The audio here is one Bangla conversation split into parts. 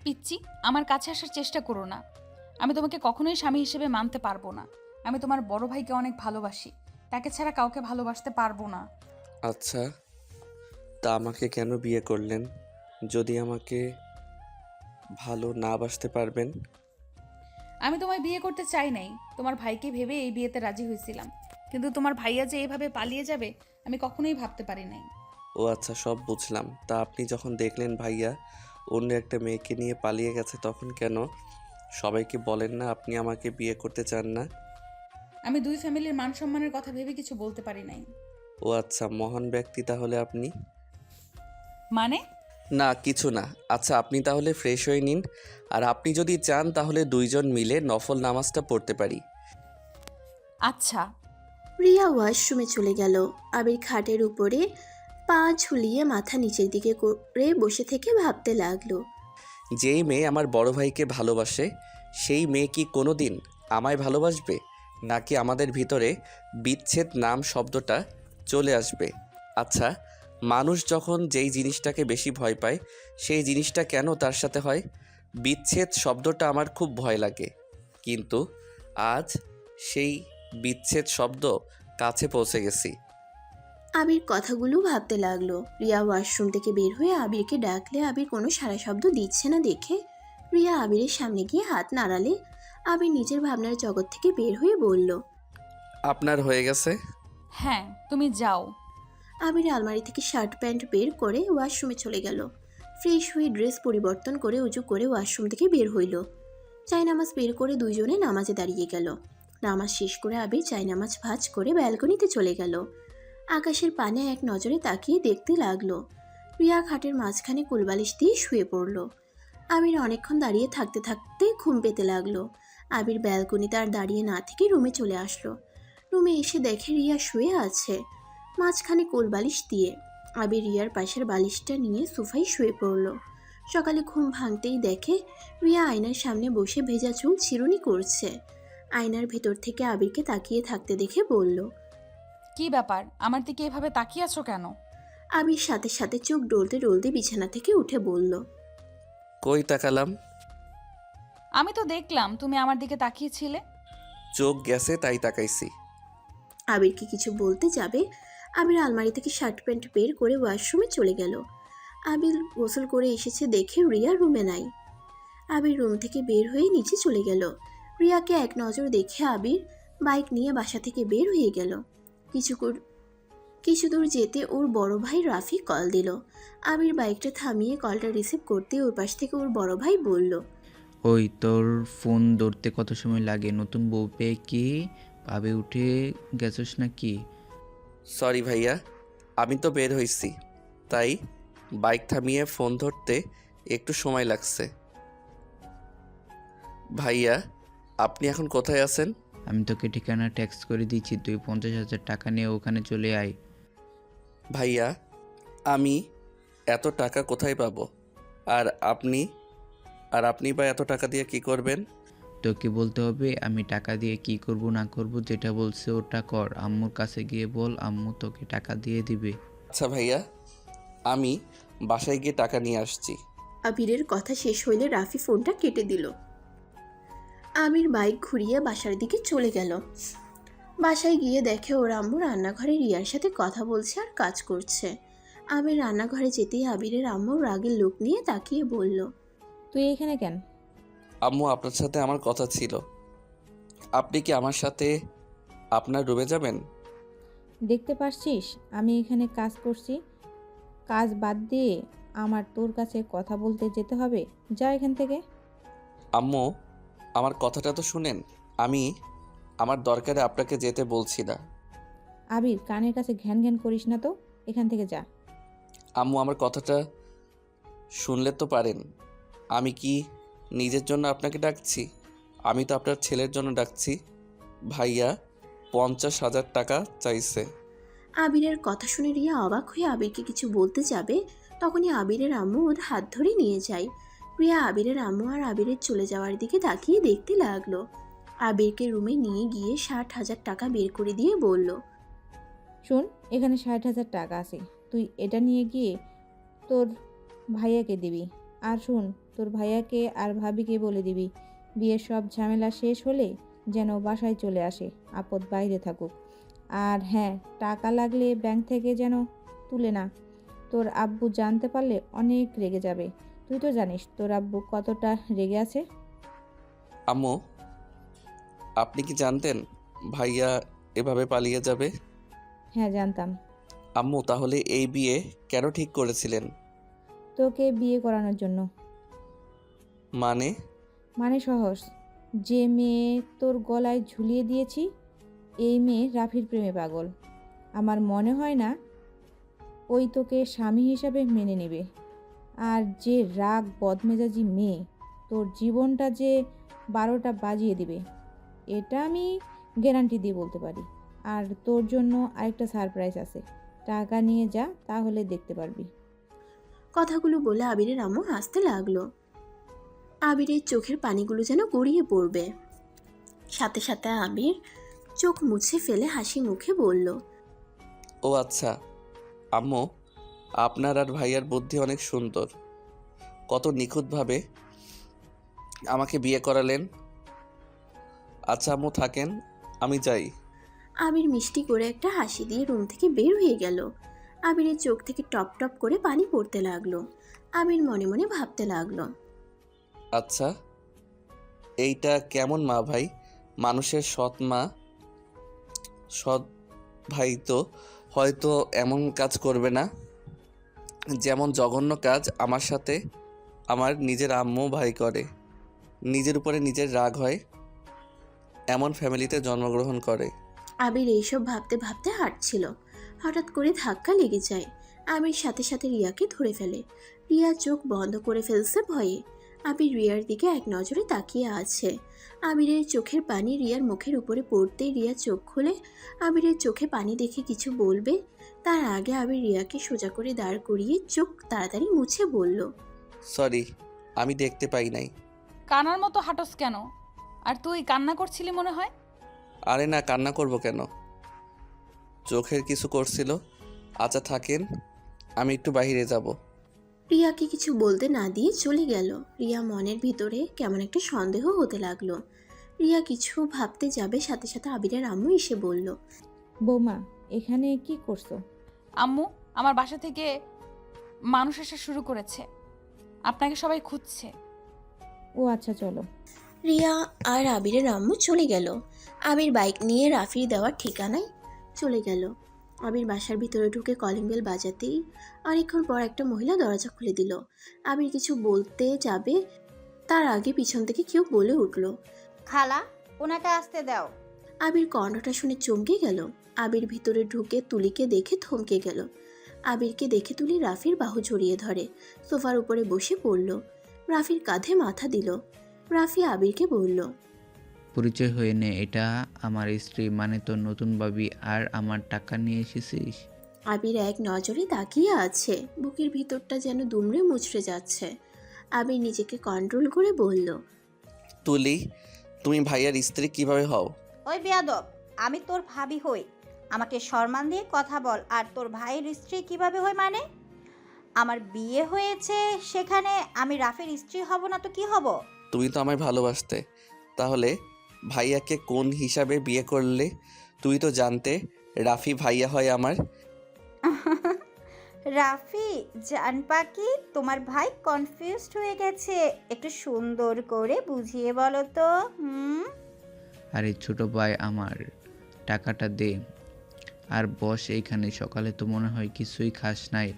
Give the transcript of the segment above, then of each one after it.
পিচ্চি, আমার কাছে আসার চেষ্টা করো না। আমি তোমাকে কখনোই স্বামী হিসেবে মানতে পারবো না। আমি তোমার বড় ভাইকে অনেক ভালোবাসি। তাকে ছাড়া কাউকে ভালোবাসতে পারবো না। আচ্ছা, তা আমাকে কেন বিয়ে করলেন যদি আমাকে ভালো না বাসতে পারবেন? আমি তোমায় বিয়ে করতে চাই নাই, তোমার ভাইকে ভেবে এই বিয়েতে রাজি হয়েছিলাম। কিন্তু তোমার ভাইয়া যে এভাবে পালিয়ে যাবে আমি কখনোই ভাবতে পারি নাই। ও আচ্ছা, সব বুঝলাম। তা আপনি যখন দেখলেন ভাইয়া অন্য একটা মেয়েকে নিয়ে পালিয়ে গেছে তখন কেন সবাইকে বলেন না আপনি আমাকে বিয়ে করতে চান না? আমি দুই ফ্যামিলির মান সম্মানের কথা ভেবে কিছু বলতে পারি নাই। ও আচ্ছা, মহান ব্যক্তি তাহলে আপনি। মানে? না কিছু না। আচ্ছা, আপনি তাহলে ফ্রেশ হয়ে নিন। আর আপনি যদি চান তাহলে দুইজন মিলে নফল নামাজটা পড়তে পারি। আচ্ছা। রিয়া ওয়াশরুমে চলে গেল। আবির খাটের উপরে পা ঝুলিয়ে মাথা নিচের দিকে করে বসে থেকে ভাবতে লাগলো। যেই মেয়ে আমার বড় ভাইকে ভালোবাসে সেই মেয়ে কি কোনো দিন আমায় ভালোবাসবে? নাকি আমাদের ভিতরে বিচ্ছেদ নাম শব্দটা চলে আসবে? আচ্ছা, মানুষ যখন যেই জিনিসটাকে বেশি ভয় পায় সেই জিনিসটা কেন তার সাথে হয়? বিচ্ছেদ শব্দটা আমার খুব ভয় লাগে, কিন্তু আজ সেই বিচ্ছেদ শব্দ কাছে পৌঁছে গেছি। আবির কথাগুলো ভাবতে লাগলো। রিয়া ওয়াশরুম থেকে বের হয়ে আবিরকে ডাকলে আবির কোনো সাড়া শব্দ দিচ্ছে না দেখে রিয়া আবিরের সামনে গিয়ে হাত নাড়ালে আবির নিজের ভাবনার জগৎ থেকে বের হয়ে বলল। আপনার হয়ে গেছে? হ্যাঁ, তুমি যাও। আবির আলমারি থেকে শার্ট প্যান্ট বের করে ওয়াশরুমে চলে গেল। ফ্রেশ হয়ে ড্রেস পরিবর্তন করে উজু করে ওয়াশরুম থেকে বের হইল। চাইনামাজ বের করে দুইজনে নামাজে দাঁড়িয়ে গেল। নামাজ শেষ করে আবির চাইনামাজ ভাঁজ করে ব্যালকনিতে চলে গেল। আকাশের পানে এক নজরে তাকিয়ে দেখতে লাগলো। রিয়া খাটের মাঝখানে কুলবালিশ দিয়ে শুয়ে পড়ল। আবির অনেকক্ষণ দাঁড়িয়ে থাকতে থাকতে ঘুম পেতে লাগলো। আবির ব্যালকনিতে আর দাঁড়িয়ে না থেকে রুমে চলে আসলো। রুমে এসে দেখে রিয়া শুয়ে আছে মাঝখানে কোলবালিশ দিয়ে। আবির রিয়ার পাশের বালিশটা নিয়ে সোফায় শুয়ে পড়ল। সকালে ঘুম ভাঙতেই দেখে রিয়া আয়নার সামনে বসে ভেজা চুল চিরুনি করছে। আয়নার ভেতর থেকে আবিরকে তাকিয়ে থাকতে দেখে বলল। কি ব্যাপার, আমার দিকে এভাবে তাকিয়ে আছো কেন? আবির সাথে সাথে চোখ ডলতে ডলতে বিছানা থেকে উঠে বলল। কই তাকালাম? আমি তো দেখলাম তুমি আমার দিকে তাকিয়েছিলে। চোখ গেছে তাই তাকাইছি। আবিরকে কিছু বলতে যাবে আবির আলমারি থেকে শার্ট প্যান্ট বের করে ওয়াশরুমে চলে গেল। আবির গোসল করে এসেছে দেখে রিয়া রুমে নাই। আবির রুম থেকে বের হয়ে নিচে চলে গেল। রিয়াকে এক নজর দেখে আবির বাইক নিয়ে বাসা থেকে বের হয়ে গেল। কিছু দূর যেতে ওর বড় ভাই রাফি কল দিল। আবির বাইকটা থামিয়ে কলটা রিসিভ করতে ওর পাশ থেকে ওর বড় ভাই বলল। ওই তোর ফোন ধরতে কত সময় লাগে? নতুন বউ পেয়ে কি ভাবে উঠে গেছস নাকি? সরি ভাইয়া, আমি তো বের হইছি, তাই বাইক থামিয়ে ফোন ধরতে একটু সময় লাগছে। ভাইয়া, আপনি এখন কোথায় আছেন? আমি তোকে ঠিকানা ট্যাক্স করে দিচ্ছি, তুই 50,000 টাকা নিয়ে ওখানে চলে আয়। ভাইয়া, আমি এত টাকা কোথায় পাবো? আর আপনি বা এত টাকা দিয়ে কি করবেন? তোকে বলতে হবে আমি টাকা দিয়ে কি করব না করব, যেটা বলছে ওটা কর। আম্মুর কাছে গিয়ে বল, আম্মু তোকে টাকা দিয়ে দিবে। আচ্ছা ভাইয়া, আমি বাসায় গিয়ে টাকা নিয়ে আসছি। আবিরের কথা শেষ হইলে রাফি ফোনটা কেটে দিল। আবির বাইক ঘুরিয়ে বাসার দিকে চলে গেল। বাসায় গিয়ে দেখে ওর আম্মু রান্নাঘরে রিয়ার সাথে কথা বলছে আর কাজ করছে। আবির রান্নাঘরে যেতেই আবিরের আম্মু রাগের লোক নিয়ে তাকিয়ে বলল। তুই এখানে কেন? আম্মু, আপনার সাথে আমার কথা ছিল। আপনি কি আমার সাথে আপনার রুমে যাবেন? দেখতে পারছিস আমি এখানে কাজ করছি? কাজ বাদ দিয়ে আমার তোর কাছে কথা বলতে যেতে হবে? যা এখান থেকে। আম্মু, আমার কথাটা তো শুনেন। আমি আমার দরকারে আপনাকে যেতে বলছি না। আবির, কানের কাছে ঘ্যান ঘ্যান করিস না তো, এখান থেকে যা। আম্মু, আমার কথাটা শুনলে তো পারেন। আমি কি নিজের জন্য আপনাকে ডাকছি? আমি তো আপনার ছেলের জন্য ডাকছি। ভাইয়া 50,000 টাকা চাইছে। আবিরের কথা শুনে রিয়া অবাক হয়ে আবিরকে কিছু বলতে যাবে, তখনই আবিরের আম্মু ওর হাত ধরে নিয়ে যায়। রিয়া আবিরের আম্মু আর আবিরের চলে যাওয়ার দিকে তাকিয়ে দেখতে লাগলো। আবিরকে রুমে নিয়ে গিয়ে 60,000 টাকা বের করে দিয়ে বলল। শোন, এখানে 60,000 টাকা আছে, তুই এটা নিয়ে গিয়ে তোর ভাইয়াকে দিবি। আর শোন, তোর ভাইয়াকে আর ভাবিকে বলে দিবি বিয়ের সব ঝামেলা শেষ হলে যেন বাসায় চলে আসে, আপদ বাইরে থাকুক। আর হ্যাঁ, টাকা লাগলে ব্যাংক থেকে যেন তুলে না। তোর আব্বু জানতে পারলে অনেক রেগে যাবে। তুই তো জানিস তোর আব্বু কতটা রেগে আছে। আম্মু, আপনি কি জানতেন ভাইয়া এভাবে পালিয়ে যাবে? হ্যাঁ, জানতাম। আম্মু, তাহলে এই বিয়ে কেন ঠিক করেছিলেন? তোকে বিয়ে করানোর জন্য। মানে? মানে সহজ, যে মেয়ে তোর গলায় ঝুলিয়ে দিয়েছি এই মেয়ে রাফির প্রেমে পাগল। আমার মনে হয় না ওই তোকে স্বামী হিসাবে মেনে নেবে। আর যে রাগ বদমেজাজি মেয়ে, তোর জীবনটা যে 12টা বাজিয়ে দিবে, এটা আমি গ্যারান্টি দিয়ে বলতে পারি। আর তোর জন্য আরেকটা সারপ্রাইজ আছে, টাকা নিয়ে যা, তাহলে দেখতে পারবি। কথাগুলো বলে আবিরের আম্মু হাসতে লাগলো। আবিরের চোখের পানিগুলো যেন গড়িয়ে পড়বে। সাথে সাথে আবির চোখ মুছে ফেলে হাসি মুখে বলল, ও আচ্ছা। আম্মু, আপনার আর ভাইয়ার বুদ্ধি অনেক সুন্দর। কত নিখুঁতভাবে আমাকে বিয়ে করালেন। আচ্ছা আম্মু, থাকেন, আমি যাই। আবির মিষ্টি করে একটা হাসি দিয়ে রুম থেকে বের হয়ে গেল। আবিরের চোখ থেকে টপ টপ করে পানি পড়তে লাগলো। আবির মনে মনে ভাবতে লাগলো, আচ্ছা, এইটা কেমন মা ভাই? মানুষের সৎ মা, সৎ ভাই তো হয়তো এমন কাজ করবে না। যেমন জঘন্য কাজ আমার সাথে আমার নিজের আম্মু ভাই করে। নিজের উপরে নিজের রাগ হয়, এমন ফ্যামিলিতে জন্মগ্রহণ করে। আবির এইসব ভাবতে ভাবতে হাঁটছিল। হঠাৎ করে ধাক্কা লেগে যায়। আবির সাথে সাথে রিয়াকে ধরে ফেলে। রিয়া চোখ বন্ধ করে ফেলছে ভয়ে। আবির রিয়ার দিকে এক নজরে তাকিয়ে আছে। আবিরের চোখের পানি রিয়ার মুখের উপরে পড়তেই রিয়া চোখ খুলে আবিরের চোখে পানি দেখে কিছু বলবে তার আগে আবির রিয়াকে সোজা করে দাঁড় করিয়ে চোখ তাড়াতাড়ি মুছে বলল, সরি, আমি দেখতে পাই নাই। কানার মতো হাঁটস কেন? আর তুই কান্না করছিলি মনে হয়। আরে না, কান্না করব কেন? চোখের কিছু করছিল। আচ্ছা থাকেন, আমি একটু বাইরে যাব। রিয়াকে কিছু বলতে না দিয়ে চলে গেল। রিয়া মনের ভিতরে কেমন একটা সন্দেহ হতে লাগলো। রিয়া কিছু ভাবতে যাবে, সাথে সাথে আবিরের আম্মু এসে বলল, বৌমা, এখানে কি করছো? আম্মু, আমার বাসা থেকে মানুষ আসা শুরু করেছে, আপনাকে সবাই খুঁজছে। ও আচ্ছা, চলো। রিয়া আর আবিরের আম্মু চলে গেল। আবির বাইক নিয়ে রাফির দেওয়ার ঠিকানায় চলে গেল। আবির বাসার ভিতরে ঢুকে কলিং বেল বাজাতেই অনেকক্ষণ পর একটা মহিলা দরজা খুলে দিল। আবির কিছু বলতে যাবে, তার আগে পিছন থেকে কেউ বলে উঠল, খালা, ওনাকে আসতে দাও। আবির কণ্ঠটা শুনে চমকে গেল। আবির ভিতরে ঢুকে তুলিকে দেখে থমকে গেল। আবিরকে দেখে তুলি রাফির বাহু জড়িয়ে ধরে সোফার উপরে বসে পড়ল। রাফির কাঁধে মাথা দিল। রাফি আবিরকে বলল, পরিচয় হয়ে নে, এটা আমার স্ত্রী, মানে তোর নতুন ভাবি। আর আমার টাকা নিয়ে এসেছিস? আবির এক নজরে তাকিয়ে আছে। বুকের ভিতরটা যেন দুমড়ে মুচড়ে যাচ্ছে। আবির নিজেকে কন্ট্রোল করে বলল, তুলি, তুমি ভাইয়ার স্ত্রী কিভাবে হও? ওই বেয়াদব, আমি তোর ভাবি হই। আমাকে সম্মান দিয়ে কথা বল। আর তোর ভাইয়ের স্ত্রী কিভাবে হয় মানে? আমার বিয়ে হয়েছে, সেখানে আমি রাফির স্ত্রী হব না তো কি হব? তুমি তো আমায় ভালোবাসতে, তাহলে ভাইয়াকে কোন হিসাবে বিয়ে করলে? তুই তো জানতে রাফি ভাইয়া হয় আমার। রাফি জান পাখি, তোমার ভাই কনফিউজড হয়ে গেছে। একটু সুন্দর করে বুঝিয়ে বলো তো। আরে ছোট ভাই আমার, টাকাটা দে আর বস এইখানে। সকালে তো মনে হয় কিছুই খাস নাই।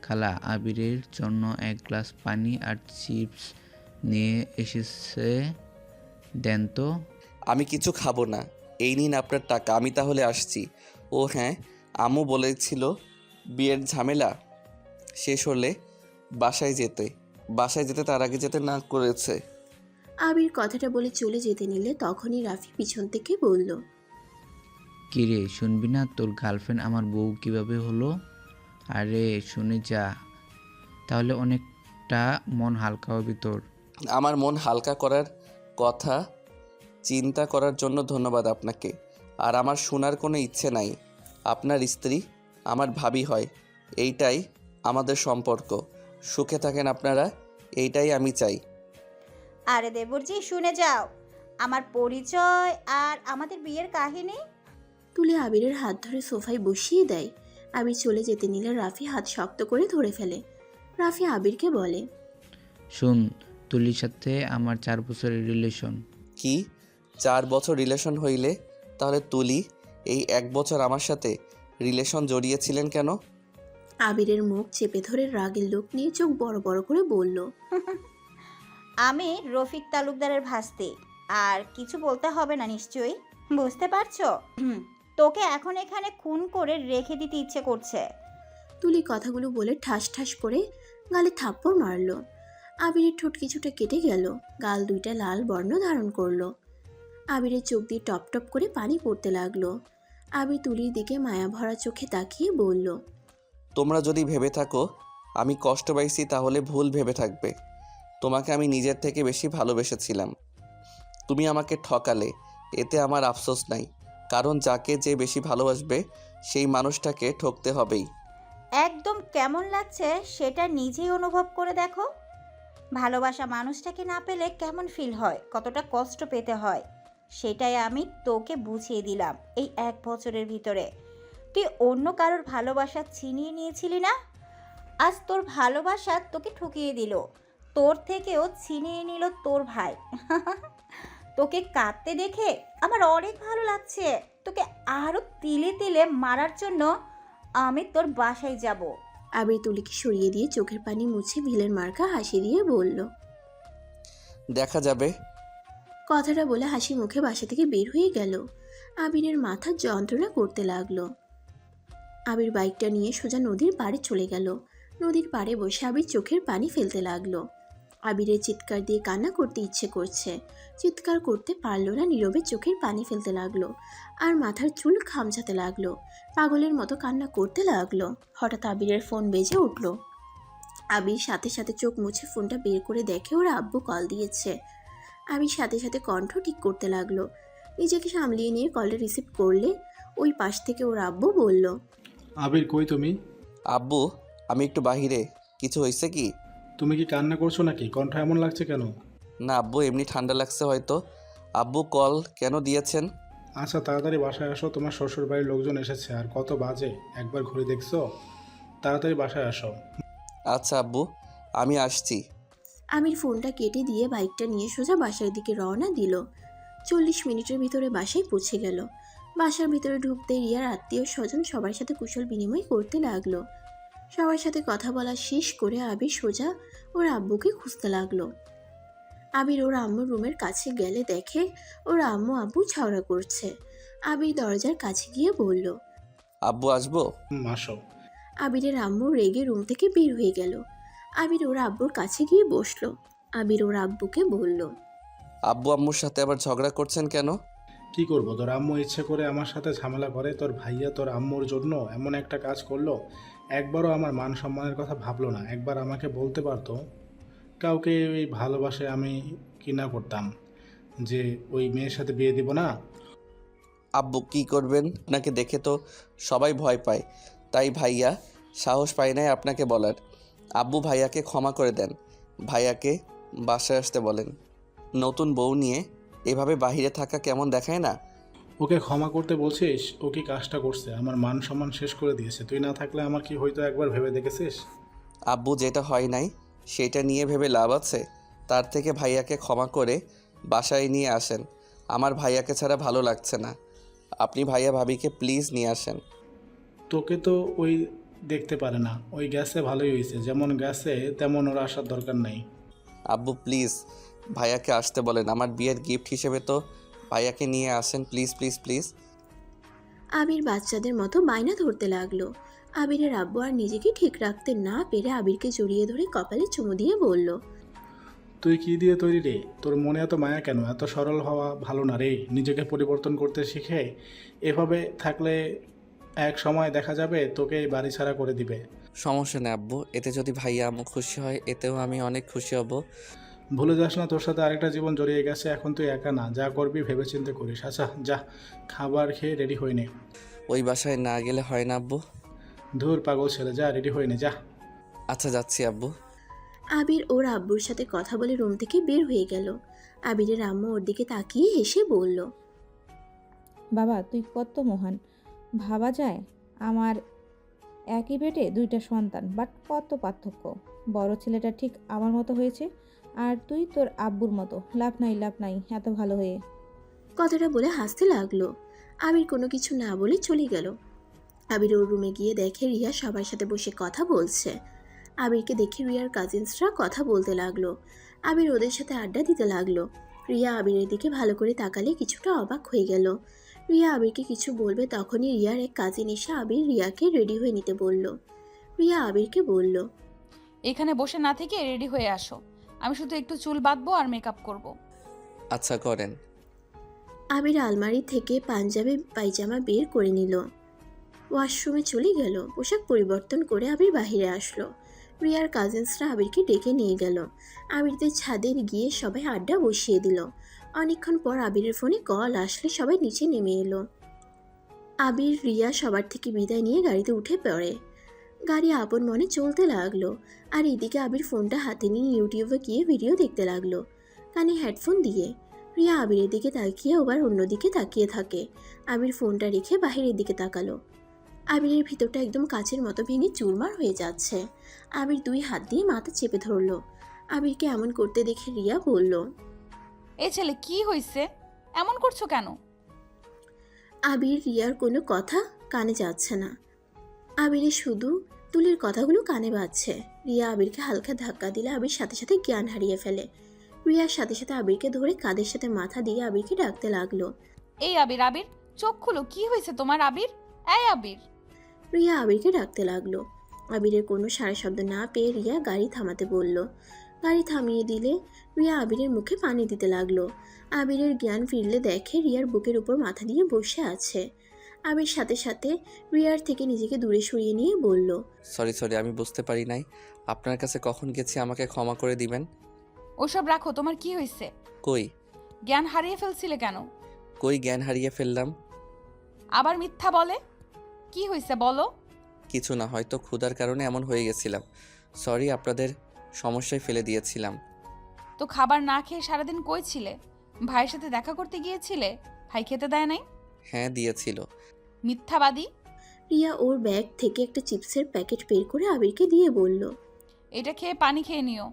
খালা আবিরের জন্য এক গ্লাস পানি আর চিপস নিয়ে এসেছে, দেন তো। আমি কিছু খাবো না, এই নিন আপনার টাকা, আমি তাহলে আসছি। ও হ্যাঁ, আম্মু বলেছিল বিয়ের ঝামেলা শেষ হলে বাসায় যেতে তার আগে যেতে না করেছে। আবির কথাটা বলে চলে যেতে নিলে তখনই রাফি পিছন থেকে বলল, কিরে শুনবি না, তোর গার্লফ্রেন্ড আমার বউ কিভাবে হলো? আরে শুনে যা, তাহলে অনেকটা মন হালকা হবে তোর। আমার মন হালকা করার কথা চিন্তা করার জন্য ধন্যবাদ আপনাকে। আর আমার শোনার কোনো ইচ্ছে নাই। আপনার স্ত্রী আমার ভাবি হয়, এইটাই আমাদের সম্পর্ক। সুখে থাকেন আপনারা, এইটাই আমি চাই। আরে দেবরজি শুনে যাও আমার পরিচয় আর আমাদের বিয়ের কাহিনী। তুলি আবিরের হাত ধরে সোফায় বসিয়ে দেয়। আবির চলে যেতে নিলে রাফি হাত শক্ত করে ধরে ফেলে। রাফি আবিরকে বলে, শুন, তুলির সাথে আমার 4 বছরের রিলেশন। কি 4 বছর রিলেশন হইলে তাহলে তুলি এই 1 বছর আমার সাথে রিলেশন জড়িয়েছিলেন কেন? আবিরের মুখ চেপে ধরে রাগের লোক নিয়ে চোখ বড় বড় করে বলল, আমি রফিক তালুকদারের ভাস্তি, আর কিছু বলতে হবে না নিশ্চয়ই, বুঝতে পারছো? তোকে এখন এখানে খুন করে রেখে দিতে ইচ্ছে করছে। তুলি কথাগুলো বলে ঠাস ঠাস করে গালে থাপ্পড় মারল। আবিরের ঠোঁট কিছুটা কেটে গেল, গাল দুইটা লাল বর্ণ ধারণ করলো। আবিরের চোখ দিয়ে টপ টপ করে পানি পড়তে লাগলো। আবির তুলির দিকে মায়া ভরা চোখে তাকিয়ে বলল, তোমরা যদি ভেবে থাকো আমি কষ্ট পাইছি তাহলে ভুল ভেবে থাকবে। তোমাকে আমি নিজের থেকে বেশি ভালোবেসেছিলাম। তুমি আমাকে ঠকালে, এতে আমার আফসোস নাই, কারণ যাকে যে বেশি ভালোবাসবে সেই মানুষটাকে ঠকতে হবেই। একদম কেমন লাগছে সেটা নিজেই অনুভব করে দেখো। ভালোবাসা মানুষটাকে না পেলে কেমন ফিল হয়, কতটা কষ্ট পেতে হয়, সেটাই আমি তোকে বুঝিয়ে দিলাম এই 1 বছরের ভিতরে। তুই অন্য কারোর ভালোবাসা ছিনিয়ে নিয়েছিলি না, আজ তোর ভালোবাসা তোকে ঠকিয়ে দিল, তোর থেকেও ছিনিয়ে নিল তোর ভাই। তোকে কাঁদতে দেখে আমার অনেক ভালো লাগছে। তোকে আরো তিলে তিলে মারার জন্য আমি তোর বাসায় যাব। আবির তুলিকে সরিয়ে দিয়ে চোখের পানি মুছে ভিলের মার্কা হাসি দিয়ে বলল, দেখা যাবে। কথাটা বলে হাসি মুখে বাসা থেকে বের হয়ে গেল। আবিরের মাথা যন্ত্রণা করতে লাগলো। আবির বাইকটা নিয়ে সোজা নদীর পাড়ে চলে গেল। নদীর পাড়ে বসে আবির চোখের পানি ফেলতে লাগলো। আবিরের চিৎকার দিয়ে কান্না করতে ইচ্ছে করছে, চিৎকার করতে পারল না, নীরবে চোখের পানি ফেলতে লাগলো আর মাথার চুল খামচাতে লাগলো। পাগলের মতো কান্না করতে লাগলো। হঠাৎ আবিরের ফোন বেজে উঠল। আবির সাথে সাথে চোখ মুছে ফোনটা বের করে দেখে ওর আব্বু কল দিয়েছে। আবির সাথে সাথে কণ্ঠ ঠিক করতে লাগলো। নিজেকে সামলিয়ে নিয়ে কলটা রিসিভ করলে ওই পাশ থেকে ওর আব্বু বলল, আবির কই তুমি? আব্বু আমি একটু বাহিরে। কিছু হয়েছে কি? তুমি কি কান্না করছো নাকি? কণ্ঠ এমন লাগছে কেন? না আব্বু, এমনি ঠান্ডা লাগছে হয়তো। আব্বু কল কেন দিয়েছেন? আচ্ছা তাড়াতাড়ি বাসায় আসো, তোমার শ্বশুর বাড়ির লোকজন এসেছে। আর কত বাজে একবার ঘুরে দেখছো? তাড়াতাড়ি বাসায় আসো। আচ্ছা আব্বু, আমি আসছি। আমির ফোনটা কেটে দিয়ে বাইকটা নিয়ে সোজা বাসার দিকে রওনা দিল। 40 মিনিটের ভিতরে বাসায় পৌঁছে গেল। বাসার ভিতরে ঢুকতে রিয়ার আত্মীয় স্বজন সবার সাথে কুশল বিনিময় করতে লাগলো। সবার সাথে কথা বলা শেষ করে আবির সোজা ওর আব্বুকে খুঁজতে লাগলো। আবির ওর আম্মুর রুমের কাছে গেলে দেখে ওর আম্মু আব্বু ঝগড়া করছে। আবির দরজার কাছে গিয়ে বলল, আব্বু আসবো? আসো। আবিরের আম্মু রেগে রুম থেকে বের হয়ে গেল। আবির ওর আব্বুর কাছে গিয়ে বসলো। আবির ওর আব্বুকে বলল, আব্বু আম্মুর সাথে আবার ঝগড়া করছেন কেন? কি করব, তোর আম্মু ইচ্ছে করে আমার সাথে ঝামেলা করে। তোর ভাইয়া তোর আম্মুর জন্য এমন একটা কাজ করলো, একবারও আমার মান সম্মানের কথা ভাবলো না। একবার আমাকে বলতে পারতো কাউকে ওই ভালোবাসে আমি কি না করতাম, যে ওই মেয়ের সাথে বিয়ে দিব না। আব্বু কি করবেন? আপনাকে দেখে তো সবাই ভয় পায়, তাই ভাইয়া সাহস পায় নাই আপনাকে বলার। আব্বু ভাইয়াকে ক্ষমা করে দেন, ভাইয়াকে বাসায় আসতে বলেন। নতুন বউ নিয়ে এভাবে বাহিরে থাকা কেমন দেখায় না? ওকে ক্ষমা করতে বলছিস? ও কি কাজটা করছে? আমার মান সম্মান শেষ করে দিয়েছে। তুই না থাকলে আমার কি হয়তো একবার ভেবে দেখেছিস? আব্বু যেটা হয় নাই সেটা নিয়ে ভেবে লাভ আছে? তার থেকে ভাইয়াকে ক্ষমা করে বাসায় নিয়ে আসেন। আমার ভাইয়াকে ছাড়া ভালো লাগছে না। আপনি ভাইয়া ভাবিকে প্লিজ নিয়ে আসেন। তোকে তো ওই দেখতে পারে না, ওই গ্যাসে ভালোই হয়েছে। যেমন গ্যাসে তেমন ওর আসার দরকার নাই। আব্বু প্লিজ ভাইয়াকে আসতে বলেন। আমার বিয়ের গিফট হিসেবে তো ভাইয়াকে নিয়ে আসেন, প্লিজ প্লিজ প্লিজ। আবির বাচ্চাদের মতো বায়না ধরতে লাগলো। আবিরের আব্বু আর নিজেকে ঠিক রাখতে না পেরে আবিরকে জড়িয়ে ধরে কপালে চুমু দিয়ে বলল, তুই কি দিয়ে তৈরি রে? তোর মনে এত মায়া কেন? এত সরল হওয়া ভালো না রে। নিজেকে পরিবর্তন করতে শিখে। এভাবে থাকলে এক সময় দেখা যাবে তোকে বাড়ি ছাড়া করে দিবে। সমস্যা নেই আব্বু, এতে যদি ভাইয়া আম্মু খুশি হয় এতেও আমি অনেক খুশি হব। ভুলে যাস না তোর সাথে আরেকটা জীবন জড়িয়ে গেছে। এখন তুই একা না, যা করবি ভেবেচিন্তে করিস। আচ্ছা যা, খাবার খেয়ে রেডি হয়ে নে। ওই বাসায় না গেলে হয় না আব্বু? ধুর পাগল ছেলে, যা রেডি হয়ে নে যা। আচ্ছা যাচ্ছি আব্বু। আবির ওর আব্বুর সাথে কথা বলে রুম থেকে বের হয়ে গেল। আবিরের আম্মু ওর দিকে তাকিয়ে হেসে বলল, বাবা তুই কত মহান। ভাবা যায় আমার একই পেটে দুইটা সন্তান, বাট কত পার্থক্য। বড় ছেলেটা ঠিক আমার মতো হয়েছে, আর তুই তোর আব্বুর মতো। লাভ নাই লাভ নাই এত ভালো হয়ে। কথাটা বলে হাসতে লাগলো। আবির কোনো কিছু না বলে চলে গেল। আবির ওর রুমে গিয়ে দেখে রিয়া সবার সাথে বসে কথা বলছে। আবিরকে দেখে রিয়ার কাজিনসরা কথা বলতে লাগলো। আবির ওদের সাথে আড্ডা দিতে লাগলো। রিয়া আবিরের দিকে ভালো করে তাকালে কিছুটা অবাক হয়ে গেল। রিয়া আবিরকে কিছু বলবে তখনই রিয়ার এক কাজিন এসে আবির রিয়াকে রেডি হয়ে নিতে বলল। রিয়া আবিরকে বলল, এখানে বসে না থেকে রেডি হয়ে আসো। আমি শুধু একটু চুল বাঁধবো আর মেকআপ করব। আচ্ছা করেন। আবির আলমারি থেকে পাঞ্জাবি পায়জামা বের করে নিল। ওয়াশরুমে চলে গেল। পোশাক পরিবর্তন করে আবির বাহিরে আসলো। রিয়ার কাজিনসরা আবিরকে ডেকে নিয়ে গেল। আবিরদের ছাদে গিয়ে সবাই আড্ডা বসিয়ে দিল। অনেকক্ষণ পর আবিরের ফোনে কল আসলে সবাই নিচে নেমে এলো। আবির রিয়া সবার থেকে বিদায় নিয়ে গাড়িতে উঠে পড়ে। গাড়ি আপন মনে চলতে লাগলো। আর এদিকে আবির ফোনটা হাতে নিয়ে ইউটিউবে গিয়ে ভিডিও দেখতে লাগলো, কানে হেডফোন দিয়ে। রিয়া আবিরের দিকে তাকিয়ে আবার অন্যদিকে তাকিয়ে থাকে। আবির ফোনটা রেখে বাহিরের দিকে তাকালো। আবিরের ভিতরটা একদম কাচের মতো ভেঙে চুরমার হয়ে যাচ্ছে। আবির দুই হাত দিয়ে মাথা চেপে ধরলো। আবিরকে এমন করতে দেখে রিয়া বলল, এই ছেলে কি হয়েছে? এমন করছো কেন? আবির রিয়ার কোনো কথা কানে যাচ্ছে না। আবিরের শুধু তুলির কথাগুলো কানে বাজছে। রিয়া আবিরকে হালকা ধাক্কা দিলে আবির সাথে সাথে জ্ঞান হারিয়ে ফেলে। রিয়ার সাথে সাথে আবিরকে ধরে কাঁধের সাথে মাথা দিয়ে আবিরকে ডাকতে লাগলো। এই আবির, আবির চোখ খুলো, কি হয়েছে তোমার আবির? এই আবির। রিয়া আবিরকে ডাকতে লাগলো। আবিরের কোনো সাড়া শব্দ না পেয়ে রিয়া গাড়ি থামাতে বলল। গাড়ি থামিয়ে দিলে রিয়া আবিরের মুখে পানি দিতে লাগলো। আবিরের জ্ঞান ফিরলে দেখে রিয়ার বুকের উপর মাথা দিয়ে বসে আছে। আবির সাথে সাথে রিয়ার থেকে নিজেকে দূরে সরিয়ে নিয়ে বলল, সরি সরি, আমি বুঝতে পারি নাই। আপনার কাছে কখন গেছি, আমাকে ক্ষমা করে দিবেন। ওসব রাখো, তোমার কি হয়েছে? কই জ্ঞান হারিয়ে ফেলছিলে কেন? কই জ্ঞান হারিয়ে ফেললাম? আবার মিথ্যা বলে। কি হয়েছে বলো? কিছু না, হয়তো ক্ষুধার কারণে এমন হয়ে গেছিলাম। সরি, আপনাদের সমস্যায় ফেলে দিয়েছিলাম। তো খাবার না খেয়ে সারাদিন কই ছিলে? ভাইয়ের সাথে দেখা করতে গিয়েছিলে? ভাই খেতে দেয় নাই? হ্যাঁ দিয়েছিল। মিথ্যাবাদী। রিয়া ওর ব্যাগ থেকে একটা চিপসের প্যাকেট বের করে আবিরকে দিয়ে বলল, এটা খেয়ে পানি খেয়ে নিও,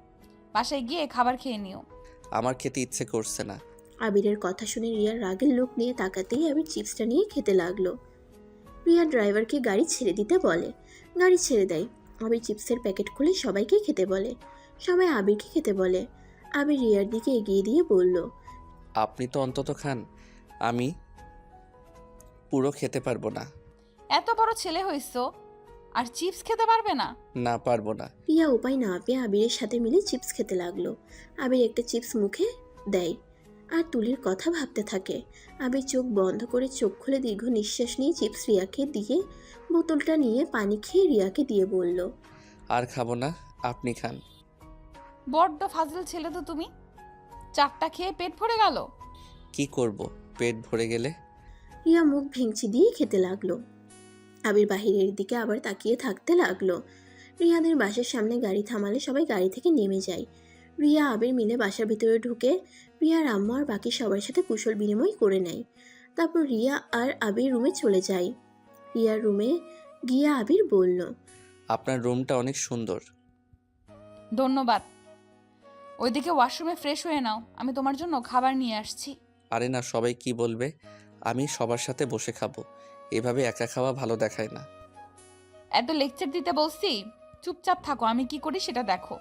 বাসায় গিয়ে খাবার খেয়ে নিও। আমার খেতে ইচ্ছে করছে না। আবিরের কথা শুনে রিয়ার রাগের লোক নিয়ে তাকাতেই আবির চিপসটা নিয়ে খেতে লাগলো। রিয়া ড্রাইভারকে গাড়ি ছেড়ে দিতে বলে। গাড়ি ছেড়ে দেয়। আবির চিপসের প্যাকেট খুলে সবাইকে খেতে বলে। সবাই আবিরকে খেতে বলে। আবির রিয়ার দিকে এগিয়ে দিয়ে বলল, আপনি তো অন্তত খান, আমি পুরো খেতে পারবো না। এত বড় ছেলে হইছো আর চিপস খেতে পারবে না? না পারবো না। রিয়া উপায় না পেয়ে আবিরের সাথে মিলে চিপস খেতে লাগলো। আবির একটা চিপস মুখে দেয় আর তুলির কথা ভাবতে থাকে। আবির চোখ বন্ধ করে চোখ খুলে দীর্ঘ নিঃশ্বাস নিয়ে চিপস রিয়াকে দিয়ে বোতলটা নিয়ে পানি খেয়ে রিয়াকে দিয়ে বলল, আর খাবো না, আপনি খান। বড্ড ফাজিল ছেলে তো তুমি। চারটা খেয়ে পেট ভরে গেল। কি করব পেট ভরে গেলে? রিয়া মুখ ভেঙচি দিয়ে খেতে লাগলো। আবির বাহিরের দিকে আবার তাকিয়ে থাকতে লাগলো। রিয়াদের বাসার সামনে গাড়ি থামালে সবাই গাড়ি থেকে নেমে যায়। রিয়া আবির মিলে বাসার ভিতরে ঢুকে রিয়ার আম্মু আর বাকি সবার সাথে কুশল বিনিময় করে নেয়। তারপর রিয়া আর আবির রুমে চলে যায়। রিয়ার রুমে গিয়ে আবির বলল, আপনার রুমটা অনেক সুন্দর। ধন্যবাদ। ওইদিকে ওয়াশরুমে ফ্রেশ হয়ে নাও, আমি তোমার জন্য খাবার নিয়ে আসছি। আরে না, সবাই কি বলবে? আমি সবার সাথে বসে খাবো, এভাবে একা খাওয়া ভালো দেখায় না। এত লেকচার দিতে বলছি, চুপচাপ থাকো, আমি কি করি সেটা দেখো।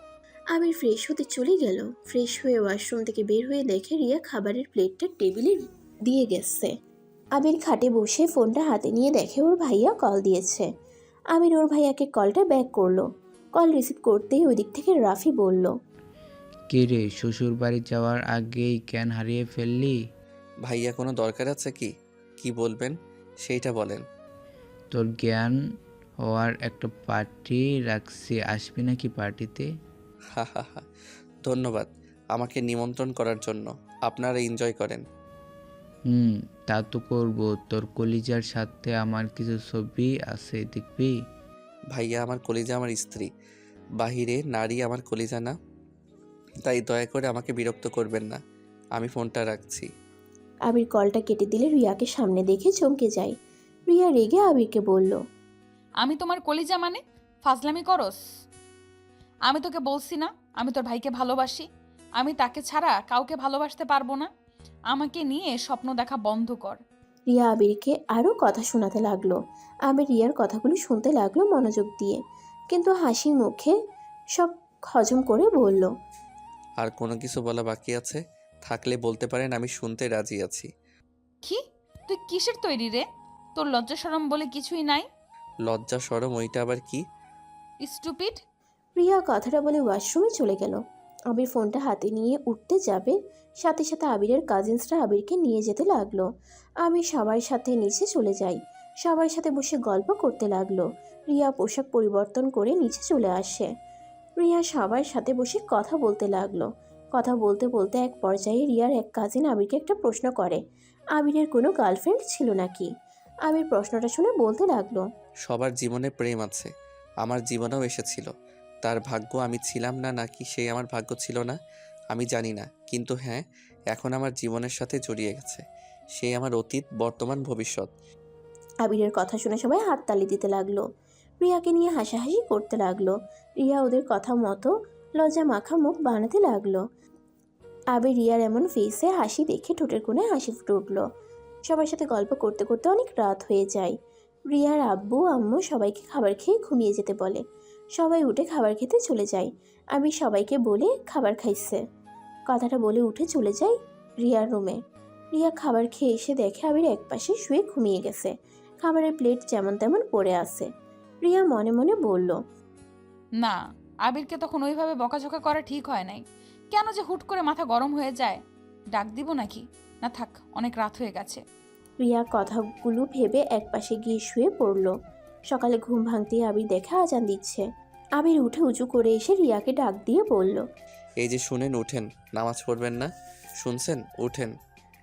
আবির ফ্রেশ হতে চলে গেল। ফ্রেশ হয়ে ওয়াশরুম থেকে বের হয়ে দেখে রিয়া খাবারের প্লেটটা টেবিলে দিয়ে গেছে। আবির খাটে বসে ফোনটা হাতে নিয়ে দেখে ওর ভাইয়া কল দিয়েছে। আবির ওর ভাইয়াকে কলটা ব্যাক করলো। কল রিসিভ করতেই ওই দিক থেকে রাফি বলল, কে রে, শ্বশুর বাড়ি যাওয়ার আগেই জ্ঞান হারিয়ে ফেললি? ভাইয়া কোনো দরকার আছে কি? কি বলবেন সেইটা বলেন। তোর জ্ঞান হওয়ার একটা পার্টি রাখছি, আসবি নাকি পার্টিতে? হা হা হা, ধন্যবাদ আমাকে নিমন্ত্রণ করার জন্য। আপনারা এনজয় করেন। তা তো করবো। তোর কলিজার সাথে আমার কিছু ছবি আছে, দেখবি? ভাইয়া আমার কলিজা আমার স্ত্রী, বাহিরে নারী আমার কলিজা না, তাই দয়া করে আমাকে বিরক্ত করবেন না। আমি ফোনটা রাখছি। আবির কলটা কেটে দিলে রিয়াকে সামনে দেখে চমকে যায়। রিয়া রেগে আবিরকে বলল, আমি তোমার কলিজা মানে ফাজলামি করস? আমি তোকে বলছি না আমি তোর ভাইকে ভালোবাসি, আমি তাকে ছাড়া কাউকে ভালোবাসতে পারবো না। আমাকে নিয়ে স্বপ্ন দেখা বন্ধ কর। রিয়া আবিরকে আরও কথা শোনাতে লাগলো। আবির রিয়ার কথাগুলো শুনতে লাগলো মনোযোগ দিয়ে, কিন্তু হাসি মুখে সব হজম করে বলল, আর কোনো কিছু বলা বাকি আছে থাকলে বলতে পারেন, আমি শুনতে রাজি আছি। কি? তুই কিসের তৈরি রে? তোর লজ্জা শরম বলে কিছুই নাই? লজ্জা শরম ওইটা আবার কি? স্টুপিড। রিয়া কথাটা বলে ওয়াশরুমে চলে গেল। আবির ফোনটা হাতে নিয়ে উঠতে যাবে, সাথে সাথে আবিরের কাজিনসরা আবিরকে নিয়ে যেতে লাগলো। আবির সবার সাথে নিচে চলে যায়, সবার সাথে বসে গল্প করতে লাগলো। রিয়া পোশাক পরিবর্তন করে নিচে চলে আসে। রিয়া সবার সাথে বসে কথা বলতে লাগলো। কথা বলতে বলতে এক পর্যায়ে রিয়ার এক কাজিন আবিরকে একটা প্রশ্ন করে, আবিরের কোনো গার্লফ্রেন্ড ছিল নাকি। আবির প্রশ্নটা শুনে বলতে লাগলো, সবার জীবনে প্রেম আছে, আমার জীবনেও এসেছিল। তার ভাগ্য আমি ছিলাম না নাকি সেই আমার ভাগ্য ছিল না আমি জানি না, কিন্তু হ্যাঁ, এখন আমার জীবনের সাথে জড়িয়ে গেছে। সে আমার অতীত, বর্তমান, ভবিষ্যৎ। আবিরের কথা শুনে সবাই হাততালি দিতে লাগলো। রিয়াকে নিয়ে হাসাহাসি করতে লাগলো। রিয়া ওদের কথা মতো লজ্জা মাখা মুখ বানাতে লাগলো। আবির রিয়ার এমন ফেসে হাসি দেখে ঠোঁটের কোণে হাসি ফুটে উঠলো। সবার সাথে গল্প করতে করতে অনেক রাত হয়ে যায়। রিয়ার আব্বু আম্মু সবাইকে খাবার খেয়ে ঘুমিয়ে যেতে বলে। সবাই উঠে খাবার খেতে চলে যায়। আবির সবাইকে বলে খাবার খাইছে কথাটা বলে উঠে চলে যায় রিয়ার রুমে। রিয়া খাবার খেয়ে এসে দেখে আবির একপাশে শুয়ে ঘুমিয়ে গেছে, খাবারের প্লেট যেমন তেমন পড়ে আছে। রিয়া মনে মনে বলল, না, আবিরকে তখন ওইভাবে বকাঝকা করা ঠিক হয় নাই। কেন যে হুট করে মাথা গরম হয়ে যায়? ডাক দিব নাকি? না থাক, অনেক রাত হয়ে গেছে। রিয়া কথাগুলো ভেবে একপাশে গিয়ে শুয়ে পড়ল। সকালে ঘুম ভাঙতেই আবির দেখে আজান দিচ্ছে। আবির উঠে উঁচু করে এসে রিয়াকে ডাক দিয়ে বলল, এই যে শুনেন, উঠেন, নামাজ পড়বেন না? শুনছেন? উঠেন।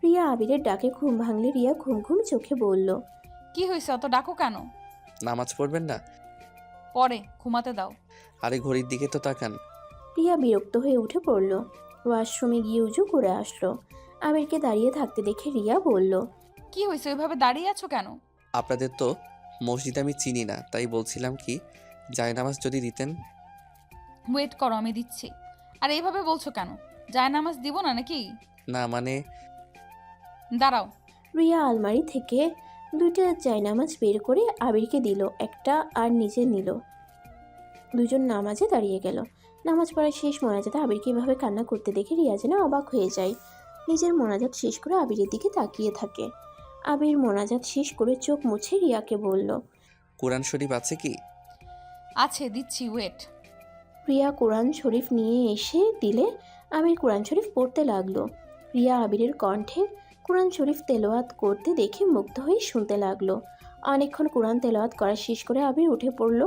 রিয়া আবিরের ডাকে ঘুম ভাঙলে রিয়া ঘুম ঘুম চোখে বলল, কি হয়েছে, অত ডাকো কেন? নামাজ পড়বেন না? পরে ঘুমাতে দাও। আরে ঘড়ির দিকে তো তাকান। রিয়া বিরক্ত হয়ে উঠে পড়ল। ওয়াশরুমে গিয়ে উঁচু করে আসলো। আবিরকে দাঁড়িয়ে থাকতে দেখে রিয়া বলল, কি হয়েছে, ওইভাবে দাঁড়িয়ে আছো কেন? আপনাদের তো মসজিদ আমি চিনি না, তাই বলছিলাম কি জায়নামাজ যদি দিতেন। ওয়েট করো, আমি দিচ্ছি। আর এইভাবে বলছো কেন? জায়নামাজ দিব না নাকি? না মানে দাঁড়াও। রিয়া আলমারি থেকে দুইটা জায়নামাজ বের করে আবিরকে দিল, একটা আর নিজে নিল। দুজন নামাজে দাঁড়িয়ে গেল। নামাজ পড়া শেষ, মোনাজাতে আবিরকে এভাবে কান্না করতে দেখে রিয়া যেন অবাক হয়ে যায়। নিজের মোনাজাত শেষ করে আবিরের দিকে তাকিয়ে থাকে। আবির মোনাজাত শেষ করে চোখ মুছে রিয়াকে বলল, কোরআন শরীফ আছে কি? আছে, দিচ্ছি, ওয়েট। রিয়া কোরআন শরীফ নিয়ে এসে দিলে আবির কোরআন শরীফ পড়তে লাগলো। রিয়া আবিরের কণ্ঠে কোরআন শরীফ তেলাওয়াত করতে দেখে মুগ্ধ হয়ে শুনতে লাগলো। অনেকক্ষণ কোরআন তেলাওয়াত করা শেষ করে আবির উঠে পড়ল।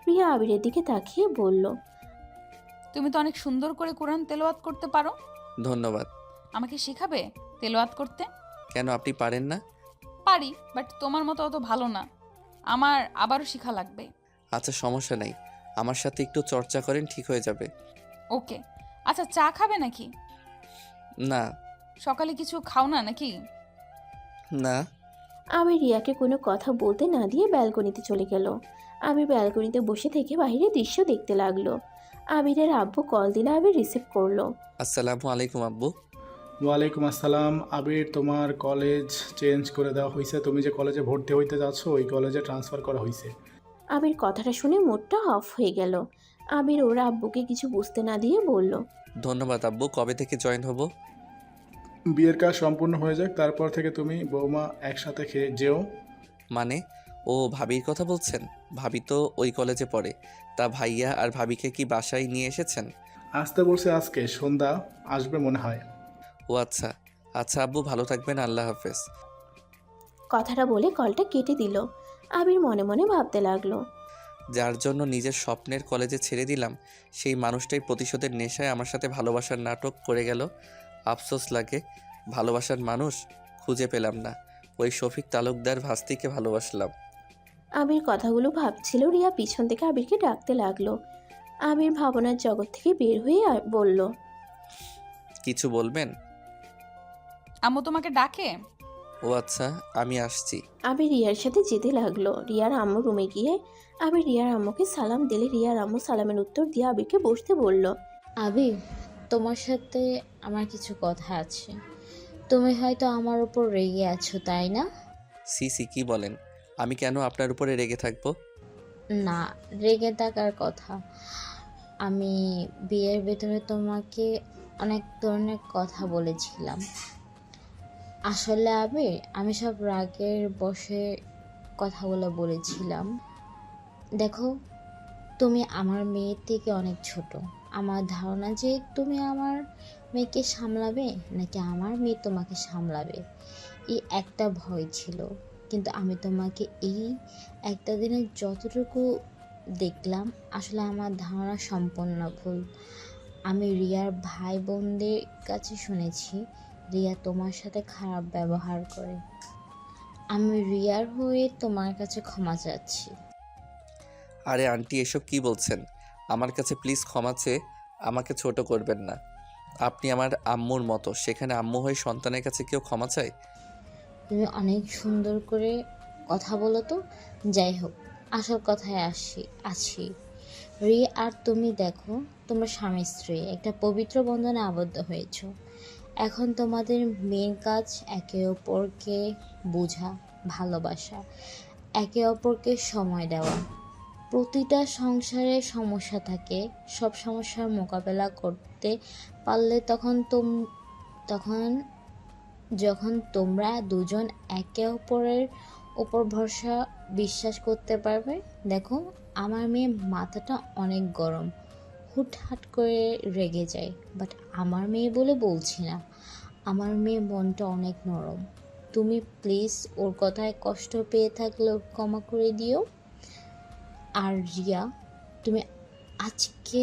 রিয়া আবিরের দিকে তাকিয়ে বলল, তুমি তো অনেক সুন্দর করে কোরআন তেলাওয়াত করতে পারো। ধন্যবাদ। আমাকে শেখাবে তেলাওয়াত করতে? কেন, আপনি পারেন না? পারি, বাট তোমার মতো অত ভালো না। আমার আবারও শেখা লাগবে। আচ্ছা, সমস্যা নেই, আমার সাথে একটু চর্চা করেন, ঠিক হয়ে যাবে। ওকে। আচ্ছা, চা খাবে নাকি? না। সকালে কিছু খাও না নাকি? না। আবির রিয়াকে কোনো কথা বলতে না দিয়ে ব্যালকনিতে চলে গেল। আবির ব্যালকনিতে বসে থেকে বাইরের দৃশ্য দেখতে লাগলো। আবিরের আব্বু কল দিলে আবির রিসিভ করলো। আসসালামু আলাইকুম আব্বু। ওয়ালাইকুম আসসালাম। আবির, তোমার কলেজ চেঞ্জ করে দেওয়া হয়েছে। তুমি যে কলেজে ভর্তি হইতে যাচ্ছ ওই কলেজে ট্রান্সফার করা হয়েছে। আবির কথাটা শুনে মুডটা অফ হয়ে গেল। আবির ওর আব্বুকে কিছু বুঝতে না দিয়ে বলল, ধন্যবাদ আব্বু, কবে থেকে জয়েন হব? বিয়ের কাজ সম্পূর্ণ হয়ে যাক, তারপর থেকে তুমি বৌমা একসাথে খেয়ে যেও। মানে ও ভাবির কথা বলছেন? ভাবি তো ওই কলেজে পড়ে। তা ভাইয়া আর ভাবিকে কি বাসায় নিয়ে এসেছেন? আসতে বলছে, আজকে সন্ধ্যা আসবে মনে হয়। ও আচ্ছা। আচ্ছা আব্বু, ভালো থাকবেন, আল্লাহ হাফেজ। কথাটা বলে কলটা কেটে দিল। আবির মনে মনে ভাবতে লাগলো, যার জন্য নিজের স্বপ্নের কলেজে ছেড়ে দিলাম, সেই মানুষটাই প্রতিশোধের নেশায় আমার সাথে ভালোবাসার নাটক করে গেল। আফসোস লাগে, ভালোবাসার মানুষ খুঁজে পেলাম না। ওই শফিক তালুকদার ভাস্তিকে ভালোবাসলাম। আবির কথাগুলো ভাবছিল। রিয়া পিছন থেকে আবিরকে ডাকতে লাগলো। আবির ভাবনার জগৎ থেকে বের হয়ে বলল, কিছু বলবেন? আম্মু তোমাকে ডাকে। ও আচ্ছা, আমি আসছি। আবির রিয়ার সাথে যেতে লাগলো। রিয়ার আম্মু রুমে গিয়ে আবির রিয়ার আম্মুকে সালাম দিলে রিয়ার আম্মু সালামের উত্তর দিয়ে আবিরকে বসতে বলল। আবির, তোমার সাথে আমার কিছু কথা আছে। তুমি হয়তো আমার উপর রেগে আছো, তাই না? সিসি কি বলেন? আমি কেন আপনার উপরে রেগে থাকবো? না, রেগে থাকার কথা। আমি বিয়ের ভেতরে তোমাকে অনেক ধরনের কথা বলেছিলাম। আসলে আবির, আমি সব রাগের বশে কথাগুলো বলেছিলাম। দেখো, তুমি আমার মেয়ের থেকে অনেক ছোট। আমার ধারণা যে তুমি আমার মেয়েকে সামলাবে নাকি আমার মেয়ে তোমাকে সামলাবে, এই একটা ভয় ছিল। কিন্তু আমি তোমাকে এই একটা দিনে যতটুকু দেখলাম, আসলে আমার ধারণা সম্পূর্ণ ভুল। আমি রিয়ার ভাই বোনদের কাছে শুনেছি রিয়া তোমার সাথে খারাপ ব্যবহার করে। আমি রিয়ার হয়ে তোমার কাছে ক্ষমা চাচ্ছি। আরে আন্টি, এসব কি বলছেন? আমার কাছে প্লিজ ক্ষমা চেয়ে আমাকে ছোট করবেন না। আপনি আমার আম্মুর মতো, সেখানে আম্মু হয়ে সন্তানের কাছে কেউ ক্ষমা চায়? তুমি অনেক সুন্দর করে কথা বলো তো। যাই হোক, আসল কথায় আছি। রিয়া আর তুমি দেখো, তোমরা স্বামী স্ত্রী একটা পবিত্র বন্ধনে আবদ্ধ হয়েছ। এখন তোমাদের মেন কাজ একে অপরকে বোঝা, ভালোবাসা, একে অপরকে সময় দেওয়া। প্রতিটা সংসারে সমস্যা থাকে, সব সমস্যার মোকাবেলা করতে পারলে তখন যখন তোমরা দুজন একে অপরের উপর ভরসা বিশ্বাস করতে পারবে। দেখো, আমার মেয়ে মাথাটা অনেক গরম, হুটহাট করে রেগে যায়, বাট আমার মেয়ে বলে বলছি না, আমার মেয়ে মনটা অনেক নরম। তুমি প্লিজ ওর কথায় কষ্ট পেয়ে থাকলে ক্ষমা করে দিও। আর রিয়া, তুমি আজকে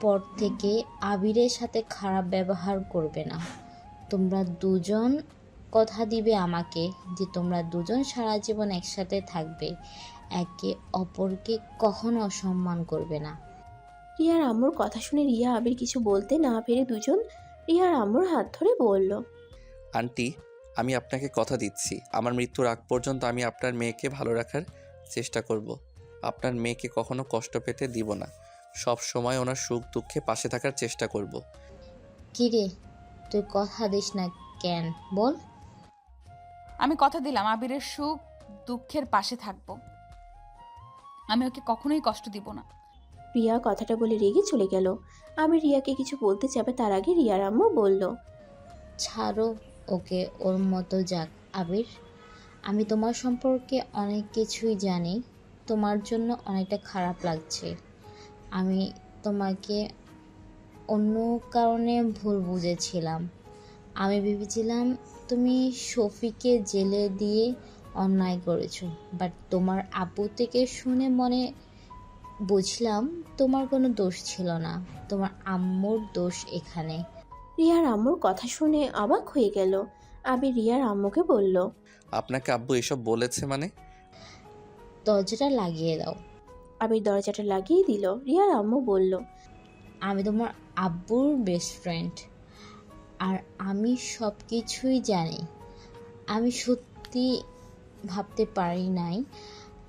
পর থেকে আবিরের সাথে খারাপ ব্যবহার করবে না। তোমরা দুজন কথা দিবে আমাকে যে তোমরা দুজন সারা জীবন একসাথে থাকবে, একে অপরকে কখনো অসম্মান করবে না। রিয়ার আম্মুর কথা শুনে রিয়া আবির কিছু বলতে না পেরে দুজন রিয়ার আম্মুর হাত ধরে বলল, আন্টি, আমি আপনাকে কথা দিচ্ছি, আমার মৃত্যুর আগ পর্যন্ত আমি আপনার মেয়েকে ভালো রাখার চেষ্টা করব। আপনার মেয়েকে কখনো কষ্ট পেতে দিব না। সব সময় ওনার সুখ দুঃখে পাশে থাকার চেষ্টা করব। কিরে, তুই কথা দিস না কেন, বল। আমি কথা দিলাম আবিরের সুখ দুঃখের পাশে থাকবো। আমি ওকে কখনোই কষ্ট দিব না। রিয়া কথাটা বলে রেগে চলে গেল। আবির রিয়াকে কিছু বলতে যাবে তার আগে রিয়ার আম্মু বলল, ছাড়ো ওকে, ওর মতো যাক। আবির, আমি তোমার সম্পর্কে অনেক কিছুই জানি। তোমার জন্য অনেকটা খারাপ লাগছে। আমি তোমাকে অন্য কারণে ভুল বুঝেছিলাম। আমি ভেবেছিলাম তুমি শফিকে জেলে দিয়ে অন্যায় করেছো, বাট তোমার আব্বু থেকে শুনে মনে বুঝলাম তোমার কোনো দোষ ছিল না, তোমার আম্মুর দোষ এখানে। রিয়ার আম্মুর কথা শুনে অবাক হয়ে গেল। আবির রিয়ার আম্মুকে বলল, আপনাকে আব্বু এসব বলেছে মানে? দরজাটা লাগিয়ে দাও। আবির দরজাটা লাগিয়ে দিল। রিয়ার আম্মু বলল, আমি তোমার আব্বুর বেস্ট ফ্রেন্ড, আর আমি সব কিছুই জানি। আমি সত্যি ভাবতে পারি নাই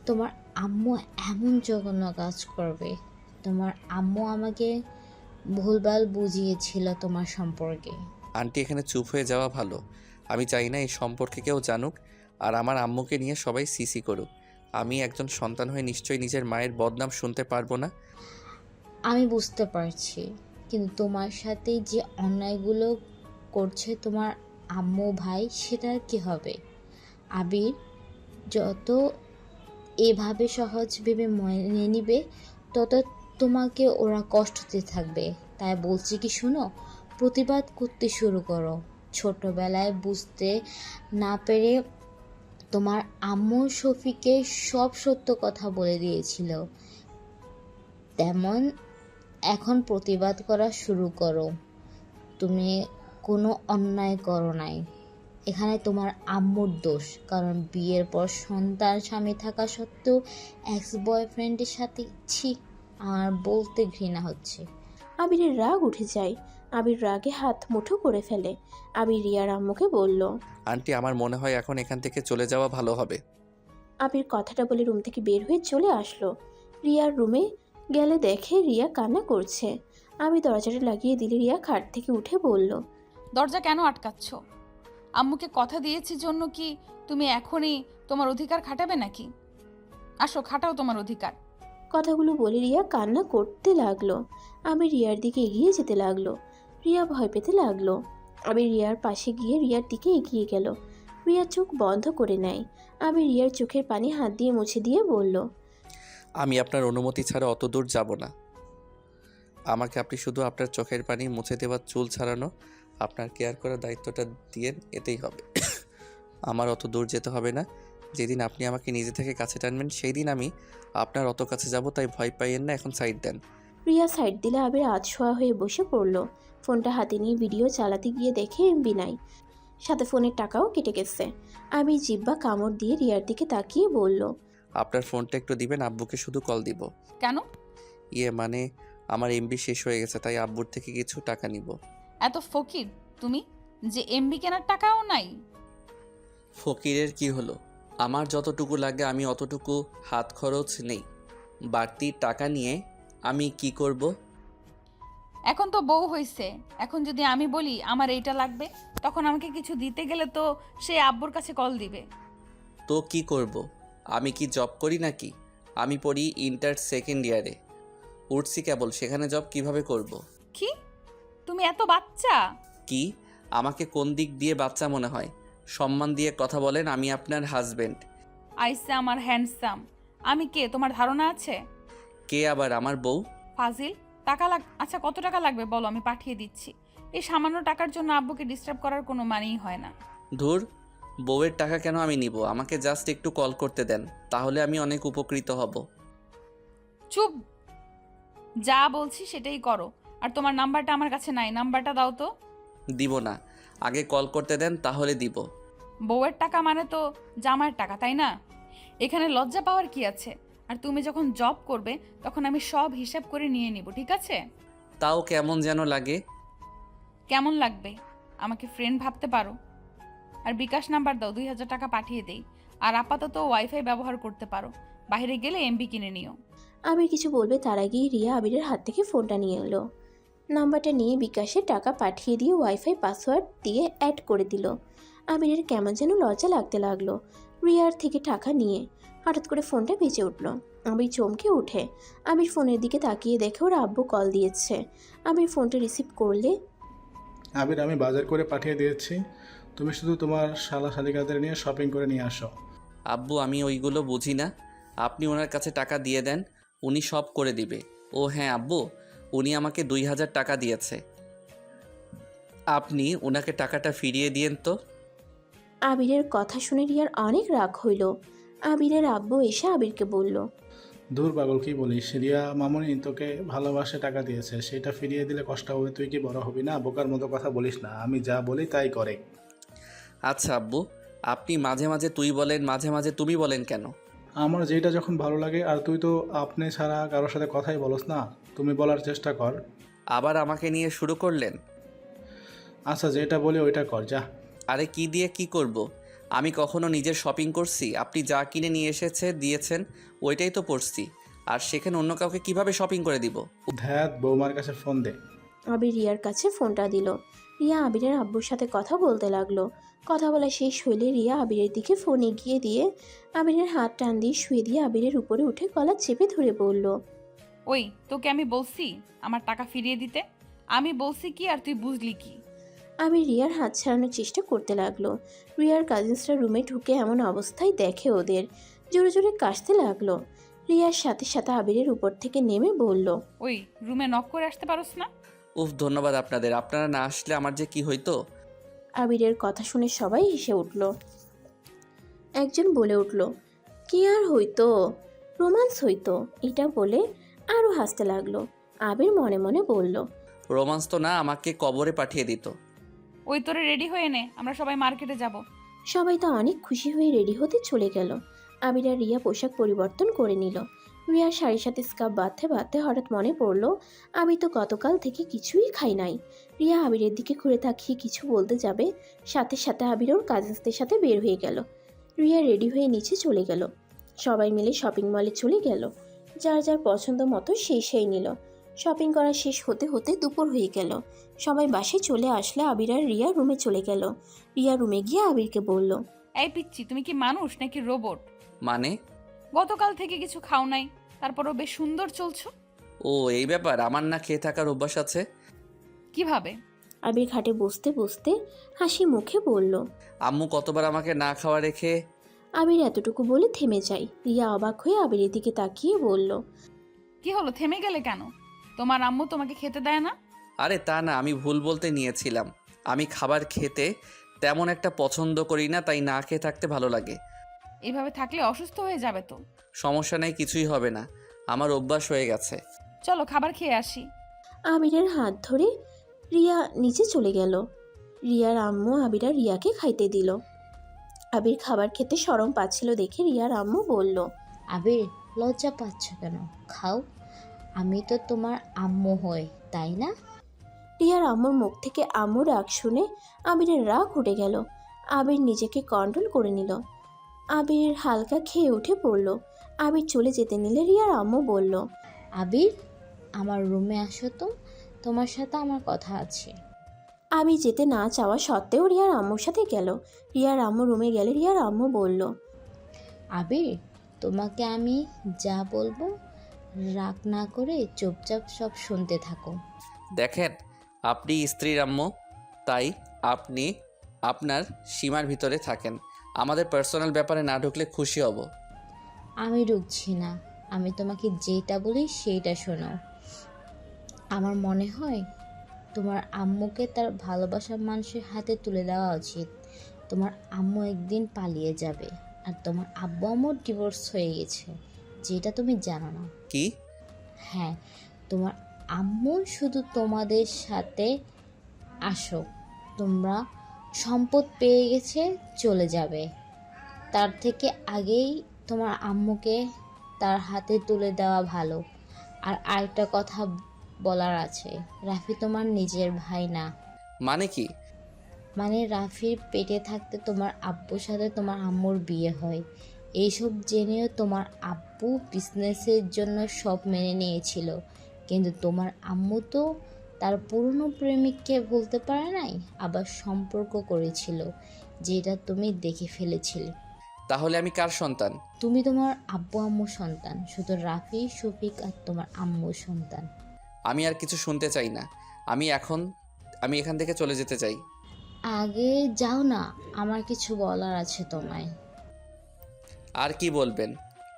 তোমার আম্মু এমন জঘন্য কাজ করবে। তোমার আম্মু আমাকে ভুলভাল বুঝিয়েছিল তোমার সম্পর্কে। আন্টি, এখানে চুপ হয়ে যাওয়া ভালো। আমি চাই না এই সম্পর্কে কেউ জানুক, আর আমার আম্মুকে নিয়ে সবাই সিসি করুক। আমি একজন সন্তান হয়ে নিশ্চয়ই নিজের মায়ের বদনাম শুনতে পারবো না। আমি বুঝতে পারছি, কিন্তু তোমার সাথে যে অন্যায়গুলো করছে তোমার আম্মু ভাই, সেটার কি হবে? আবির, যত এভাবে সহজ ভেবে মেনে নিবে, তত তোমাকে ওরা কষ্ট দিতে থাকবে। তাই বলছি কি, শোনো, প্রতিবাদ করতে শুরু করো। ছোটবেলায় বুঝতে না পেরে তোমার আম্মু শফিকে সব সত্য কথা বলে দিয়েছিল, তেমন এখন প্রতিবাদ করা শুরু করো। তুমি কোনো অন্যায় করো নাই, এখানে তোমার আম্মুর দোষ। কারণ বিয়ের পর সন্তান স্বামী থাকা সত্ত্বেও এক্স বয়ফ্রেন্ডের সাথে, ছি, আমার বলতে ঘৃণা হচ্ছে। আবিরের রাগ উঠে যায়। আবির রাগে হাত মুঠো করে ফেলে। আবির রিয়ার আম্মুকে বলল। আন্টি, আমার মনে হয় এখন এখান থেকে চলে যাওয়া ভালো হবে। আবির কথাটা বলে রুম থেকে বের হয়ে চলে আসলো। রিয়ার রুমে গেলে দেখে রিয়া কান্না করছে। আমি দরজাটা লাগিয়ে দিলে রিয়া খাট থেকে উঠে বলল। দরজা কেন আটকাচ্ছ? আম্মুকে কথা দিয়েছি জন্য কি তুমি এখনই তোমার অধিকার খাটাবে নাকি? আসো, খাটাও তোমার অধিকার। কথাগুলো বলে রিয়া কান্না করতে লাগলো। আমি রিয়ার দিকে এগিয়ে যেতে লাগলো। রিয়া ভয় পেতে লাগলো। আমি রিয়ার পাশে গিয়ে রিয়ার দিকে এগিয়ে গেল। রিয়া চোখ বন্ধ করে নেয়। আমি রিয়ার চোখের পানি হাত দিয়ে মুছে দিয়ে বলল। আমি আপনার অনুমতি ছাড়া অত দূর যাব না। আমাকে আপনি শুধু আপনার চোখের পানি মুছে দেওয়ার, চুল ছাড়ানো, আপনার কেয়ার করার দায়িত্বটা দিয়েন, এতেই হবে। আমার অত দূর যেতে হবে না। যেদিন আপনি আমাকে নিজে থেকে কাছে টানবেন সেই দিন আমি আপনার অত কাছে যাব, তাই ভয় পাইয়েন না। এখন সাইড দেন। রিয়া সাইড দিলে আবির আধশোয়া হয়ে বসে পড়ল। ফোনটা হাতে নিয়ে ভিডিও চালাতে গিয়ে দেখে এমবি নাই, সাথে ফোনের টাকাও কেটে গেছে। আমি জিব্বা কামড় দিয়ে রিয়ার দিকে তাকিয়ে বলল। আপনার ফোনটা একটু দিবেন, আব্বুকে শুধু কল দিব। কেন? মানে আমার এমবি শেষ হয়ে গেছে, তাই আব্বুর থেকে কিছু টাকা নিব। এত ফকির তুমি যে এমবি কেনার টাকাও নাই? ফকিরের কি হলো? আমার যতটুকু লাগে আমি অতটুকু হাত খরচ নেই। বাড়তি টাকা নিয়ে আমি কি করব? এখন তো বউ হইছে, এখন যদি আমি বলি আমার এইটা লাগবে, তখন আমাকে কিছু দিতে গেলে তো সে আব্বুর কাছে কল দিবে। তো কি করব? আমি কি জব করি নাকি? আমি পড়ি ইন্টার সেকেন্ড ইয়ারে, উঠছি কেবল, সেখানে জব কিভাবে করব? কি? তুমি এত বাচ্চা? কি? আমাকে কোন দিক দিয়ে বাচ্চা মনে হয়? সম্মান দিয়ে কথা বলেন, আমি আপনার হাজবেন্ড। আইসা আমার হ্যান্ডসাম, আমি কে তোমার ধারণা আছে? কে আবার? আমার বউ। ফাজিল, টাকা আচ্ছা কত টাকা লাগবে বলো, আমি পাঠিয়ে দিচ্ছি। এই সামান্য টাকার জন্য আব্বুকে ডিস্টার্ব করার কোনো মানেই হয় না। ধুর, বউয়ের টাকা কেন আমি নিব? আমাকে জাস্ট একটু কল করতে দেন, তাহলে আমি অনেক উপকৃত হব। চুপ, যা বলছি সেটাই করো। আর তোমার নাম্বারটা আমার কাছে নাই, নাম্বারটা দাও তো। দিব না, আগে কল করতে দেন, তাহলে দিব। বউয়ের টাকা মানে তো জামাইয়ের টাকা, তাই না? এখানে লজ্জা পাওয়ার কি আছে? আর তুমি যখন জব করবে তখন আমি সব হিসাব করে নিয়ে নিব, ঠিক আছে? তাও কেমন যেন লাগে। কেমন লাগবে? আমাকে ফ্রেন্ড ভাবতে পারো। আর বিকাশ নাম্বার দাও, 2000 টাকা পাঠিয়ে দেই। আর আপাতত ওয়াইফাই ব্যবহার করতে পারো, বাইরে গেলে এমবি কিনে নিও। আবির কিছু বলবে তার আগেই রিয়া আবিরের হাত থেকে ফোনটা নিয়ে এলো। নাম্বারটা নিয়ে বিকাশে টাকা পাঠিয়ে দিয়ে ওয়াইফাই পাসওয়ার্ড দিয়ে অ্যাড করে দিল। আবিরের কেমন যেন লজ্জা লাগতে লাগলো রিয়ার থেকে টাকা নিয়ে। হঠাৎ করে ফোনটা বেজে উঠল। আবির চমকে উঠে। আবির ফোনের দিকে তাকিয়ে দেখে ওর আব্বু কল দিয়েছে। আবির ফোনটা রিসিভ করলে। আবির, আমি বাজার করে পাঠিয়ে দিয়েছি, তুমি শুধু তোমার শালা শালিকাদের নিয়ে শপিং করে নিয়ে আসো। আব্বু, আমি ওইগুলো বুঝি না। আপনি ওনার কাছে টাকা দিয়ে দেন, উনি সব করে দিবে। ও হ্যাঁ আব্বু, উনি আমাকে 2000 টাকা দিয়েছে, আপনি ওনাকে টাকাটা ফিরিয়ে দিয়েন তো। আবিরের কথা শুনে রিয়ার অনেক রাগ হইল। আবিরের আব্বু এসে আবিরকে বলল। দূর পাগল, কি বলিস? রিয়া মামুনি তোকে ভালোবাসে টাকা দিয়েছে, সেটা ফিরিয়ে দিলে কষ্ট হবে। তুই কি বড় হবি না? বোকার মতো কথা বলিস না, আমি যা বলি তাই করে। আচ্ছা আব্বু, আপনি মাঝে মাঝে তুই বলেন, মাঝে মাঝে তুমি বলেন কেন? আমার যেটা যখন ভালো লাগে, আর তুই তো আপনি ছাড়া কারোর সাথে কথাই বলস না, তুমি বলার চেষ্টা কর। আবার আমাকে নিয়ে শুরু করলেন? আচ্ছা, যেটা বলি ওইটা কর, যা। আরে কি দিয়ে কি করব? আমি কখনো নিজের শপিং করছি? আপনি যা কিনে নিয়ে দিয়েছেন ওইটাই তো পড়ছি, আর সেখানে অন্য কাউকে কিভাবে শপিং করে দিব? ধ্যাত, বৌমার কাছে ফোন দে। আবির রিয়ার কাছে ফোনটা দিল। রিয়া আবিরের আব্বুর সাথে কথা বলতে লাগলো। কথা বলা শেষ হইলে রিয়া আবিরের দিকে ফোন এগিয়ে দিয়ে আবিরের হাত টান দিয়ে শুয়ে দিয়ে আবিরের উপরে উঠে গলা চেপে ধরে বলল। ওই, তোকে আমি বলছি আমার টাকা ফিরিয়ে দিতে? আমি বলছি কি আর তুই বুঝলি কি? আবির রিয়ার হাত ছাড়ানোর চেষ্টা করতে লাগলো। রিয়ার কাজিনসরা রুমে ঢুকে এমন অবস্থায় দেখে ওদের, জোরে জোরে কাশতে লাগলো। রিয়ার সাথে সাথে আবিরের উপর থেকে নেমে বলল। ওই, রুমে নক করে আসতে পারোস না? উফ, ধন্যবাদ আপনাদের, আপনারা না আসলে আমার যে কি হইতো। আবিরের কথা শুনে সবাই হেসে উঠল। একজন বলে উঠল, কি আর হইতো, রোমান্স হইতো, এটা বলে আরও হাসতে লাগলো। আবির মনে মনে বলল, রোমান্স তো না, আমাকে কবরে পাঠিয়ে দিত। ওই, তোরে রেডি হয়ে নে, আমরা সবাই মার্কেটে যাব। সবাই তো অনেক খুশি হয়ে রেডি হতে চলে গেল। আবির আর রিয়া পোশাক পরিবর্তন করে নিল। রিয়ার শাড়ির সাথে স্কার্ফ বাঁধতে বাঁধতে হঠাৎ মনে পড়ল আমি তো গতকাল থেকে কিছুই খাই নাই। রিয়া আবিরের দিকে ঘুরে তাকিয়ে কিছু বলতে যাবে, সাথে সাথে আবির ওর কাজিনসদের সাথে বের হয়ে গেল। রিয়া রেডি হয়ে নিচে চলে গেল। সবাই মিলে শপিং মলে চলে গেল। যার যার পছন্দ মতো সেই নিল। শপিং করা শেষ হতে হতে দুপুর হয়ে গেল। সবাই বাসায় চলে আসলে আবির আর রিয়া রুমে চলে গেল। রিয়া রুমে গিয়ে আবিরকে বলল, এই পিচ্ছি, তুমি কি মানুষ নাকি রোবট? মানে? গতকাল থেকে কিছু খাও নাই, তারপরও বেশ সুন্দর চলছো। ও এই ব্যাপার, আমার না খেয়ে থাকার অভ্যাস আছে। কিভাবে? আবির খাটে বসতে বসতে হাসি মুখে বলল। আম্মু কতবার আমাকে না খাওয়া রেখে। আবির এতটুকু বলে থেমে যায়। রিয়া অবাক হয়ে আবিরের দিকে তাকিয়ে বলল, কি হলো, থেমে গেলে কেন? তোমার আম্মু তোমাকে খেতে দেয় না? আরে তা না, আমি ভুল বলতে নিয়েছিলাম। আমি খাবার খেতে তেমন একটা পছন্দ করি না, তাই না খেয়ে থাকতে ভালো লাগে। এভাবে থাকলে অসুস্থ হয়ে যাবে তো। সমস্যা নেই, কিছুই হবে না, আমার অভ্যাস হয়ে গেছে। চলো খাবার খেয়ে আসি। আবিরের হাত ধরে রিয়া নিচে চলে গেল। রিয়ার আম্মু আবির আর রিয়াকে খাইতে দিল। আবির খাবার খেতে শরম পাচ্ছিল দেখে রিয়ার আম্মু বলল, আবির, লজ্জা পাচ্ছ কেন? খাও, আমি তো তোমার আম্মু হই, তাই না? রিয়ার আম্মুর মুখ থেকে আম্মু রাগ শুনে আবিরের রাগ উঠে গেল। আবির নিজেকে কন্ট্রোল করে নিল। আবির হালকা খেয়ে উঠে পড়ল। আবির চলে যেতে নিলে রিয়ার আম্মু বলল, আবির, আমার রুমে আসো তো, তোমার সাথে আমার কথা আছে। আবির যেতে না চাওয়া সত্ত্বেও রিয়ার আম্মুর সাথে গেল। রিয়ার আম্মু রুমে গেলে রিয়ার আম্মু বলল, আবির, তোমাকে আমি যা বলবো রাগ না করে চুপচাপ সব শুনতে থাকো। দেখেন, আপনি স্ত্রীর আম্মু, তাই আপনি আপনার সীমার ভিতরে থাকেন। আমাদের পার্সোনাল ব্যাপারে না ঢুকলে খুশি হব। আমি ঢুকছি না, আমি তোমাকে যেটা বলি সেইটা শোনো। আমার মনে হয় তোমার আম্মুকে তার ভালোবাসার মানুষের হাতে তুলে দেওয়া উচিত। তোমার আম্মু একদিন পালিয়ে যাবে, আর তোমার আব্বু আম্মুর ডিভোর্স হয়ে গেছে, যেটা তুমি জানো না। কি? হ্যাঁ, তোমার আম্মু শুধু তোমাদের সাথে আসো, তোমরা সম্পদ পেয়ে গেছে, চলে যাবে। তার থেকে আগেই তোমার আম্মুকে তার হাতে তুলে দেওয়া ভালো। আর আরেকটা কথা বলার আছে, রাফি তোমার নিজের ভাই না। মানে কি? মানে রাফির পেটে থাকতে তোমার আব্বুর সাথে তোমার আম্মুর বিয়ে হয়। এইসব জেনেও তোমার আব্বু বিজনেসের জন্য সব মেনে নিয়েছিল, কিন্তু তোমার আম্মু তো তার পুরনো প্রেমিককে বলতে পারে নাই, আবার সম্পর্ক করেছিল, যেটা তুমি দেখে ফেলেছিলে। তাহলে আমি কার সন্তান? তুমি তোমার আব্বু আম্মুর সন্তান, শুধু রাফি, শফিক আর তোমার আম্মুর সন্তান। আমি আর কিছু শুনতে চাই না। আমি এখান থেকে চলে যেতে চাই। আগে যাও না, আমার কিছু বলার আছে তোমায়। আর কি বলবেন?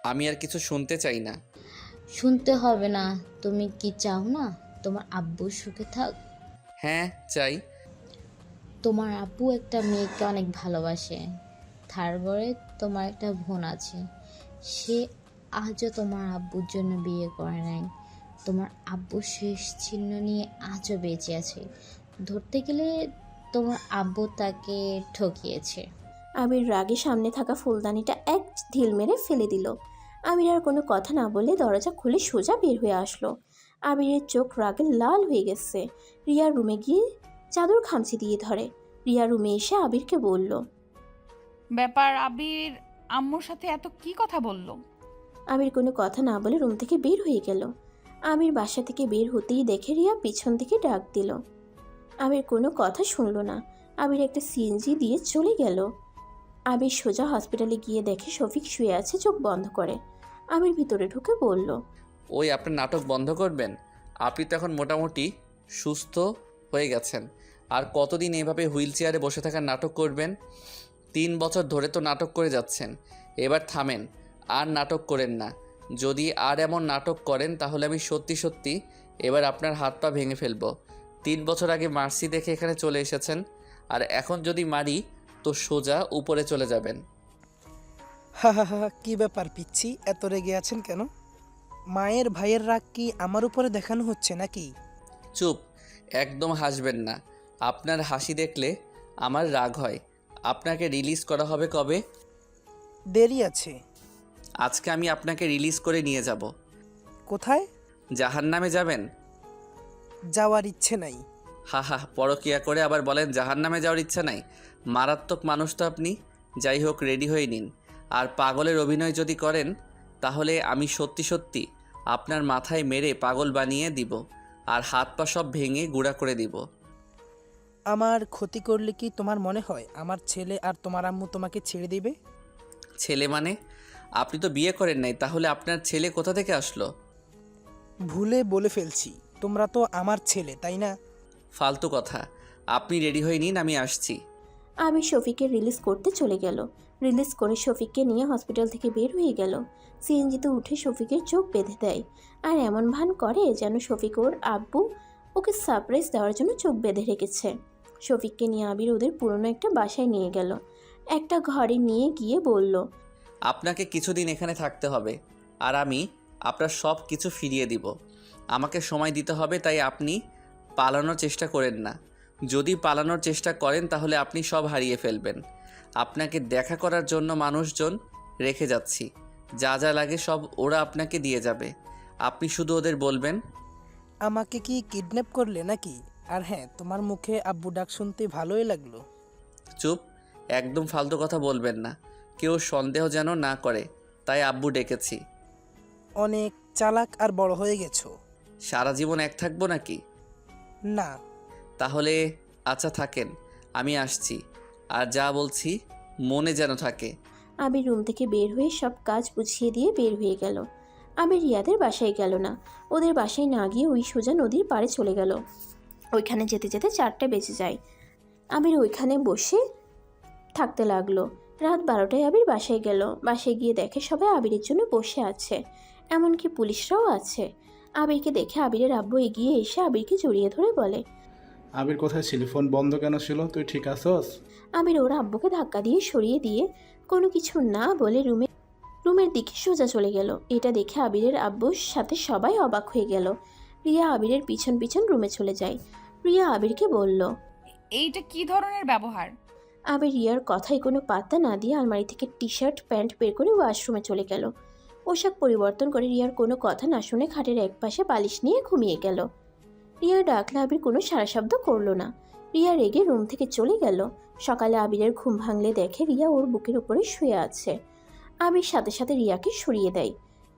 আমি আর কিছু শুনতে চাই না। শুনতে হবে না। তুমি কি চাও না তোমার আব্বু সুখে থাক? হ্যাঁ চাই। তোমার আব্বু একটা মেয়েকে অনেক ভালোবাসে। তার ঘরে তোমার একটা বোন আছে, সে আজও তোমার আব্বুর জন্য বিয়ে করে নাই। তোমার আব্বু শেষ চিহ্ন নিয়ে আজও বেঁচে আছে। ধরতে গেলে তোমার আব্বু তাকে ঠকিয়েছে। আবির রাগে সামনে থাকা ফুলদানিটা এক ঢিল মেরে ফেলে দিল। আবির আর কোনো কথা না বলে দরজা খুলে সোজা বের হয়ে আসলো। আবিরের চোখ রাগে লাল হয়ে গেছে। রিয়ার রুমে গিয়ে চাদর খামচি দিয়ে ধরে। রিয়া রুমে এসে আবিরকে বলল, ব্যাপার, আবির আম্মুর সাথে এত কি কথা বললো? আবির কোনো কথা না বলে রুম থেকে বের হয়ে গেল। আবির বাসা থেকে বের হতেই দেখে রিয়া পিছন থেকে ডাক দিল। আবির কোনো কথা শুনলো না। আবির একটা সিএনজি দিয়ে চলে গেল। আবির সোজা হসপিটালে গিয়ে দেখে শফিক শুয়ে আছে চোখ বন্ধ করে। আবির ভিতরে ঢুকে বলল, ওই আপনার নাটক বন্ধ করবেন। আপনি তো এখন মোটামুটি সুস্থ হয়ে গেছেন। আর কতদিন এভাবে হুইল চেয়ারে বসে থাকার নাটক করবেন? 3 বছর ধরে তো নাটক করে যাচ্ছেন, এবার থামেন, আর নাটক করেন না। যদি আর এমন নাটক করেন তাহলে আমি সত্যি সত্যি এবার আপনার হাত পা ভেঙে ফেলবো। 3 বছর আগে মার্সি দেখে এখানে চলে এসেছেন, আর এখন যদি মারি তো সোজা উপরে চলে যাবেন। হা হা হা, কি ব্যাপার পিচ্ছি, এত রেগে আছেন কেন? মায়ের ভাইয়ের রাগ কি আমার উপরে দেখানো হচ্ছে নাকি? চুপ, একদম হাসবেন না। আপনার হাসি দেখলে আমার রাগ হয়। আপনাকে রিলিজ করা হবে কবে? দেরি আছে। আজকে আমি আপনাকে রিলিজ করে নিয়ে যাব। কোথায়? জাহান্নামে যাবেন? যাওয়ার ইচ্ছে নাই। হা হা, পরকিয়া করে আবার বলেন জাহান্নামে যাওয়ার ইচ্ছা নাই। মারাত্মক মানুষ তো আপনি। যাই হোক, রেডি হয়ে নিন। আর পাগলের অভিনয় যদি করেন তাহলে আমি সত্যি সত্যি আপনার মাথায় মেরে পাগল বানিয়ে দিব আর হাত পা সব ভেঙে গুঁড়া করে দিব। আমার ক্ষতি করলে কি তোমার মনে হয় আমার ছেলে আর তোমার আম্মু তোমাকে ছেড়ে দিবে? ছেলে মানে? আপনি তো বিয়ে করেন নাই, তাহলে আপনার ছেলে কোথা থেকে আসলো? ভুলে বলে ফেলছি, তোমরা তো আমার ছেলে, তাই না? ফালতু কথা। আপনি রেডি হয়ে নিন, আমি আসছি। আবির শফিককে রিলিজ করতে চলে গেল। রিলিজ করে শফিককে নিয়ে হসপিটাল থেকে বের হয়ে গেল। সিএনজিতে উঠে শফিকের চোখ বেঁধে দেয় আর এমন ভান করে যেন শফিক ওর আব্বু ওকে সারপ্রাইজ দেওয়ার জন্য চোখ বেঁধে রেখেছে। শফিককে নিয়ে আবির ওদের পুরনো একটা বাসায় নিয়ে গেল। একটা ঘরে নিয়ে গিয়ে বলল, আপনাকে কিছুদিন এখানে থাকতে হবে আর আমি আপনার সব কিছু ফিরিয়ে দিব। আমাকে সময় দিতে হবে, তাই আপনি পালানোর চেষ্টা করেন না। যদি পালানোর চেষ্টা করেন তাহলে আপনি সব হারিয়ে ফেলবেন। আপনাকে দেখা করার জন্য মানুষজন রেখে যাচ্ছি, যা যা লাগে সব ওরা আপনাকে দিয়ে যাবে। আপনি শুধু ওদের বলবেন। আমাকে কি কিডন্যাপ করলে নাকি? আর হ্যাঁ, তোমার মুখে আব্বু ডাক শুনতে ভালোই লাগলো। চুপ, একদম ফালতু কথা বলবেন না। কেউ সন্দেহ যেন না করে, তাই আব্বু ডেকেছি। অনেক চালাক আর বড় হয়ে গেছো। সারা জীবন এক থাকবো নাকি? না। তাহলে আচ্ছা থাকেন, আমি আসছি। আর যা বলছি মনে যেন থাকে। আবির রুম থেকে বের হয়ে সব কাজ বুঝিয়ে দিয়ে বের হয়ে গেল। আবির রিয়াদের বাসায় গেল না। ওদের বাসায় না গিয়ে ওই সোজা নদীর পাড়ে চলে গেল। ওইখানে যেতে যেতে 4টা বেজে যায়। আবির ওইখানে বসে থাকতে লাগলো। রাত 12টায় আবির বাসায় গেল। বাসায় গিয়ে দেখে সবাই আবিরের জন্য বসে আছে, এমনকি পুলিশরাও আছে। আবিরকে দেখে আবিরের আব্বু এগিয়ে এসে আবিরকে জড়িয়ে ধরে বলে, আবির কোথায় ছিলি? ফোন বন্ধ কেন ছিল? তুই ঠিক আছস? আবির ওর আব্বুকে ধাক্কা দিয়ে সরিয়ে দিয়ে কোনো কিছু না বলে রুমের দিকে সোজা চলে গেল। এটা দেখে আবিরের আব্বুর সাথে সবাই অবাক হয়ে গেল। রিয়া আবিরের পিছন পিছন রুমে চলে যায়। রিয়া আবিরকে বলল, এইটা কি ধরনের ব্যবহার? আবির রিয়ার কথায় কোনো পাত্তা না দিয়ে আলমারি থেকে টি শার্ট প্যান্ট বের করে ওয়াশরুমে চলে গেল। পোশাক পরিবর্তন করে রিয়ার কোনো কথা না শুনে খাটের একপাশে বালিশ নিয়ে ঘুমিয়ে গেল। রিয়া ডাকলে আবির কোনো সাড়া শব্দ করলো না। রিয়া রেগে রুম থেকে চলে গেল। সকালে আবিরের ঘুম ভাঙলে দেখে রিয়া ওর বুকের উপরে শুয়ে আছে। আবির সাথে সাথে রিয়াকে সরিয়ে দেয়।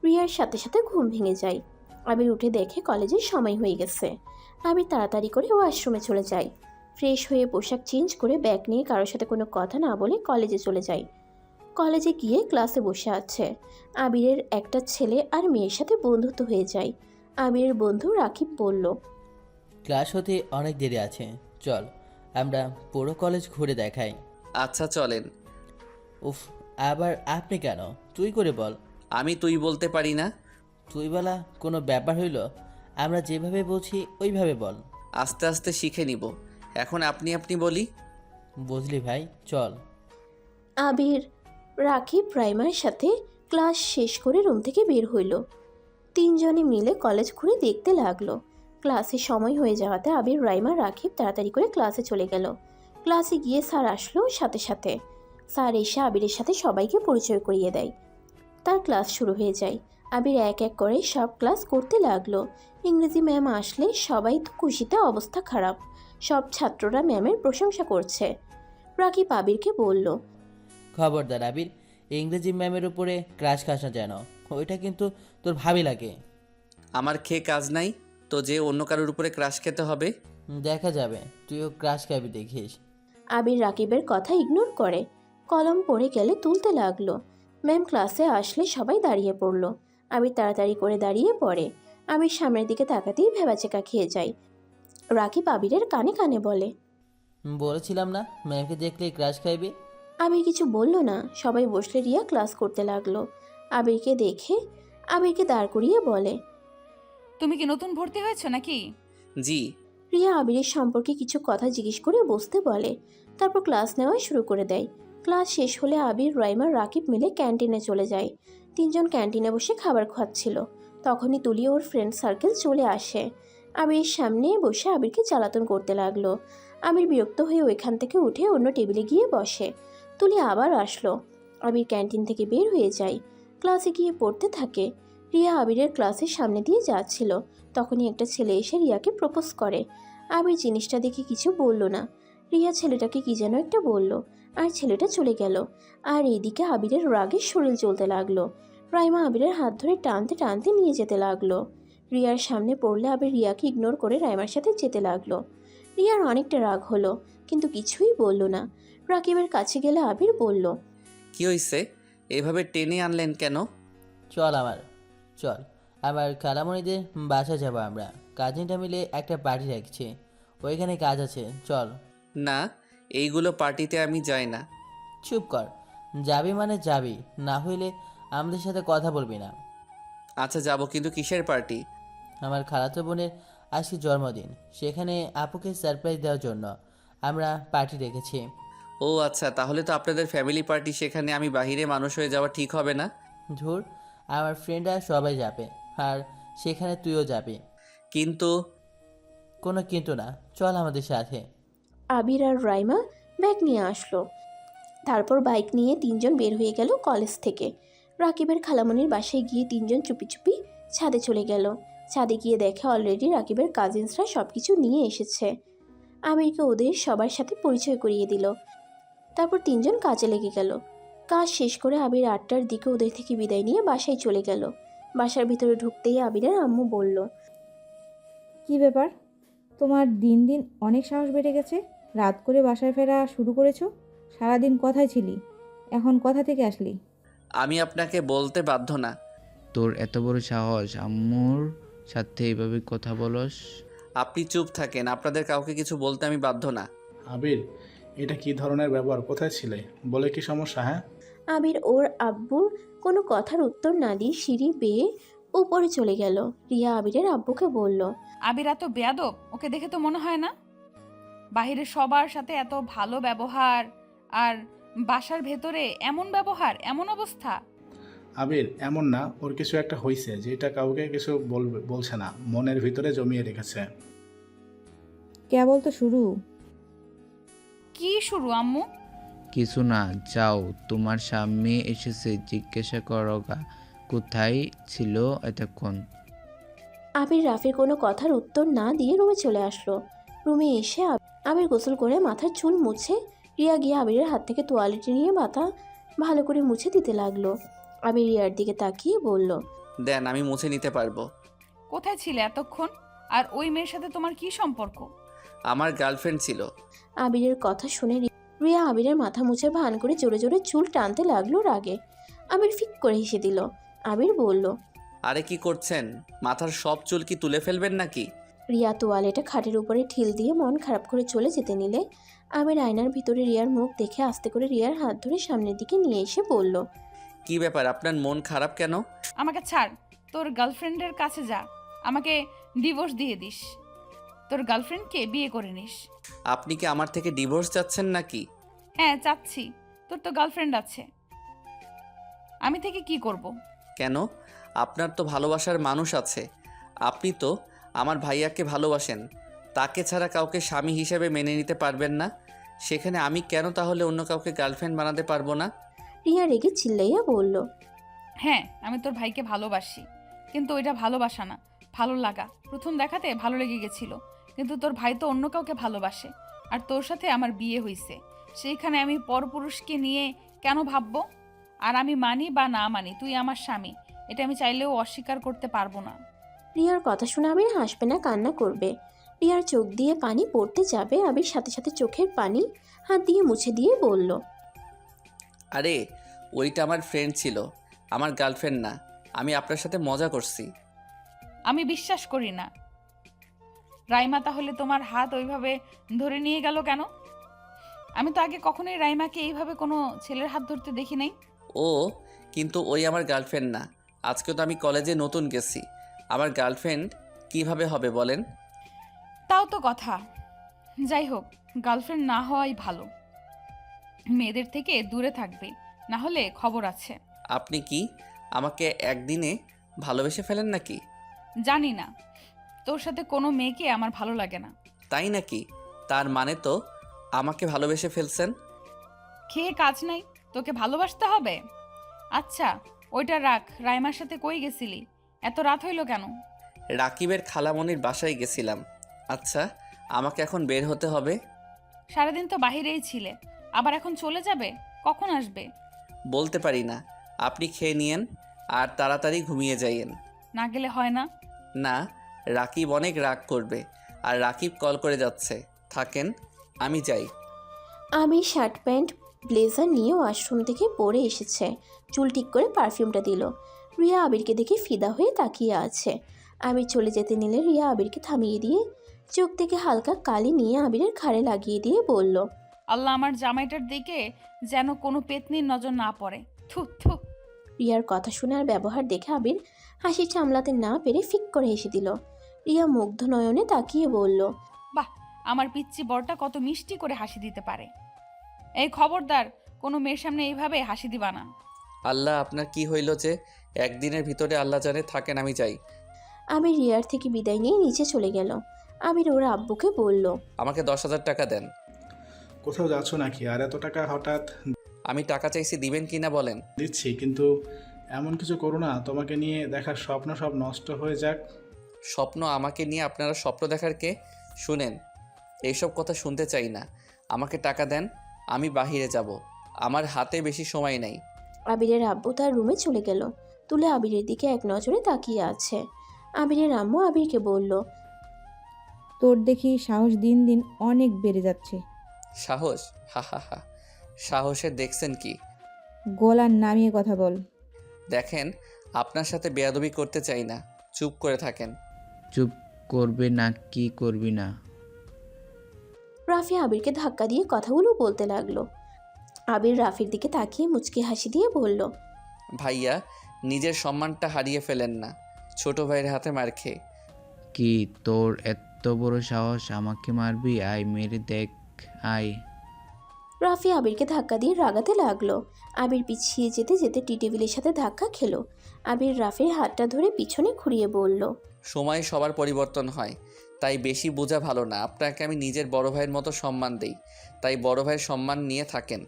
রিয়ার সাথে সাথে ঘুম ভেঙে যায়। আবির উঠে দেখে কলেজের সময় হয়ে গেছে। আবির তাড়াতাড়ি করে ওয়াশরুমে চলে যায়। ফ্রেশ হয়ে পোশাক চেঞ্জ করে ব্যাগ নিয়ে কারোর সাথে কোনো কথা না বলে কলেজে চলে যায়। কলেজে গিয়ে ক্লাসে বসে আছে। আবিরের একটা ছেলে আর মেয়ের সাথে বন্ধুত্ব হয়ে যায়। আবিরের বন্ধু রাকিব বলল, ক্লাস হতে অনেক দেরি আছে, চল আমরা পুরো কলেজ ঘুরে দেখাই। আচ্ছা চলেন। উফ, আবার আপনি কেন? তুই করে বল। আমি তুই বলতে পারি না। তুই বলা কোনো ব্যাপার হইল? আমরা যেভাবে বলছি ওইভাবে বল। আস্তে আস্তে শিখে নিব। এখন আপনি আপনি বলি। বুঝলি ভাই, চল। আবির রাকিব রাইমার সাথে ক্লাস শেষ করে রুম থেকে বের হইল। তিনজনে মিলে কলেজ ঘুরে দেখতে লাগলো। ক্লাসে সময় হয়ে যাওয়াতে আবির রাইমা রাকিব তাড়াতাড়ি করে ক্লাসে চলে গেল। ক্লাসে গিয়ে স্যার আসলো সাথে সাথে। স্যার এসে আবিরের সাথে সবাইকে পরিচয় করিয়ে দেয়। তার ক্লাস শুরু হয়ে যায়। আবির এক এক করে সব ক্লাস করতে লাগলো। ইংরেজি ম্যাম আসলে সবাই তো খুশিতে অবস্থা খারাপ। সব ছাত্ররা ম্যামের প্রশংসা করছে। রাকিব আবিরকে বলল, খবরদার আবির, ইংরেজি ম্যামের উপরে ক্রাশ খাস না যেন, ওইটা কিন্তু তোর ভাবি লাগে। আমার খেয়ে কাজ নাই তো যে অন্য কারোর উপরে ক্রাশ খেতে হবে? দেখা যাবে, তুইও ক্রাশ খাবি দেখিস। আবির রাকিবের কথা ইগনোর করে কলম পড়ে গেলে তুলতে লাগলো। ম্যাম ক্লাসে আসলে সবাই দাঁড়িয়ে পড়ল। আবির তাড়াতাড়ি করে দাঁড়িয়ে পড়ে। আবির সামনের দিকে তাকাতেই ভেবাচেকা খেয়ে যায়। রাকিব আবিরের কানে কানে বলে, বলেছিলাম না ম্যামকে দেখলেই ক্রাশ খাইবি। আবির কিছু বলল না। সবাই বসলে রিয়া ক্লাস করতে লাগলো। আবিরকে দেখে আবিরকে দাঁড় করিয়ে বলে, তুমি কি নতুন ভর্তি হয়েছো নাকি? জি। রিয়া আবিরের সম্পর্কে কিছু কথা জিজ্ঞেস করে বসতে বলে। তারপর ক্লাস নেওয়া শুরু করে দেয়। ক্লাস শেষ হলে আবির রাইমা রাকিব মিলে ক্যান্টিনে চলে যায়। তিনজন ক্যান্টিনে বসে খাবার খাচ্ছিল। তখনই তুলি ওর ফ্রেন্ড সার্কেল চলে আসে। আবির সামনে বসে আবিরকে জ্বালাতন করতে লাগলো। আবির বিরক্ত হয়ে ওইখান থেকে উঠে অন্য টেবিলে গিয়ে বসে। তুলি আবার আসলো। আবির ক্যান্টিন থেকে বের হয়ে যায়। ক্লাসে গিয়ে পড়তে থাকে। রিয়া আবিরের ক্লাসের সামনে দিয়ে যাচ্ছিল, তখনই একটা ছেলে এসে রিয়াকে প্রপোজ করে। আবির জিনিসটা দেখে কিছু বলল না। রিয়া ছেলেটাকে কি যেন একটা বলল, আর ছেলেটা চলে গেল। আর এইদিকে আবিরের রাগে শরীর জ্বলতে লাগলো। রাইমা আবিরের হাত ধরে টানতে টানতে নিয়ে যেতে লাগলো। রিয়ার সামনে পড়লে আবির রিয়াকে ইগনোর করে রাইমার সাথে যেতে লাগলো। রিয়ার অনেকটা রাগ হলো, কিন্তু কিছুই বলল না। রাকিবের কাছে গেলে আবির বলল, কি হয়েছে? এভাবে টেনে আনলেন কেন? চল আমার খালামণিদের বাসা যাবো আমরা। কাজিনটা মিলে একটা পার্টি রাখছি, ওইখানে কাজ আছে, চল। না, এইগুলো পার্টিতে আমি যাই না। চুপ কর, যাবি মানে যাবি, না হইলে আমাদের সাথে কথা বলবি না। আচ্ছা যাব, কিন্তু কিসের পার্টি? আমার খালাতো বোনের আজকে জন্মদিন, সেখানে আপুকে সারপ্রাইজ দেওয়ার জন্য আমরা পার্টি রেখেছি। ও আচ্ছা, তাহলে তো আপনাদের ফ্যামিলি পার্টি, সেখানে আমি বাহিরে মানুষ হয়ে যাওয়া ঠিক হবে না। ধুর, আমার ফ্রেন্ডরা সবাই যাবে, আর সেখানে তুইও যাবি। কিন্তু কোনো কিন্তু না, চল আমাদের সাথে। আবির আর রাইমা ব্যাগ নিয়ে আসলো। তারপর বাইক নিয়ে তিনজন বের হয়ে গেল কলেজ থেকে। রাকিবের খালামণির বাসায় গিয়ে তিনজন চুপি চুপি ছাদে চলে গেল। ছাদে গিয়ে দেখে অলরেডি রাকিবের কাজিনসরা সব কিছু নিয়ে এসেছে। আবিরকে ওদের সবার সাথে পরিচয় করিয়ে দিল। তারপর তিনজন কাজে লেগে গেল। কাজ শেষ করে আবির 8টার দিকে ওদের থেকে বিদায় নিয়ে বাসায় চলে গেল। বাসার ভিতরে ঢুকতেই আবিরের আম্মু বলল, কি ব্যাপার, তোমার দিন দিন অনেক সাহস বেড়ে গেছে। রাত করে বাসায় ফেরা শুরু করেছো। সারাদিন কোথায় ছিলি, এখন কোথা থেকে আসলি? আমি আপনাকে বলতে বাধ্য না। তোর এত বড় সাহস, আম্মুর সাথে এইভাবে কথা বলস? আপনি চুপ থাকেন, আপনাদের কাউকে কিছু বলতে আমি বাধ্য না। আবির, এটা কি ধরনের ব্যবহার? কোথায় ছিলে? বলে কি সমস্যা? হ্যাঁ, আবির ওর আব্বুর কোনো কথার উত্তর না দিয়ে সিঁড়ি বেয়ে উপরে চলে গেল। রিয়া আবিরের আব্বুকে বলল, আবির এত বেয়াদব, ওকে দেখে তো মনে হয় না। বাইরে সবার সাথে এত ভালো ব্যবহার, আর বাসার ভেতরে এমন ব্যবহার, এমন অবস্থা। আবির এমন না, ওর কিছু একটা হয়েছে যেটা কাউকে কিছু বলছে না, মনের ভিতরে জমিয়ে রেখেছে। কেবল তো শুরু। কি শুরু আম্মু? কিছু না, যাও, তোমার স্বামী এসেছে, জিজ্ঞাসা করো গা কোথায় ছিল এতক্ষণ। আবির রাফির কোনো কথার উত্তর না দিয়ে রুমে চলে আসলো। রুমে এসে আবির গোসল করে মাথার চুল মুছে রিয়া গিয়ে আবিরের হাত থেকে তোয়ালেটি নিয়ে মাথা ভালো করে মুছে দিতে লাগলো। আবির রিয়ার দিকে তাকিয়ে বলল, দেন, আমি মুছে নিতে পারবো। কোথায় ছিলে এতক্ষণ? আর ওই মেয়ের সাথে তোমার কি সম্পর্ক? আমার গার্লফ্রেন্ড ছিল। আবিরের কথা শুনে রিয়া আবিরের মাথা মুছে ভান করে জোরে জোরে চুল টানতে লাগলো রাগে। আবির ফিক করে হেসে দিল। আবির বলল, আরে কি করছেন? মাথার সব চুল কি তুলে ফেলবেন নাকি? রিয়া তোয়ালেটা খাটের উপরে ঠেল দিয়ে মন খারাপ করে চলে যেতে নিলে আবির আয়নার ভিতরে রিয়ার মুখ দেখে আস্তে করে রিয়ার হাত ধরে সামনের দিকে নিয়ে এসে বলল, কি ব্যাপার, আপনার মন খারাপ কেন? আমাকে ছাড়, তোর গার্লফ্রেন্ডের কাছে যা, আমাকে ডিভোর্স দিয়ে দিস, তোর গার্লফ্রেন্ডকে বিয়ে করে নিস। আপনি কি আমার থেকে ডিভোর্স চাচ্ছেন নাকি? হ্যাঁ চাচ্ছি, তোর তো গার্লফ্রেন্ড আছে, আমি থেকে কি করব? কেন? আপনার তো ভালোবাসার মানুষ আছে। আপনি তো আমার ভাইয়াকে ভালোবাসেন, তাকে ছাড়া কাউকে স্বামী হিসেবে মেনে নিতে পারবেন না। সেখানে আমি কেন তাহলে অন্য কাউকে গার্লফ্রেন্ড বানাতে পারবো না? রিয়া রেগে চিল্লাইয়া বলল, হ্যাঁ আমি তোর ভাইকে ভালোবাসি, কিন্তু ওইটা ভালোবাসা না, ভালো লাগা। প্রথম দেখাতে ভালো লেগে গেছিল, কিন্তু তোর ভাই তো অন্য কাউকে ভালোবাসে, আর তোর সাথে আমার বিয়ে হয়েছে, সেইখানে আমি পরপুরুষকে নিয়ে কেন ভাববো? আর আমি মানি বা না মানি, তুই আমার স্বামী, এটা আমি চাইলেও অস্বীকার করতে পারবো না। রিয়ার কথা শুনে আবির হাসবে না কান্না করবে। রিয়ার চোখ দিয়ে পানি পড়তে যাবে, আবির সাথে সাথে চোখের পানি হাত দিয়ে মুছে দিয়ে বলল, আরে ওইটা আমার ফ্রেন্ড ছিল, আমার গার্লফ্রেন্ড না। আমি আপনার সাথে মজা করছি। আমি বিশ্বাস করি না। রাইমা তাহলে তোমার হাত ওইভাবে ধরে নিয়ে গেল কেন? আমি তো আগে কখনোই রাইমাকে এইভাবে কোনো ছেলের হাত ধরতে দেখি নাই। ও, কিন্তু ওই আমার গার্লফ্রেন্ড না। আজকে তো আমি কলেজে নতুন গেছি, আমার গার্লফ্রেন্ড কিভাবে হবে বলেন? তাও তো কথা। যাই হোক, গার্লফ্রেন্ড না হওয়াই ভালো, মেয়েদের থেকে দূরে থাকবে, না হলে খবর আছে। আপনি কি আমাকে একদিনে ভালোবেসে ফেলেন নাকি? জানি না, তোর সাথে কোনো মেয়েকে আমার ভালো লাগে না। তাই নাকি? তার মানে তো আমাকে ভালোবেসে ফেলছেন। খেয়ে কাজ নাই, তোকে ভালোবাসতে হবে? আচ্ছা ওইটা রাখ, রাইমার সাথে কই গেছিলি? এত রাত হইল কেন? রাকিবের খালামণির বাসায় গেছিলাম। আচ্ছা, আমাকে এখন বের হতে হবে? সারাদিন তো বাহিরেই ছিলে, আবার এখন চলে যাবে? কখন আসবে? বলতে পারি না। আপনি খেয়ে নিয়েন আর তাড়াতাড়ি ঘুমিয়ে যাইয়েন। না গেলে হয় না? না, রাকিব অনেক রাগ করবে। আর রাকিব কল করে যাচ্ছে। থাকেন, আমি যাই। আমি শার্ট প্যান্ট ব্লেজার নিয়ে ওয়াশরুম থেকে পরে এসেছে। চুল ঠিক করে পারফিউমটা দিল। রিয়া আবিরকে দেখে ফিদা হয়ে তাকিয়ে আছে। আবির চলে যেতে নিলে রিয়া আবিরকে থামিয়ে দিয়ে চোখ থেকে হালকা কালি নিয়ে আবিরের ঘাড়ে লাগিয়ে দিয়ে বলল, আল্লাহ আমার জামাইটার দিকে যেন কোনো পেতনির নজর না পড়ে। থু থু। রিয়ার কথা শুনে আর ব্যবহার দেখে আবির হাসি সামলাতে না পেরে ফিক করে হেসে দিল। রিয়া মুগ্ধ নয়নে তাকিয়ে বলল, বাহ, আমার পিচ্চি বড়টা কত মিষ্টি করে হাসি দিতে পারে। এই খবরদার, কোনো মেয়ের সামনে এইভাবে হাসি দিবা না। আল্লাহ, আপনার কি হইল যে একদিনের ভিতরে আল্লাহ জানে। থাকেন, আমি যাই। আবির রিয়ার থেকে বিদায় নিয়ে নিচে চলে গেল। আবির ওর আব্বুকে বলল, আমাকে 10,000 টাকা দেন। কোথাও যাচ্ছ নাকি? আর এত টাকা হঠাৎ? আমি টাকা চাইছি, দিবেন কি না বলেন? দিচ্ছি, কিন্তু এমন কিছু করো না তোমাকে নিয়ে দেখার স্বপ্ন সব নষ্ট হয়ে যাক। স্বপ্ন? আমাকে নিয়ে আপনারা স্বপ্ন দেখার কে? শুনেন, এইসব কথা শুনতে চাই না। আমাকে টাকা দেন, আমি বাহিরে যাব। আমার হাতে বেশি সময় নেই। আবিরের আব্বু তার রুমে চলে গেল। তুলে আবিরের দিকে এক নজরে তাকিয়ে আছে। আবিরের আম্মু আবিরকে বলল, তোর দেখি সাহস দিন দিন অনেক বেড়ে যাচ্ছে। সাহস? হা হা হা। সাহসের দেখছেন কি? গলা নামিয়ে কথা বল। দেখেন, আপনার সাথে বেয়াদবি করতে চাই না। চুপ করে থাকেন। চুপ করবে না কি করবি না? রাফি আবিরকে ধাক্কা দিয়ে কথাগুলো বলতে লাগলো। আবির রাফির দিকে তাকিয়ে মুচকি হাসি দিয়ে বলল, ভাইয়া, নিজের সম্মানটা হারিয়ে ফেলেন না ছোট ভাইয়ের হাতে মার খেয়ে। কি তোর এত বড় সাহস আমাকে মারবি? আয় মেরে দেখ, আয়। রাফি আবিরকে ধাক্কা দিয়ে রাগাতে লাগলো। আবির পিছিয়ে যেতে যেতে টি টেবিলের সাথে ধাক্কা খেলো। আবির রাফির হাতটা ধরে পিছনে ঘুরিয়ে বলল, সময় সবার পরিবর্তন হয়, তাই বেশি বোঝা ভালো না। আপনাকে আমি নিজের বড় ভাইয়ের মতো সম্মান দেই, তাই বড় ভাইয়ের সম্মান নিয়ে থাকেন।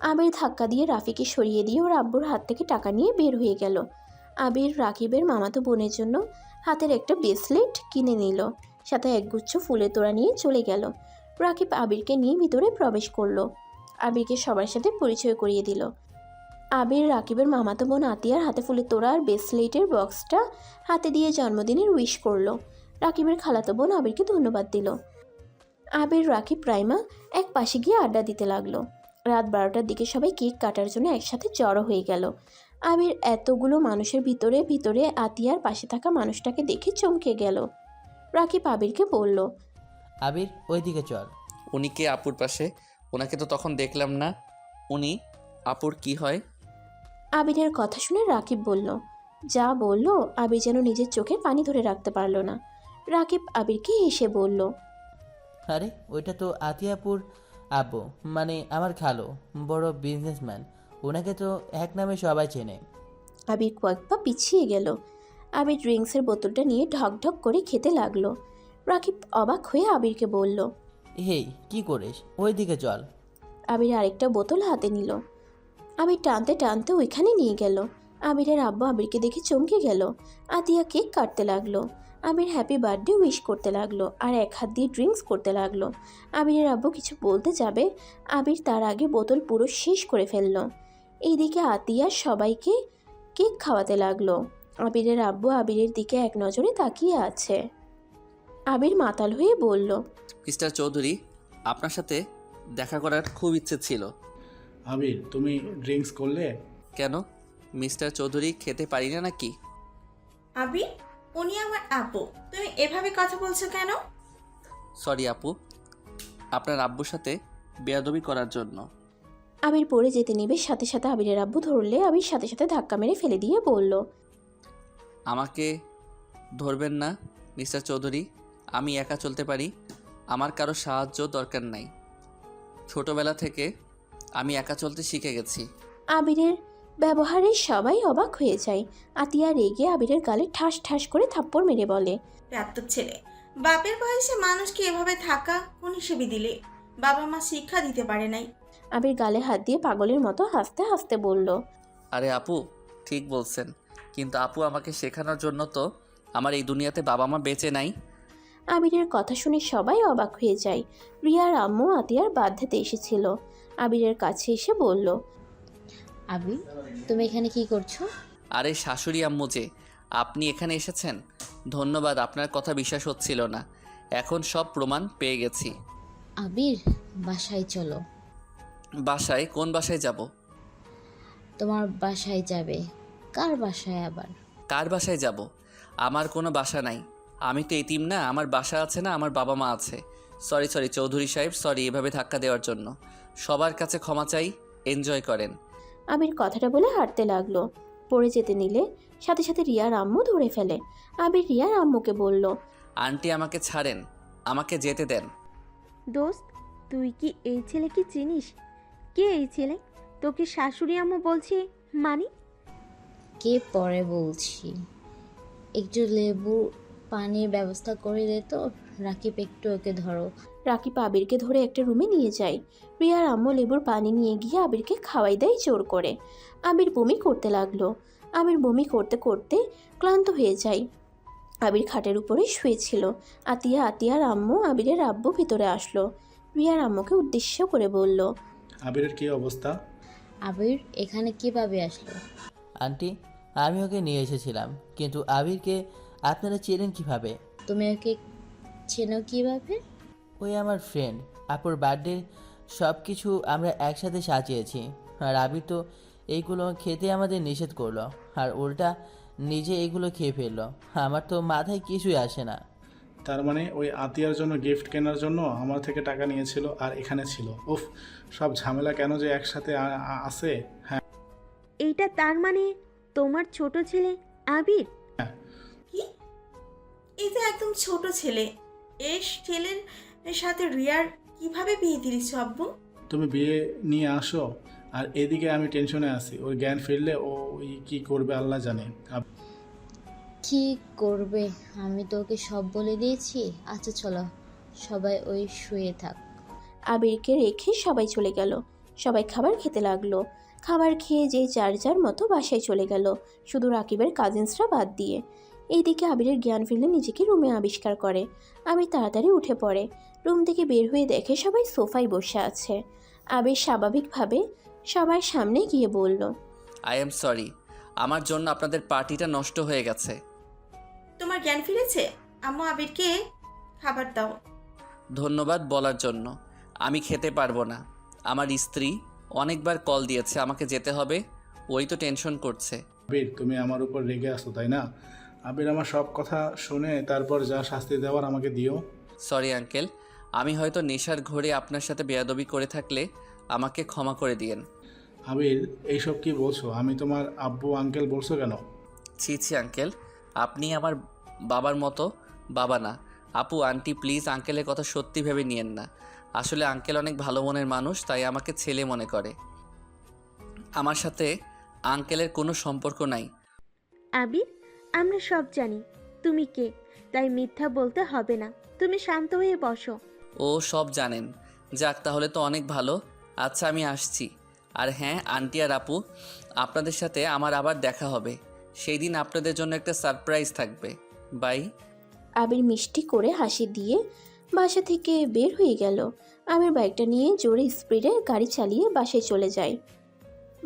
আবির ধাক্কা দিয়ে রাফিকে সরিয়ে দিয়ে ওর আব্বুর হাত থেকে টাকা নিয়ে বের হয়ে গেল। আবির রাকিবের মামাতো বোনের জন্য হাতের একটা ব্রেসলেট কিনে নিল, সাথে একগুচ্ছ ফুলের তোড়া নিয়ে চলে গেল। রাকিব আবিরকে নিয়ে ভিতরে প্রবেশ করলো। আবিরকে সবার সাথে পরিচয় করিয়ে দিল। আবির রাকিবের মামাতো বোন আতিয়ার হাতে ফুলের তোড়া আর ব্রেসলেটের বক্সটা হাতে দিয়ে জন্মদিনের উইশ করলো। রাকিবের খালাতো বোন আবিরকে ধন্যবাদ দিল। আবির রাকিব রাইমা এক পাশে গিয়ে আড্ডা দিতে লাগলো। রাত 12টার দিকে সবাই কেক কাটার জন্য একসাথে জড়ো হয়ে গেল। আবির এতগুলো মানুষের ভিতরে ভিতরে আতিয়ার পাশে থাকা মানুষটাকে দেখে চমকে গেল। রাকিব আবিরকে বলল, আবির, ওইদিকে চল। উনি কে আপুর পাশে? ওনাকে তো তখন দেখলাম না। উনি আপুর কি হয়? আবিরের কথা শুনে রাকিব বলল, যা বলল আবির যেন নিজের চোখে পানি ধরে রাখতে পারল না। রাকিব আবিরকে হেসে বলল, আরে ওইটা তো আতিয়াপুর আব্বু, মানে আমার খালো, বড় বিজনেসম্যান। ওনাকে তো এক নামে সবাই চেনে। আবির কয়েক পা পিছিয়ে গেল। আবির ড্রিঙ্কসের বোতলটা নিয়ে ঢক ঢক করে খেতে লাগলো। রাকিব অবাক হয়ে আবিরকে বলল, হেই, কি করিস? ওইদিকে চল। আবির আরেকটা বোতল হাতে নিল। আবির টানতে টানতে ওইখানে নিয়ে গেল। আবিরের আব্বু আবিরকে দেখে চমকে গেল। আতিয়া কেক কাটতে লাগলো। আবির হ্যাপি বার্থডে উইশ করতে লাগলো আর এক হাত দিয়ে ড্রিঙ্কস করতে লাগলো। আবিরের আব্বু কিছু বলতে যাবে, আবির তার আগে বোতল পুরো শেষ করে ফেলল। এইদিকে আতিয়া সবাইকে কেক খাওয়াতে লাগলো। আবিরের আব্বু আবিরের দিকে এক নজরে তাকিয়ে আছে। আবির মাতাল হয়ে বলল, মিস্টার চৌধুরী, আপনার সাথে দেখা করার খুব ইচ্ছে ছিল। আবির, তুমি ড্রিঙ্কস করলে? কেন মিস্টার চৌধুরী, খেতে পারি না নাকি? আবির, উনি আমার আপু, তুমি এভাবে কথা বলছো কেন? সরি আপু, আপনার আব্বুর সাথে বেয়াদবি করার জন্য। আবির পড়ে যেতে নেবে, সাথে সাথে আবিরের আব্বু ধরলে আবির সাথে সাথে ধাক্কা মেরে ফেলে দিয়ে বলল, আমাকে ধরবেন না মিস্টার চৌধুরী, আমি একা চলতে পারি, আমার কারো সাহায্য দরকার নাই। ছোটবেলা থেকে আমি একা চলতে শিখে গেছি। আবিরের ব্যবহারে সবাই অবাক হয়ে যায়। আতিয়া রেগে আবিরের গালে ঠাস ঠাস করে থাপ্পড় মেরে বলে, রাত্তর ছেলে, বাপের বয়সে মানুষকে এভাবে থাকা কোন হিসেবে দিলে? বাবা মা শিক্ষা দিতে পারে নাই। আবির গালে হাত দিয়ে পাগলের মতো হাসতে হাসতে বলল, আরে আপু, ঠিক বলছেন, কিন্তু আপু আমাকে শেখানোর জন্য তো আমার এই দুনিয়াতে বাবা মা বেঁচে নাই। আবিরের কথা শুনে সবাই অবাক হয়ে যায়। রিয়ার আম্মু আতিয়ার বার্থডেতে এসেছিল। আবিরের কাছে এসে বলল, আবির, তুমি এখানে কি করছো? আরে শাশুড়ি আম্মু যে, আপনি এখানে এসেছেন, ধন্যবাদ। আপনার কথা বিশ্বাস হচ্ছিল না, এখন সব প্রমাণ পেয়ে গেছি। আবির, বাসায় চলো। বাসায়? কোন বাসায় যাব? তোমার বাসায় যাবে। কার বাসায় আবার? কার বাসায় যাব? আমার কোনো বাসা নাই। আমি তো এতিম না, আমার বাসা আছে না, আমার বাবা মা আছে। সরি চৌধুরী সাহেব, সরি এভাবে ধাক্কা দেওয়ার জন্য। সবার কাছে ক্ষমা চাই, এনজয় করেন। আবির কথাটা বলে হাঁটতে লাগলো। পড়ে যেতে নিলে সাথে সাথে রিয়ার আম্মু ধরে ফেলে। আবির রিয়ার আম্মুকে বলল, আন্টি আমাকে ছাড়েন, আমাকে যেতে দেন। দোস্ত, তুই কি এই ছেলেকে চিনিস? কে এই ছেলে? তোকে শাশুড়ি আম্মু বলছে মানে? কে পরে বলছি। একটু লেবু পানির ব্যবস্থা করে দে তো। রাকিব, একটু ওকে ধরো। রাকিব আবিরকে ধরে একটা রুমে নিয়ে যায়। রিয়ার আম্মু লেবুর পানি নিয়ে গিয়ে আবিরকে খাওয়াই দেয় জোর করে। আবির বমি করতে লাগলো। আবির বমি করতে করতে ক্লান্ত হয়ে যায়। আবির খাটের উপরে শুয়েছিল। আতিয়ার আম্মু আবিরের আব্বু ভিতরে আসলো। রিয়ার আম্মুকে উদ্দেশ্য করে বলল, আবিরের কি অবস্থা? আবির এখানে কিভাবে আসলো? আন্টি, আমি ওকে নিয়ে এসেছিলাম, কিন্তু আবিরকে আপনারা চেনেন কিভাবে? তুমি ওকে চেনো কিভাবে? ওই আমার ফ্রেন্ড। আপুর বার্থডে সব কিছু আমরা একসাথে সাজিয়েছি, আর আবির তো এইগুলো খেতে আমাদের নিষেধ করলো, আর উল্টা নিজে এগুলো খেয়ে ফেললো। আমার তো মাথায় কিছুই আসে না। তার মানে ওই আতিয়ার জন্য গিফট কেনার জন্য আমার থেকে টাকা নিয়েছিল আর এখানে ছিল। উফ, সব ঝামেলা কেন যে একসাথে আছে। হ্যাঁ, এইটা তার মানে তোমার ছোট ছেলে আবির? কি? এই তো একদম ছোট ছেলে। এই ছেলের সাথে রিয়ার কিভাবে বিয়ে দিয়েছ আব্বু? তুমি বিয়ে নিয়ে আসো আর এদিকে আমি টেনশনে আছি। ওর জ্ঞান ফিরলে ও কি করবে আল্লাহ জানে। কি করবে? আমি তো ওকে সব বলে দিয়েছি। আচ্ছা চলো, সবাই ওই শুয়ে থাক। আবিরকে রেখে সবাই চলে গেল। সবাই খাবার খেতে লাগলো। খাবার খেয়ে যে যার যার মতো বাসায় চলে গেল, শুধু রাকিবের কাজিনসরা বাদ দিয়ে। এইদিকে আবিরের জ্ঞান ফিরলে নিজেকে রুমে আবিষ্কার করে। আবির তাড়াতাড়ি উঠে পড়ে। রুম থেকে বের হয়ে দেখে সবাই সোফায় বসে আছে। আবির স্বাভাবিকভাবে সবার সামনে গিয়ে বলল, আই এম সরি, আমার জন্য আপনাদের পার্টিটা নষ্ট হয়ে গেছে। তোমার জ্ঞান ফিরেছে? আম্মু আবিরকে খাবার দাও। ধন্যবাদ বলার জন্য। আমি খেতে পারবো না। আমার স্ত্রী অনেকবার কল দিয়েছে, আমাকে যেতে হবে, ওই তো টেনশন করছে। আবির, তুমি আমার উপর রেগে আসো তাই না? আবির আমার সব কথা শুনে তারপর যা শাস্তি দেওয়ার আমাকে দিও। সরি আঙ্কেল, আমি হয়তো নেশার ঘোরে আপনার সাথে বেয়াদবি করে থাকলে আমাকে ক্ষমা করে দিয়েন। আবির, এইসব কি বলছো? আমি তোমার আব্বু আঙ্কেল বলছো কেন? ছি আঙ্কেল, আপনি আমার বাবার মতো বাবা না। আপু আন্টি প্লিজ আঙ্কেলের কথা সত্যি ভেবে নিয়েন না। আসলে আঙ্কেল অনেক ভালো মনের মানুষ, তাই আমাকে ছেলে মনে করে। আমার সাথে আঙ্কেলের কোনো সম্পর্ক নাই। আবির, আমরা সব জানি তুমি কে, তাই মিথ্যা বলতে হবে না। তুমি শান্ত হয়ে বসো। ও সব জানেন? যাক, তাহলে তো অনেক ভালো। আচ্ছা আমি আসছি। আর হ্যাঁ আন্টি আর আপু, আপনাদের সাথে আমার আবার দেখা হবে। সেই দিন আপনাদের জন্য একটা সারপ্রাইজ থাকবে। বাই। আবির মিষ্টি করে হাসি দিয়ে বাসা থেকে বের হয়ে গেল। আবির বাইকটা নিয়ে জোরে স্পিডে গাড়ি চালিয়ে বাসায় চলে যায়।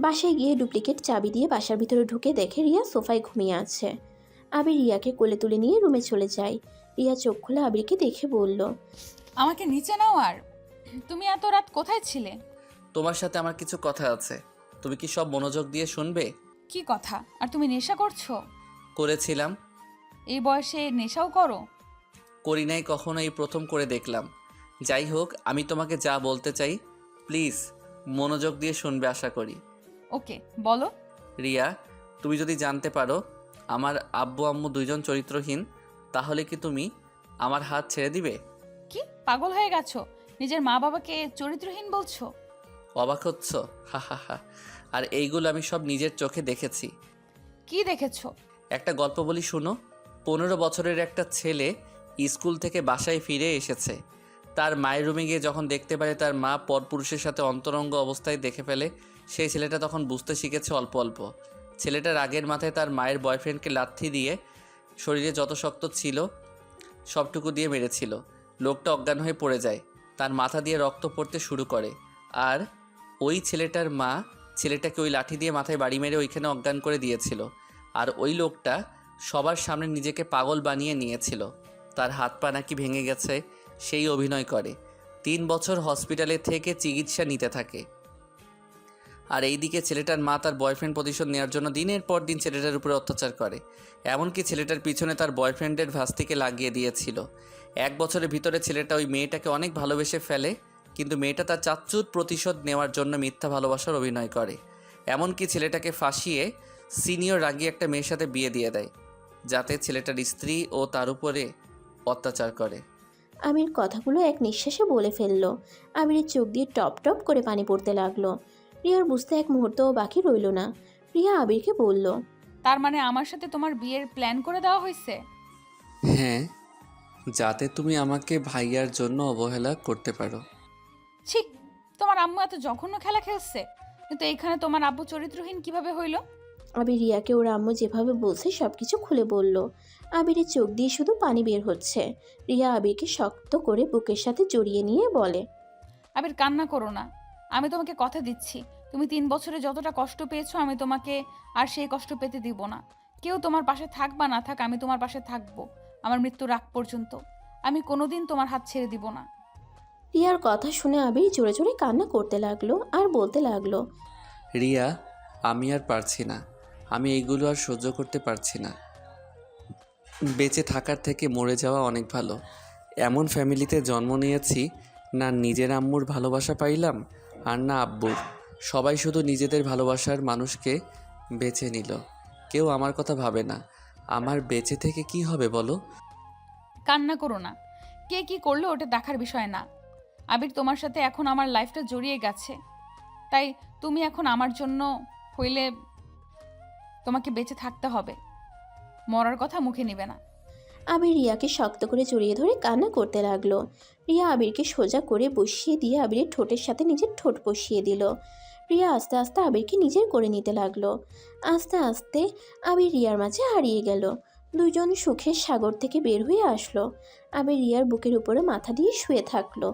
বাসায় গিয়ে ডুপ্লিকেট চাবি দিয়ে বাসার ভিতরে ঢুকে দেখে রিয়া সোফায় ঘুমিয়ে আছে। আবির রিয়াকে কোলে তুলে নিয়ে রুমে চলে যায়। রিয়া চোখ খুলে আবিরকে দেখে বলল, আমাকে নিচে নাও। আর তুমি এত রাত কোথায় ছিলে? তোমার সাথে আমার কিছু কথা আছে, তুমি কি সব মনোযোগ দিয়ে শুনবে? কি কথা? আর তুমি নেশা করছো? করেছিলাম। এই বয়সে নেশাও করো? করি নাই কখনো, এই প্রথম করে দেখলাম। যাই হোক, আমি তোমাকে যা বলতে চাই প্লিজ মনোযোগ দিয়ে শুনবে আশা করি। ওকে, বলো। রিয়া, তুমি যদি জানতে পারো আমার আব্বু আম্মু দুইজন চরিত্রহীন, তাহলে কি তুমি আমার হাত ছেড়ে দিবে? কি পাগল হয়ে গেছো? নিজের মা বাবাকে চরিত্রহীন বলছো? অবাক হচ্ছ? হা হা হা। আর এইগুলো আমি সব নিজের চোখে দেখেছি। কি দেখেছো? একটা গল্প বলি শুনো। 15 বছরের একটা ছেলে স্কুল থেকে বাসায় ফিরে এসেছে। তার মায়ের রুমে গিয়ে যখন দেখতে পারে তার মা পরপুরুষের সাথে অন্তরঙ্গ অবস্থায় দেখে ফেলে, সেই ছেলেটা তখন বুঝতে শিখেছে অল্প অল্প ছেলেটা রাগের মাথায় তার মায়ের বয়ফ্রেন্ডকে লাথি দিয়ে শরীরে যত শক্ত ছিল সবটুকু দিয়ে মেরেছিল। লোকটা অজ্ঞান হয়ে পড়ে যায়, তার মাথা দিয়ে রক্ত পড়তে শুরু করে। আর ওই ছেলেটার মা ছেলেটাকে ওই লাঠি দিয়ে মাথায় বাড়ি মেরে ওইখানে অজ্ঞান করে দিয়েছিল। আর ওই লোকটা সবার সামনে নিজেকে পাগল বানিয়ে নিয়েছিল। তার হাত পা নাকি ভেঙে গেছে, সেই অভিনয় করে। 3 বছর হসপিটালে থেকে চিকিৎসা নিতে থাকে। আর এইদিকে ছেলেটার মা তার বয়ফ্রেন্ড প্রতিশোধ নেওয়ার জন্য দিনের পর দিন ছেলেটার উপরে অত্যাচার করে। এমনকি ছেলেটার পিছনে তার বয়ফ্রেন্ডের ভাস্তিকে লাগিয়ে দিয়েছিল। 1 বছরের ভিতরে ছেলেটা ওই মেয়েটাকে অনেক ভালোবেসে ফেলে, কিন্তু মেয়েটা তার চাচ্চুর প্রতিশোধ নেওয়ার জন্য মিথ্যা ভালোবাসার অভিনয় করে। এমনকি ছেলেটাকে ফাঁসিয়ে সিনিয়র রাগী একটা মেয়ের সাথে বিয়ে দিয়ে দেয়, যাতে ছেলেটার স্ত্রী ও তার উপরে অত্যাচার করে। আবির কথাগুলো এক নিঃশ্বাসে বলে ফেললো। আবিরের চোখ দিয়ে টপ টপ করে পানি পড়তে লাগলো। রিয়ার বুঝতে এক মুহূর্তও বাকি রইল না। রিয়া আবিরকে বলল, তার মানে আমার সাথে তোমার বিয়ের প্ল্যান করে দেওয়া হয়েছে? হ্যাঁ, যাতে তুমি আমাকে ভাইয়ার জন্য অবহেলা করতে পারো। ছি, তোমার আম্মু এত জঘন্য খেলা খেলছে, কিন্তু এইখানে তোমার আব্বু চরিত্রহীন কিভাবে হইল? আবির রিয়াকে ওর আম্মু যেভাবে বলছে সব কিছু খুলে বলল। আবিরের চোখ দিয়ে শুধু পানি বের হচ্ছে। রিয়া আবিরকে শক্ত করে বুকের সাথে জড়িয়ে নিয়ে বলে, আবির কান্না করো না, আমি তোমাকে কথা দিচ্ছি, তুমি 3 বছরে যতটা কষ্ট পেয়েছো আমি তোমাকে আর সেই কষ্ট পেতে দিব না। কেউ তোমার পাশে থাক বা না থাক, আমি তোমার পাশে থাকবো আমার মৃত্যুর আগ পর্যন্ত। আমি কোনোদিন তোমার হাত ছেড়ে দিব না। রিয়ার কথা শুনে আবির জোরে জোরে কান্না করতে লাগলো আর বলতে লাগলো, রিয়া, আমি আর পারছি না, আমি এইগুলো আর সহ্য করতে পারছি না। বেঁচে থাকার থেকে মরে যাওয়া অনেক ভালো। এমন ফ্যামিলিতে জন্ম নিয়েছি, না নিজের আম্মুর ভালোবাসা পাইলাম আর না আব্বুর। সবাই শুধু নিজেদের ভালোবাসার মানুষকে বেছে নিল, কেউ আমার কথা ভাবে না। আমার বেঁচে থেকে কি হবে বলো? কান্না করো না, কে কি করলো ওটা দেখার বিষয় না। আবির, তোমার সাথে এখন আমার লাইফটা জড়িয়ে গেছে, তাই তুমি এখন আমার জন্য হইলে তোমাকে বেঁচে থাকতে হবে, মরার কথা মুখে নিবে না। আবির রিয়াকে শক্ত করে জড়িয়ে ধরে কান্না করতে লাগলো। রিয়া আবিরকে সোজা করে বসিয়ে দিয়ে আবিরের ঠোঁটের সাথে নিজের ঠোঁট বসিয়ে দিল। রিয়া আস্তে আস্তে আবিরকে নিজের করে নিতে লাগলো। আস্তে আস্তে আবির রিয়ার মাঝে হারিয়ে গেল। দুজন সুখের সাগর থেকে বের হয়ে আসলো। আবির রিয়ার বুকের উপরে মাথা দিয়ে শুয়ে থাকলো।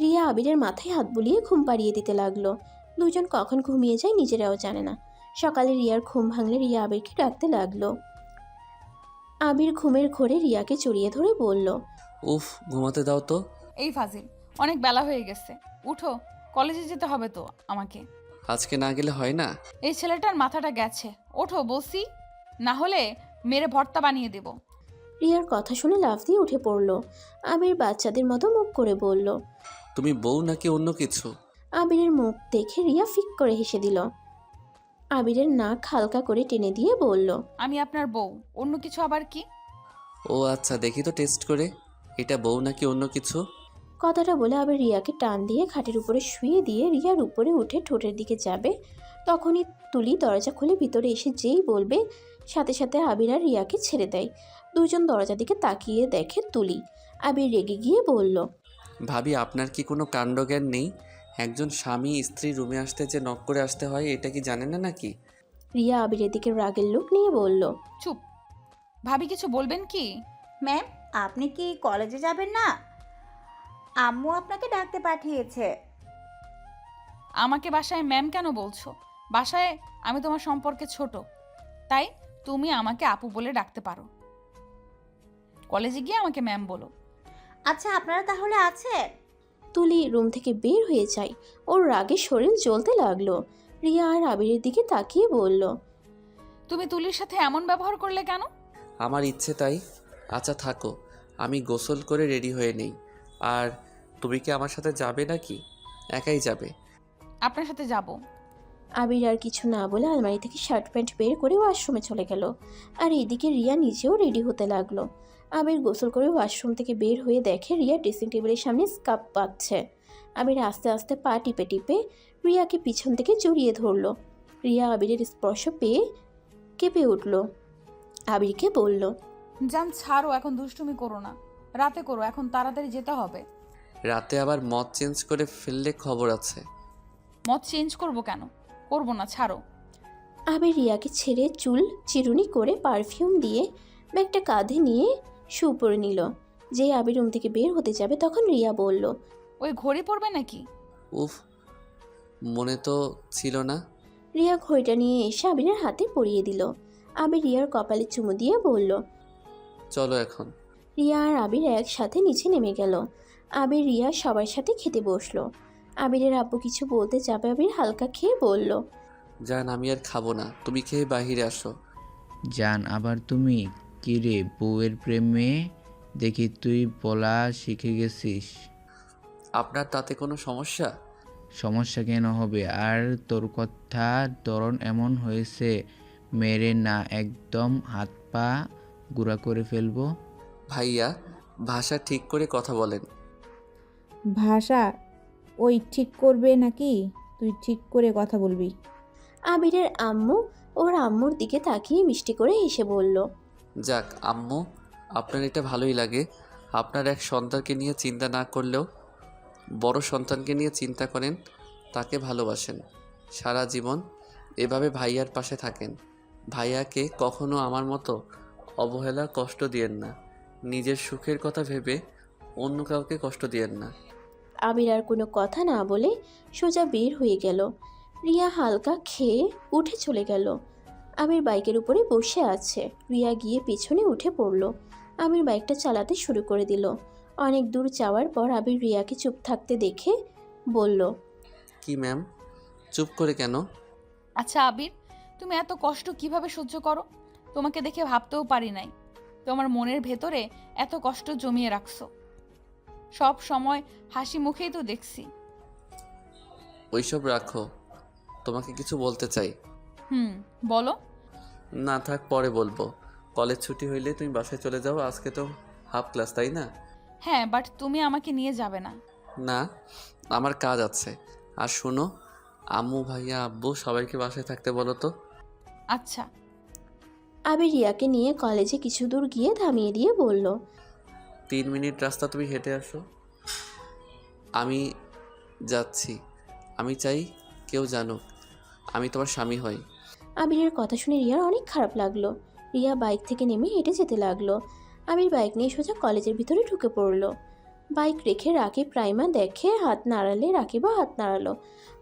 রিয়া আবিরের মাথায় হাত বুলিয়ে ঘুম পাড়িয়ে দিতে লাগলো। দুজন কখন ঘুমিয়ে যায় নিজেরাও জানে না। সকালে রিয়ার ঘুম ভাঙলে রিয়া আবিরকে ডাকতে লাগলো। আবির ঘুমের ঘোরে রিয়াকে জড়িয়ে ধরে বলল, উফ, ঘুমাতে দাও তো। এই ফাজিল, অনেক বেলা হয়ে গেছে, উঠো, কলেজে যেতে হবে তো আমাকে। আজকে না গেলে হয় না? এই ছেলেটার মাথাটা গেছে, ওঠো বলছি, না হলে মেরে ভর্তা বানিয়ে দেব। রিয়ার কথা শুনে লাফ দিয়ে উঠে পড়ল। আবির বাচ্চাদের মতো মুখ করে বলল, তুমি বউ নাকি অন্য কিছু? আবিরের মুখ দেখে রিয়া ফিক করে হেসে দিল। আবিরের নাক হালকা করে টেনে দিয়ে বলল, আমি আপনার বউ, অন্য কিছু আবার কি? ও আচ্ছা, দেখি তো টেস্ট করে, এটা বউ নাকি অন্য কিছু। কথাটা বলে আবির রিয়াকে টান দিয়ে খাটের উপরে শুয়ে দিয়ে রিয়ার উপরে উঠে ঠোঁটের দিকে যাবে। তখনই তুলি দরজা খুলে ভিতরে এসে যেই বলবে, সাথে সাথে আবির আর রিয়াকে ছেড়ে দেয়। দুজন দরজা দিকে তাকিয়ে দেখে তুলি। আবির রেগে গিয়ে বলল, ভাবি, আপনার কি কোনো কাণ্ডজ্ঞান নেই? একজন স্বামী স্ত্রী রুমে আসতে যে নক করে আসতে হয়, এটা কি জানেন না নাকি? রিয়া আবিরের দিকে রাগের লোক নিয়ে বলল, চুপ, ভাবি কিছু বলবেন কি? ম্যাম, আপনি কি কলেজে যাবেন না? আম্মু আপনাকে ডাকতে পাঠিয়েছে। আমাকে বাসায় ম্যাম কেন বলছো? বাসায় আমি তোমার সম্পর্কে ছোট, তাই তুমি আমাকে আপু বলে ডাকতে পারো, কলেজে গিয়ে আমাকে ম্যাম বলো। আচ্ছা, আপনারা তাহলে আছেন? তুলি রুম থেকে বের হয়ে যায়। ওর রাগে শরীর জ্বলতে লাগলো। রিয়া আর আবিরের দিকে তাকিয়ে বলল, তুমি তুলির সাথে এমন ব্যবহার করলে কেন? আমার ইচ্ছে তাই। আচ্ছা থাকো, আমি গোসল করে রেডি হয়ে নেই। আর তুমি কি আমার সাথে যাবে নাকি একাই যাবে? আপনার সাথে যাব। আবির আর কিছু না বলে আলমারি থেকে শার্ট প্যান্ট বের করে ওয়াশরুমে চলে গেল। আর এদিকে রিয়া নিজেও রেডি হতে লাগলো। আবির গোসল করে ওয়াশরুম থেকে বের হয়ে দেখে রিয়া ড্রেসিং টেবিলের সামনে স্কার্ফ পাচ্ছে। আবির আস্তে আস্তে পা টিপে টিপে রিয়াকে পিছন থেকে জড়িয়ে ধরলো। রিয়া আবিরের স্পর্শ পেয়ে কেঁপে উঠল। আবিরকে বলল, জান ছাড়ো, এখন দুষ্টুমি করো না, রাতে করো, এখন তাড়াতাড়ি যেতে হবে। রাতে আবার মদ চেঞ্জ করে ফেললে খবর আছে। মত চেঞ্জ করব কেন? করব না, ছাড়ো। আবির রিয়াকে ছেড়ে চুল চিরুনি করে পারফিউম দিয়ে ব্যাগটা কাঁধে নিয়ে শু পরে নিল। যেই আবির রুম থেকে বের হতে যাবে তখন রিয়া বলল, ওই ঘড়ি পড়বে নাকি? উফ, মনে তো ছিল না। রিয়া ঘড়িটা নিয়ে এসে আবিরের হাতে পরিয়ে দিল। আবির রিয়ার কপালে চুমু দিয়ে বলল। চলো এখন। রিয়া আর আবির একসাথে নিচে নেমে গেল। আবির রিয়া সবার সাথে খেতে বসলো। আবিরের আব্বু কিছু বলতে যাবে, আবির হালকা খেয়ে বলল, জান আমি আর খাবো না, তুমি খেয়ে বাহিরে আসো। জান আবার তুমি? কি রে বউয়ের প্রেমে দেখি তুই বলা শিখে গেছিস। আপনার তাতে কোনো সমস্যা? সমস্যা কেন হবে? আর তোর কথা ধরন এমন হয়েছে মেরে না একদম হাত পা গুঁড়া করে ফেলবো। ভাইয়া, ভাষা ঠিক করে কথা বলেন। ভাষা ওই ঠিক করবে নাকি তুই ঠিক করে কথা বলবি? আবিরের আম্মু ওর আম্মুর দিকে তাকিয়ে মিষ্টি করে হেসে বলল, যাক আম্মু, আপনার এটা ভালোই লাগে। আপনার এক সন্তানকে নিয়ে চিন্তা না করলেও বড় সন্তানকে নিয়ে চিন্তা করেন, তাকে ভালোবাসেন। সারা জীবন এভাবে ভাইয়ার পাশে থাকেন। ভাইয়াকে কখনো আমার মতো অবহেলা কষ্ট দিয়েন না। নিজের সুখের কথা ভেবে অন্য কাউকে কষ্ট দিয়েন না। আবির আর কোনো কথা না বলে সোজা বের হয়ে গেল। রিয়া হালকা খেয়ে উঠে চলে গেল। আবির বাইকের উপরে বসে আছে। রিয়া গিয়ে পিছনে উঠে পড়ল। আবির বাইকটা চালাতে শুরু করে দিল। অনেক দূর যাওয়ার পর আবির রিয়াকে চুপ থাকতে দেখে বলল, কি ম্যাম, চুপ করে কেন? আচ্ছা আবির, তুমি এত কষ্ট কিভাবে সহ্য করো? তোমাকে দেখে ভাবতেও পারি নাই তোমার মনের ভেতরে এত কষ্ট জমিয়ে রাখছো। সব সময় হাসি মুখেই তো দেখছি। ওইসব রাখো, তোমাকে কিছু বলতে চাই। বলো। না থাক, পরে বলবো। কলেজ ছুটি হইলে তুমি বাসায় চলে যাও। আজকে তো হাফ ক্লাস, তাই না? হ্যাঁ, বাট তুমি আমাকে নিয়ে যাবে না। না, আমার কাজ আছে। আর শোনো, আম্মু ভাইয়া আব্বু সবাইকে বাসায় থাকতে বলো তো। আচ্ছা। আবির রিয়াকে নিয়ে কলেজে কিছু দূর গিয়ে থামিয়ে দিয়ে বলল, 3 মিনিট রাস্তা তুমি হেঁটে আসো। আমি যাচ্ছি। আমি চাই কেউ জানুক আমি তোমার স্বামী হই। আবিরের কথা শুনে রিয়ার অনেক খারাপ লাগলো। রিয়া বাইক থেকে নেমে হেঁটে যেতে লাগলো। আবির বাইক নিয়ে সোজা কলেজের ভিতরে ঢুকে পড়লো। বাইক রেখে রাকিব প্রাইমা দেখে হাত নাড়ালে রাকিবও হাত নাড়ালো।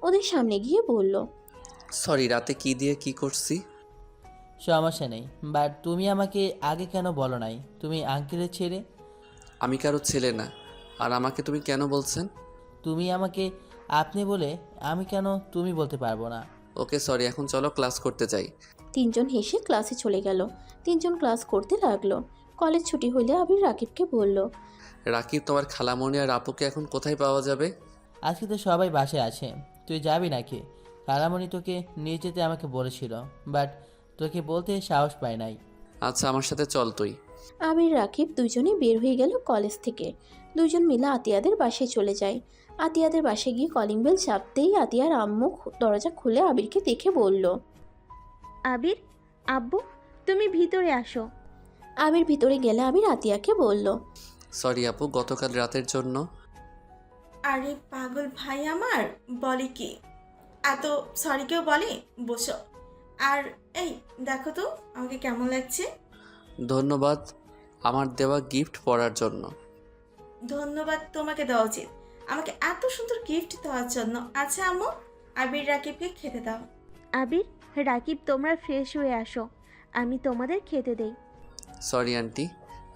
ওদের সামনে গিয়ে বলল, সরি, রাতে কি দিয়ে কি করছি। সমস্যা নেই, বাট তুমি আমাকে আগে কেন বলো নাই তুমি আঙ্কেলের ছেলে? আমি কারো ছেলে না। আর আমাকে তুমি কেন বলছেন? তুমি আমাকে আপনি বলে আমি কেন তুমি বলতে পারবো না? ওকে সরি, এখন চলো ক্লাস করতে যাই। তিনজন হেসে ক্লাসে চলে গেল। তিনজন ক্লাস করতে লাগলো। কলেজ ছুটি হলে আবির রাকিবকে বলল, রাকিব, তোমার খালামণি আর আপুকে এখন কোথায় পাওয়া যাবে? আজকে তো সবাই বাসায় আছে, তুই যাবি নাকি? কালামণি তোকে নিয়ে যেতে আমাকে বলেছিল, বাট তোকে বলতে সাহস পাই নাই। আচ্ছা, আমার সাথে চল তুই। আবির রাকিব দুজনে বের হয়ে গেল কলেজ থেকে। দুজন মিলে আতিয়াদের বাসায় চলে যায়। আতিয়াদের বাসায় গিয়ে কলিং বেল চাপতেই আতিয়ার আম্মু দরজা খুলে আবিরকে দেখে বলল, আবির, আব্বু, তুমি ভিতরে আসো। আবির ভিতরে গেলে আবির আতিয়াকে বলল, সরি আপু, গতকাল রাতের জন্য। আরে পাগল ভাই আমার, বলে কি এত সরি কেউ বলে? বসো। আর এই দেখো তো আমাকে কেমন লাগছে। ধন্যবাদ আমার দেওয়া গিফট পড়ার জন্য। ধন্যবাদ তোমাকে দেওয়া উচিত আমাকে এত সুন্দর গিফট দেওয়ার জন্য। আচ্ছা আম্মু, আবির রাকিবকে খেতে দাও। আবির, রাকিব, তোমরা ফ্রেশ হয়ে আসো, আমি তোমাদের খেতে দেই। সরি আন্টি,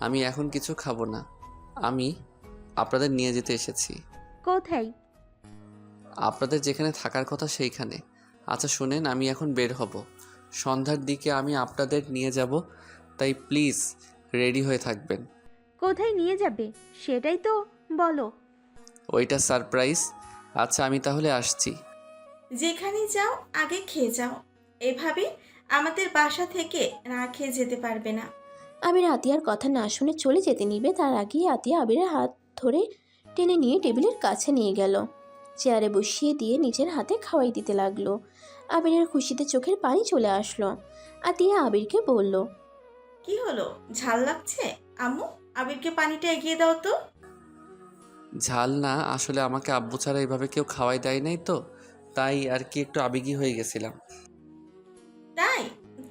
আমি এখন কিছু খাবো না। আমি আপনাদের নিয়ে যেতে এসেছি। কোথায়? আপনাদের যেখানে থাকার কথা সেইখানে। আচ্ছা শুনেন, আমি এখন বের হব। সন্ধ্যার দিকে আমি আপনাদের নিয়ে যাব, তাই প্লিজ রেডি হয়ে থাকবেন। কোথায় নিয়ে যাবে সেটাই তো বলো। ওইটা সারপ্রাইজ। আচ্ছা আমি তাহলে আসছি। যেখানে যাও আগে খেয়ে যাও, এভাবে আমাদের বাসা থেকে না খেয়ে যেতে পারবে না। আবির আতিয়ার কথা না শুনে চলে যেতে নিবে তার আগেই আতিয়া আবিরের হাত ধরে টেনে নিয়ে টেবিলের কাছে নিয়ে গেল। চেয়ারে বসিয়ে দিয়ে নিজের হাতে খাওয়াই দিতে লাগলো। আবিরের খুশিতে চোখের পানি চলে আসলো। আতিয়া আবিরকে বলল, কি হলো, ঝাল লাগছে? আম্মু, আবিরকে পানিটা এগিয়ে দাও তো। ঝাল না, আসলে আমাকে আব্বু ছাড়া এইভাবে কেউ খাওয়াই দেয় নাই তো, তাই আর কি একটু আবেগী হয়ে গেছিলাম। তাই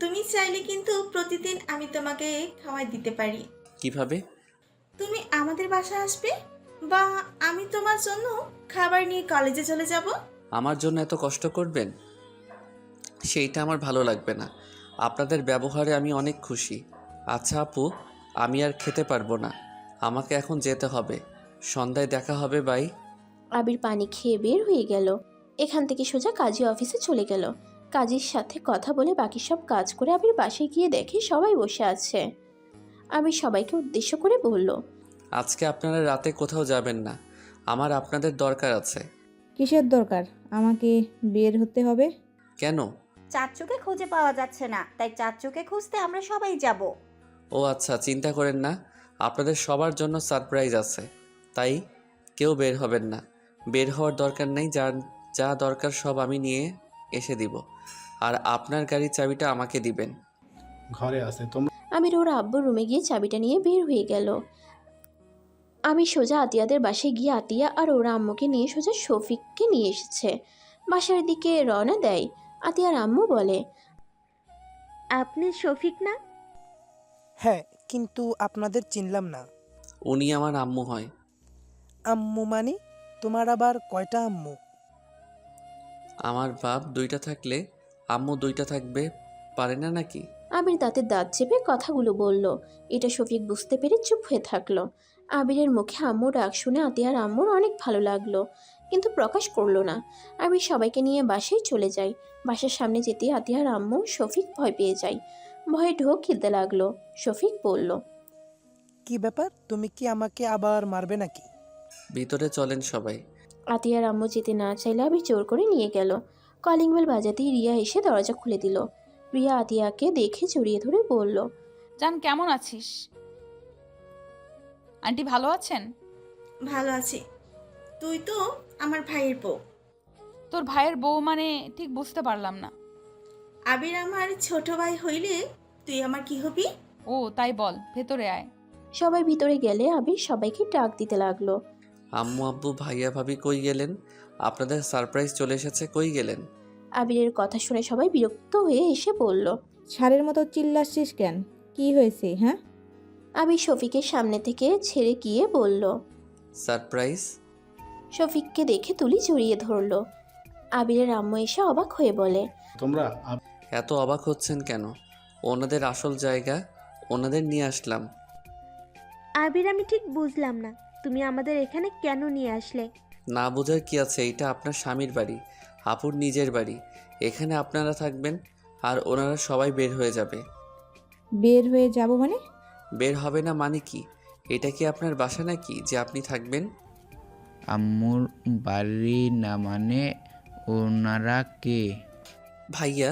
তুমি চাইলে কিন্তু প্রতিদিন আমি তোমাকে খাওয়াই দিতে পারি। কিভাবে? তুমি আমাদের বাসায় আসবে, বা আমি তোমার জন্য খাবার নিয়ে কলেজে চলে যাব। আমার জন্য এত কষ্ট করবেন? সেইটা আমার ভালো লাগবে না। আপনাদের ব্যবহারে আমি অনেক খুশি। আচ্ছা আপু, আমি আর খেতে পারবো না, আমাকে এখন যেতে হবে। সন্ধ্যায় দেখা হবে, বাই। আবির পানি খেয়ে বের হয়ে গেল। এখান থেকে সোজা কাজী অফিসে চলে গেল। কাজীর সাথে কথা বলে বাকি সব কাজ করে আবির বাসায় গিয়ে দেখে সবাই বসে আছে। আবির সবাইকে উদ্দেশ্য করে বলল, আজকে আপনারা রাতে কোথাও যাবেন না, আমার আপনাদের দরকার আছে। কিসের দরকার? আমাকে বের হতে হবে? কেন? চাচ্চুকে খুঁজে পাওয়া যাচ্ছে না, তাই চাচ্চুকে খুঁজতে আমরা সবাই যাব। ও আচ্ছা, চিন্তা করেন না, আপনাদের সবার জন্য সারপ্রাইজ আছে, তাই কেউ বের হবেন না। বের হওয়ার দরকার নেই, যা দরকার সব আমি নিয়ে এসে দিব। আর আপনার গাড়ির চাবিটা আমাকে দিবেন। ঘরে আছে তোমরা। আমির ওর আব্বুর রুমে গিয়ে চাবিটা নিয়ে বের হয়ে গেল। আমি সোজা আতিয়াদের বাসায় গিয়ে আতিয়া আর ওর আম্মুকে নিয়ে সোজা শফিককে নিয়ে এসেছে। বাসার দিকে রওনা দেয়। আতিয়ার আম্মু বলে, আপনি শফিক না? হ্যাঁ, কিন্তু আপনাদের চিনলাম না। উনি আমার আম্মু হয়। আম্মু মানে? তোমার আবার কয়টা আম্মু? আমার বাপ দুইটা থাকলে আম্মু দুইটা থাকবে পারে না নাকি? আবির দাঁতের দাঁত চেপে কথাগুলো বলল। এটা শফিক বুঝতে পেরে চুপ হয়ে থাকলো। আবিরের মুখে আম্মুর ডাক শুনে আতিয়ার আম্মুর অনেক ভালো লাগলো, কিন্তু প্রকাশ করলো না। আবির সবাইকে নিয়ে বাসায় চলে যায়। বাসার সামনে যেতে আতিয়ার আম্মু শফিক ভয় পেয়ে যায়। ভয়ে ঢোক গিলতে লাগলো। শফিক বলল, কি ব্যাপার, তুমি কি আমাকে আবার মারবে নাকি? ভিতরে চলেন সবাই। আতিয়ার আম্মু যেতে না চাইলে আবির জোর করে নিয়ে গেল। কলিং বেল বাজাতেই রিয়া এসে দরজা খুলে দিল। রিয়া আতিয়াকে দেখে জড়িয়ে ধরে বলল, জান কেমন আছিস? আন্টি ভালো আছেন? ভালো আছি। তুই তো আমার ভাইয়ের বউ। তোর ভাইয়ের বউ মানে ঠিক বুঝতে পারলাম না। আবির আমার ছোট ভাই হইলে তুই আমার কি হবি? ও তাই, বল, ভেতরে আয়। সবাই ভিতরে গেলে আবির সবাইকে ডাক দিতে লাগলো। আম্মু আব্বু ভাইয়া ভাবি কই গেলেন? আপনাদের সারপ্রাইজ চলে এসেছে, কই গেলেন? আবিরের কথা শুনে সবাই বিরক্ত হয়ে এসে বলল, ছাড়ের মতো চিল্লাচ্ছিস কেন? কি হয়েছে হ্যাঁ? আবির শফিকের সামনে থেকে ছেড়ে গিয়ে বলল। সারপ্রাইজ? শফিককে দেখে তুলি জড়িয়ে ধরলো। আবিরের আম্মু এসে অবাক হয়ে বলে, তোমরা এত অবাক হচ্ছেন কেন? ওনাদের আসল জায়গা, ওনাদের নিয়ে আসলাম। আবির, আমি ঠিক বুঝলাম না, তুমি আমাদের এখানে কেন নিয়ে আসলে? না বোঝার কি আছে, এটা আপনার স্বামীর বাড়ি, আপুর নিজের বাড়ি। এখানে আপনারা থাকবেন আর ওনারা সবাই বের হয়ে যাবে। বের হয়ে যাব মানে? বের হবে না মানে কি? এটা কি আপনার বাসা নাকি যে আপনি থাকবেন? আম্মুর বাড়ি না মানে ওনারা কে? ভাইয়া,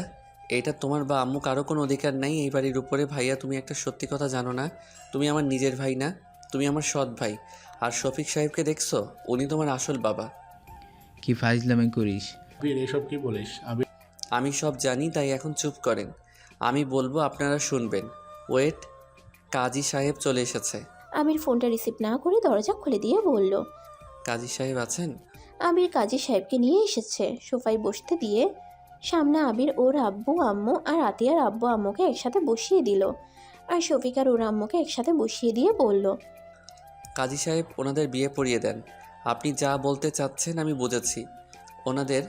এটা তোমার বা আম্মু কারো কোনো অধিকার নাই এই বাড়ির উপরে। ভাইয়া, তুমি একটা সত্যি কথা জানো না? তুমি আমার নিজের ভাই না, তুমি আমার সৎ ভাই। আর শফিক সাহেবকে দেখছো? উনি তোমার আসল বাবা। কি ফাজলামি করিস? আবির এসব কি বলিস? আবির আমি সব জানি, তাই এখন চুপ করেন। আমি বলবো আপনারা শুনবেন। ওয়েট, কাজী সাহেব চলে এসেছে। আবির ফোনটা রিসিভ না করে দরজা খুলে দিয়ে বলল, কাজী সাহেব আছেন? আবির কাজী সাহেবকে নিয়ে এসেছে। সোফায় বসতে দিয়ে সামনে আবির ওর আব্বু আম্মু আর আতিয়ার আব্বু আম্মুকে একসাথে বসিয়ে দিল। আর শফিক আর ওর আম্মুকে একসাথে বসিয়ে দিয়ে বলল, কাজী সাহেব, ওনাদের বিয়ে পড়িয়ে দেন। আপনি যা বলতে চাচ্ছেন আমি বুঝেছি। ওনাদের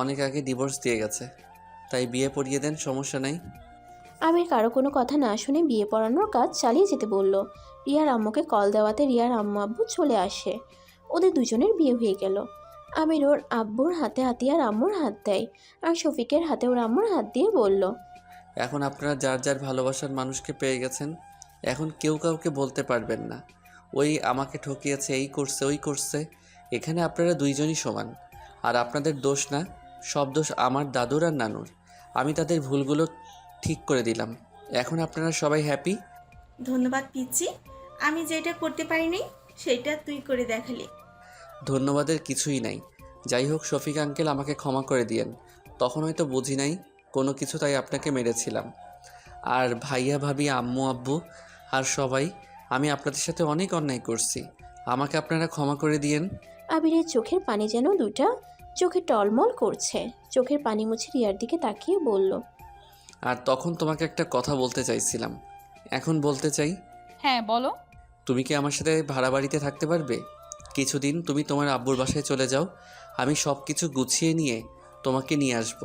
অনেক আগে ডিভোর্স দিয়ে গেছে, তাই বিয়ে পড়িয়ে দেন, সমস্যা নাই। আবির কারো কোনো কথা না শুনে বিয়ে পড়ানোর কাজ চালিয়ে যেতে বলল। রিয়ার আম্মুকে কল দেওয়াতে রিয়ার আম্মু আব্বু চলে আসে। ওদের দুজনের বিয়ে হয়ে গেল। আবির ওর আব্বুর হাতে আতিয়ার আম্মুর হাত দেয়, আর শফিকের হাতে ওর আম্মুর হাত দিয়ে বলল, এখন আপনারা যার যার ভালোবাসার মানুষকে পেয়ে গেছেন। এখন কেউ কাউকে বলতে পারবেন না ওই আমাকে ঠকিয়েছে, এই করছে, ওই করছে। এখানে আপনারা দুইজনই সমান। আর আপনাদের দোষ না, সব দোষ আমার দাদুর আর নানুর। আমি তাদের ভুলগুলো ঠিক করে দিলাম। এখন আপনারা সবাই হ্যাপি। ধন্যবাদ পিচ্ছি, আমি যেটা করতে পারিনি সেটা তুই করে দেখালি। ধন্যবাদের কিছুই নাই। যাই হোক, শফিক আঙ্কেল আমাকে ক্ষমা করে দিয়েন। তখন হয়তো বুঝি নাই কোনো কিছু, তাই আপনাকে মেরেছিলাম। আর ভাইয়া ভাবি আম্মু আব্বু আর সবাই, আমি আপনাদের সাথে অনেক অন্যায় করছি, আমাকে আপনারা ক্ষমা করে দিয়েন। আবিরের চোখের পানি যেন দুটা চোখে টলমল করছে। চোখের পানি মুছে রিয়ার দিকে তাকিয়ে বলল, আর তখন তোমাকে একটা কথা বলতে চাইছিলাম, এখন বলতে চাই। হ্যাঁ বলো। তুমি কি আমার সাথে ভাড়া বাড়িতে থাকতে পারবে? কিছুদিন তুমি তোমার আব্বুর বাসায় চলে যাও, আমি সব কিছু গুছিয়ে নিয়ে তোমাকে নিয়ে আসব।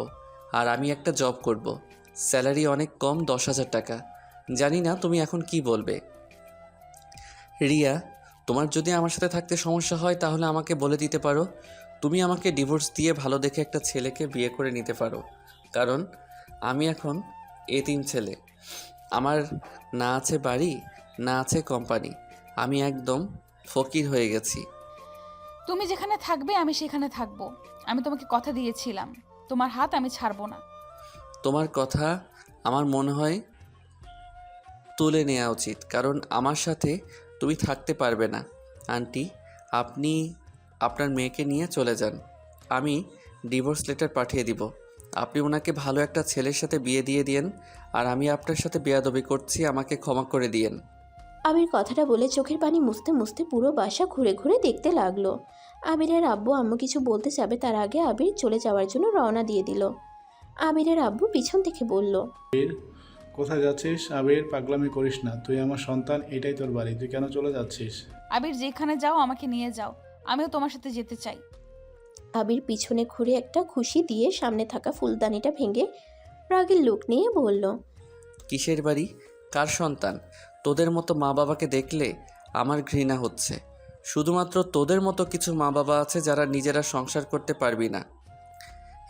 আর আমি একটা জব করব, স্যালারি অনেক কম, 10,000 টাকা। জানি না তুমি এখন কি বলবে। রিয়া, তোমার যদি আমার সাথে থাকতে সমস্যা হয় তাহলে আমাকে বলে দিতে পারো। তুমি আমাকে ডিভোর্স দিয়ে ভালো দেখে একটা ছেলেকে বিয়ে করে নিতে পারো, কারণ আমি এখন এতিম ছেলে। আমার না আছে বাড়ি, না আছে কোম্পানি, আমি একদম ফকির হয়ে গেছি। তুমি যেখানে থাকবে আমি সেখানে থাকবো। আমি তোমাকে কথা দিয়েছিলাম, তোমার হাত আমি ছাড়বো না। তোমার কথা আমার মনে হয় তুলে নেওয়া উচিত, কারণ আমার সাথে তুমি থাকতে পারবে না। আন্টি, আপনি আপনার মেয়েকে নিয়ে চলে যান, আমি ডিভোর্স লেটার পাঠিয়ে দিব। আপনি ওনাকে ভালো একটা ছেলের সাথে বিয়ে দিয়ে দিয়েন, আর আমি আপনার সাথে বেয়াদবি করছি, আমাকে ক্ষমা করে দিয়েন। আবির কথাটা বলে চোখের পানি মুছতে মুছতে পুরো বাসা ঘুরে ঘুরে দেখতে লাগলো। আবিরের আব্বু আম্মু কিছু বলতে যাবে তার আগে আবির চলে যাওয়ার জন্য রওনা দিয়ে দিল। আবিরের আব্বু পিছন থেকে বলল, কোথায় যাচ্ছিস? আবির, পাগলামি করিস না, তুই আমার সন্তান, এটাই তোর বাড়ি, তুই কেন চলে যাচ্ছিস? আবির যেখানে যাও আমাকে নিয়ে যাও, আমিও তোমার সাথে যেতে চাই। আবির পিছনে ঘুরে একটা খুশি দিয়ে সামনে থাকা ফুলদানিটা ভেঙে রাগের লুক নিয়ে বলল, কিসের বাড়ি? কার সন্তান? তোদের মতো মা বাবাকে দেখলে আমার ঘৃণা হচ্ছে। শুধুমাত্র তোদের মতো কিছু মা বাবা আছে যারা নিজেরা সংসার করতে পারবি না।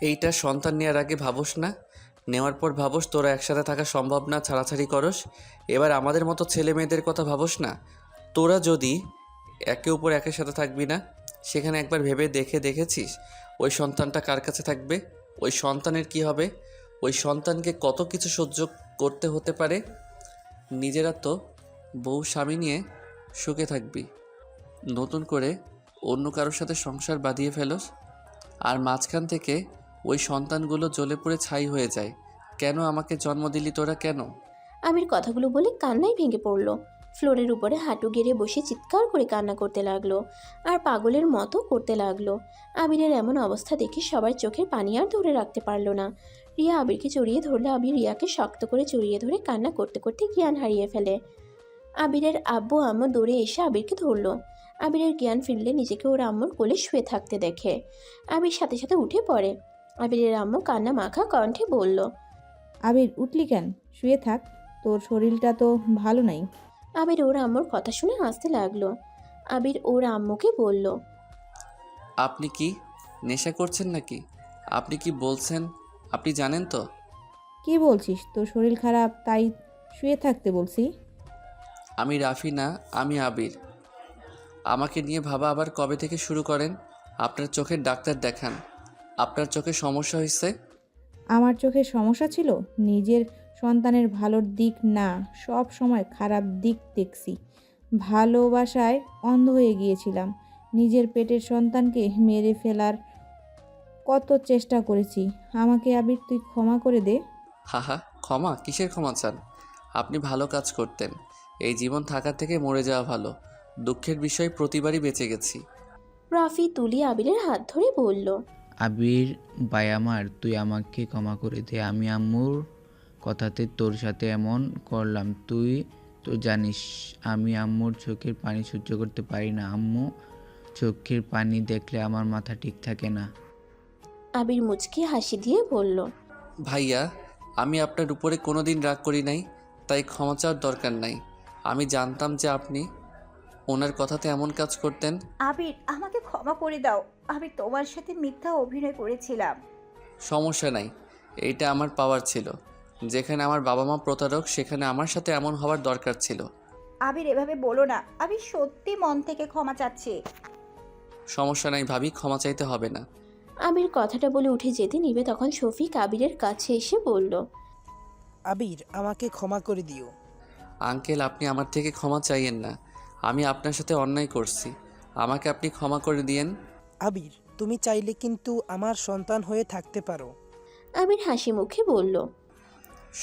এইটা সন্তান নেওয়ার আগে ভাবস না, নেওয়ার পর ভাবস তোরা একসাথে থাকা সম্ভব না, ছাড়াছাড়ি করস। এবার আমাদের মতো ছেলে মেয়েদের কথা ভাবস না। তোরা যদি একে উপর একের সাথে থাকবি না, সেখানে একবার ভেবে দেখেছিস ওই সন্তানটা কার কাছে থাকবে? ওই সন্তানের কি হবে? ওই সন্তানকে কত কিছু সহ্য করতে হতে পারে। নিজেরা তো বউ স্বামী নিয়ে সুখে থাকবি, নতুন করে অন্য কারোর সাথে সংসার বাঁধিয়ে ফেলোস, আর মাঝখান থেকে ওই সন্তানগুলো জ্বলে পুড়ে ছাই হয়ে যায়। কেন আমাকে জন্ম দিলি তোরা, কেন? আবির কথাগুলো বলে কান্নায় ভেঙে পড়ল। ফ্লোরের উপরে হাঁটু গেড়ে বসে চিৎকার করে কান্না করতে লাগলো, আর পাগলের মতো করতে লাগলো। আবিরের এমন অবস্থা দেখে সবার চোখের পানি আর ধরে রাখতে পারল না। রিয়া আবিরকে জড়িয়ে ধরলে আবির রিয়াকে শক্ত করে জড়িয়ে ধরে কান্না করতে করতে জ্ঞান হারিয়ে ফেলে। আবিরের আব্বু আম্মু দৌড়ে এসে আবিরকে ধরলো। আবিরের জ্ঞান ফিরলে নিজেকে ওর আম্মুর কোলে শুয়ে থাকতে দেখে আবির সাথে সাথে উঠে পড়ে। আবিরের আম্মু কান্না মাখা কণ্ঠে বলল, আবির উঠলি কেন? শুয়ে থাক, তোর শরীরটা তো ভালো নাই। আবির ওর আম্মুর কথা শুনে হাসতে লাগলো। আবির ওর আম্মুকে বলল, আপনি কি নেশা করছেন নাকি? আপনি কি বলছেন আপনি জানেন তো? কি বলছিস? তোর শরীর খারাপ তাই শুয়ে থাকতে বলছি? আমি রাফি না, আমি আবির। আমাকে নিয়ে ভাবা আবার কবে থেকে শুরু করেন? আপনার চোখের ডাক্তার দেখান। আপনার চোখে সমস্যা হয়েছে। আমার চোখে সমস্যা ছিল? নিজের সন্তানের ভালোর দিক না, সব সময় খারাপ দিক দেখছি। ভালোবাসায় অন্ধ হয়ে গিয়েছিলাম। নিজের পেটের সন্তানকে মেরে ফেলার কত চেষ্টা করেছি। আমাকে আবির তুই ক্ষমা করে দে। হাহা, ক্ষমা? কিসের ক্ষমা চান? আপনি ভালো কাজ করতেন। এই জীবন থাকার থেকে মরে যাওয়া ভালো। দুঃখের বিষয়, প্রতিবারই বেঁচে গেছি। রাফি তুলি আবিরের হাত ধরে বলল, আবির ভাই আমার, তুই আমাকে ক্ষমা করে দে। আমি আম্মুর কথাতে তোর সাথে এমন করলাম। তুই তো জানিস আমি আম্মুর চোখের পানি সহ্য করতে পারি না। আম্মু চোখের পানি দেখলে আমার মাথা ঠিক থাকে না। আবির মুচকি হাসি দিয়ে বলল, ভাইয়া, আমি আপনার উপরে কোনো দিন রাগ করি নাই, তাই ক্ষমা চাওয়ার দরকার নাই। আমি জানতাম যে আপনি ওনার কথাতে এমন কাজ করতেন। আবির, আমাকে ক্ষমা করে দাও। আমি তোমার সাথে মিথ্যা অভিনয় করেছিলাম। সমস্যা নাই, এইটা আমার পাওয়ার ছিল। যেখানে আমার বাবা মা প্রতারক, সেখানে আমার সাথে এমন হওয়ার দরকার ছিল। আবির, এভাবে বলো না। আমি সত্যি মন থেকে ক্ষমা চাচ্ছি। সমস্যা নাই ভাবি, ক্ষমা চাইতে হবে না। আবির কথাটা বলে উঠে যেতে নিবে তখন শফিক আবিরের কাছে এসে বলল, আবির, আমাকে ক্ষমা করে দিও। আঙ্কেল, আপনি আমার থেকে ক্ষমা চাইয়েন না। আমি আপনার সাথে অন্যায় করছি, আমাকে আপনি ক্ষমা করে দিয়েন। আবির, তুমি চাইলে কিন্তু আমার সন্তান হয়ে থাকতে পারো। আবির হাসি মুখে বলল,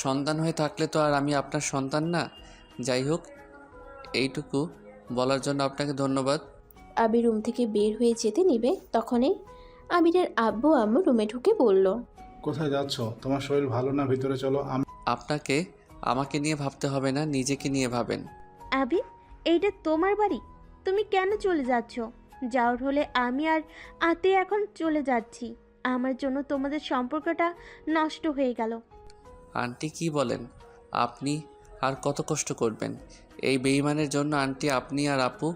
সন্তান হয়ে থাকলে তো আর আমি আপনার সন্তান না। যাই হোক, এইটুকু বলার জন্য আপনাকে ধন্যবাদ। আবির রুম থেকে বের হয়ে যেতে নিবে তখনই আবিরের আব্বু আম্মু রুমে ঢুকে বলল, কোথায় যাচ্ছ? তোমার শরীর ভালো না, ভিতরে চলো। আপনাকে আমাকে নিয়ে ভাবতে হবে না, নিজেকে নিয়ে ভাবেন। আবির, এইটা তোমার বাড়ি, তুমি কেন চলে যাচ্ছ? যাওয়ার হলে আমি আর আতে এখন চলে যাচ্ছি। আমার জন্য তোমাদের সম্পর্কটা নষ্ট হয়ে গেল। আন্টি কি বলেন? আপনি আর কত কষ্ট করবেন? এই বেঈমানের জন্য আন্টি, আপনি আর আপু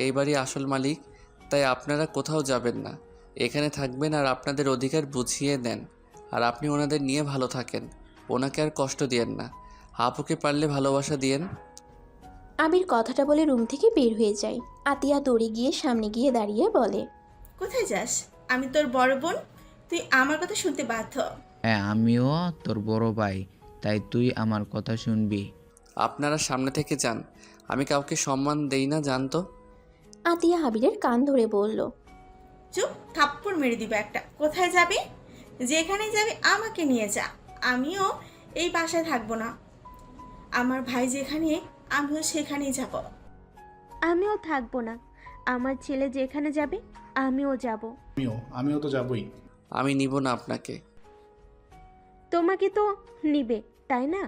এই বাড়ির আসল মালিক, তাই আপনারা কোথাও যাবেন না, এখানে থাকবেন আর আপনাদের অধিকার বুঝিয়ে দেন। আর আপনি ওনাদের নিয়ে ভালো থাকেন, ওনাকে আর কষ্ট দিয়েন না। আপুকে পারলে ভালোবাসা দিয়েন। আবির কথাটা বলে রুম থেকে বের হয়ে যায়। আতিয়া দৌড়ে গিয়ে সামনে গিয়ে দাঁড়িয়ে বলে, কোথায় যাস? আমি তোর বড় বোন, তুই আমার কথা শুনতে বাধ্য। হ্যাঁ, আমিও তোর বড় ভাই, তাই তুই আমার কথা শুনবি। আপনারা সামনে থেকে যান, আমি কাউকে সম্মান দেই না, জানতো। আতিয়া আবিরের কান ধরে বলল, চুপ, থাপ্পড় মেরে দিবে একটা। কোথায় যাবি? যেখানে যাবি আমাকে নিয়ে যা। আমিও এই বাসায় থাকবো না। আমার ভাই যেখানে, আমিও সেখানেই যাব। আমিও থাকবো না। আমার ছেলে যেখানে যাবে আমিও যাব। আমিও তো যাবই। আমি নিব না আপনাকে। তোমাকে তো নিবে, তাই না?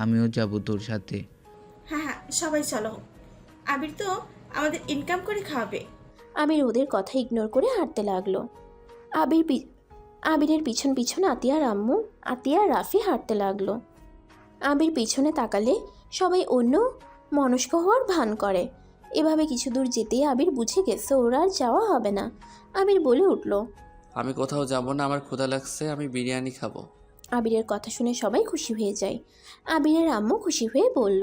আমিও যাব তোর সাথে। হ্যাঁ হ্যাঁ, সবাই চলো। আবির তো আমাদের ইনকাম করে খাওয়াবে। আবির ওদের কথা ইগনোর করে হাঁটতে লাগলো। আবিরের পিছন পিছন আতিয়ার আম্মু, আতিয়া আর রাফি হাঁটতে লাগলো। আবির পিছনে তাকালে সবাই অন্য মনস্ক হওয়ার ভান করে। এভাবে কিছু দূর যেতেই আবির বুঝে গেছে ওর আর যাওয়া হবে না। আবির বলে উঠল, আমি কোথাও যাব না, আমার ক্ষুধা লাগছে, আমি বিরিয়ানি খাবো। আবিরের কথা শুনে সবাই খুশি হয়ে যায়। আবিরের আম্মু খুশি হয়ে বলল,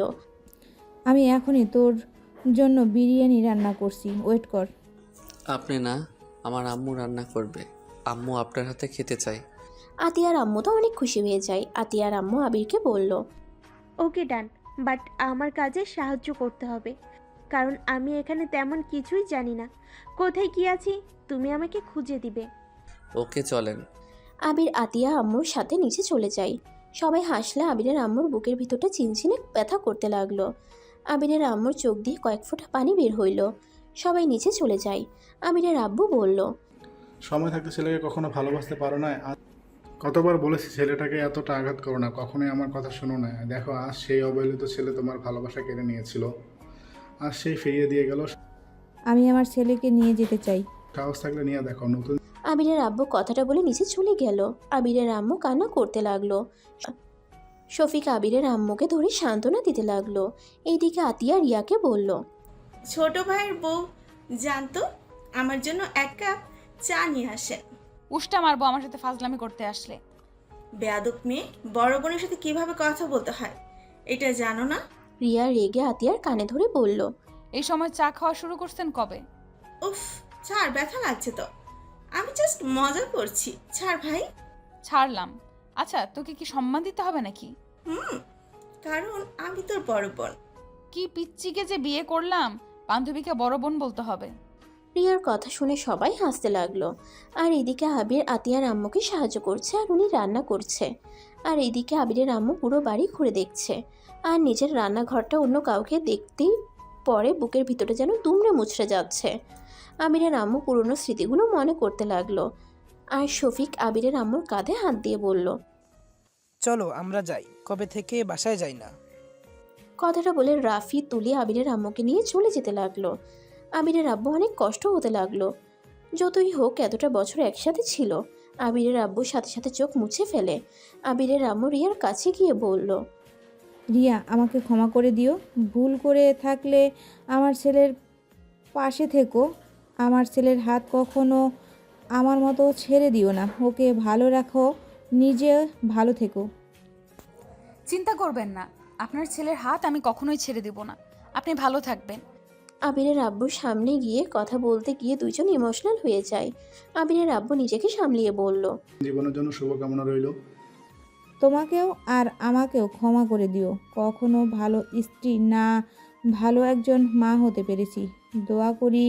আমি এখনই তোর জন্য বিরিয়ানি রান্না করছি, ওয়েট কর। আপনি না, আমার আম্মু রান্না করবে। আম্মু আপনার হাতে খেতে চাই। আতিয়ার আম্মু তো অনেক খুশি হয়ে যায়। আতিয়ার আম্মু আবিরকে বলল, ওকে ডান, বাট আমার কাজে সাহায্য করতে হবে, কারণ আমি এখানে তেমন কিছুই জানি না। কোথায় কি আছি তুমি আমাকে খুঁজে দিবে। ওকে, চলেন। আবির আতিয়া আম্মুর সাথে নিচে চলে যায়। সবাই হাসলে আবিরের আম্মুর বুকের ভিতরটা চিনচিনে ব্যথা করতে লাগলো। আবিরের আম্মুর চোখ দিয়ে কয়েক ফোঁটা পানি বের হইল। সবাই নিচে চলে যায়। আবিরের আব্বু বলল, সময় থাকতে ছেলেকে কখনো ভালোবাসতে পারো না। কতবার বলেছি ছেলেটাকে এতটা আঘাত করো না, কখনোই আমার কথা শোনো না। দেখো, আজ সেই অবহেলিত ছেলে তোমার ভালোবাসা কেড়ে নিয়েছিল, আজ সেই ফিরিয়ে দিয়ে গেল। আমি আমার ছেলেকে নিয়ে যেতে চাই। সাহস থাকলে নিয়ে দেখো। নতুন আবিরের আব্বু কথাটা বলে নিচে চলে গেল। আবিরের আম্মু কান্না করতে লাগলো। শফিক আবিরের আম্মুকে ধরে সান্ত্বনা দিতে লাগলো। এইদিকে আতিয়া রিয়াকে বলল, ছোট ভাইয়ের বউ জানতো, আমার জন্য এক কাপ চা নিয়ে আসেন। উষ্টা মারবো আমার সাথে ফাজলামি করতে আসলে। বেয়াদব মেয়ে, বড় বোনের সাথে কিভাবে কথা বলতে হয় এটা জানো না? রিয়া রেগে আতিয়ার কানে ধরে বলল, এই সময় চা খাওয়া শুরু করছেন কবে? উফ, ছাড়, ব্যথা লাগছে তো। আমি জাস্ট মজা করছি, ছাড় ভাই। ছাড়লাম। আচ্ছা, তোকে কি সম্মান দিতে হবে নাকি? কারণ আমি তোর বড় বোন। কি পিচ্চিকে যে বিয়ে করলাম, বান্ধবীকে বড় বোন বলতে হবে? রিয়ার কথা শুনে সবাই হাসতে লাগলো। আর এদিকে আবির আতিয়ার আম্মুকে সাহায্য করছে আর উনি রান্না করছে। আর এদিকে আবিরের আম্মু পুরো বাড়ি ঘুরে দেখছে। আর নিজের রান্নাঘরটা অন্য কাউকে দেখতেই পরে বুকের ভিতরে যেন দুমড়ে মুচড়ে যাচ্ছে। আবিরের আম্মু পুরনো স্মৃতিগুলো মনে করতে লাগলো। আর শফিক আবিরের আম্মুর কাঁধে হাত দিয়ে বলল, চলো আমরা যাই, কবে থেকে বাসায় যাই না। কথাটা বলে রাফি তুলে আবিরের আম্মুকে নিয়ে চলে যেতে লাগলো। আবিরের আব্বু অনেক কষ্ট হতে লাগলো। যতই হোক এতটা বছর একসাথে ছিল। আবিরের আব্বু সাথে সাথে চোখ মুছে ফেলে। আবিরের আম্মু রিয়ার কাছে গিয়ে বলল, রিয়া, আমাকে ক্ষমা করে দিও। ভুল করে থাকলে আমার ছেলের পাশে থেকো। আমার ছেলের হাত কখনো আমার মতো ছেড়ে দিও না। ওকে ভালো রাখো, নিজে ভালো থেকো। চিন্তা করবেন না, আপনার ছেলের হাত আমি কখনোই ছেড়ে দেব না। আপনি ভালো থাকবেন। আবিরের আব্বুর সামনে গিয়ে কথা বলতে গিয়ে দুইজন ইমোশনাল হয়ে যায়। আবিরের আব্বু নিজেকে সামলিয়ে বলল, জীবনের জন্য শুভকামনা রইল। তোমাকেও আর আমাকেও ক্ষমা করে দিও। কখনো ভালো স্ত্রী না, ভালো একজন মা হতে পেরেছি। দোয়া করি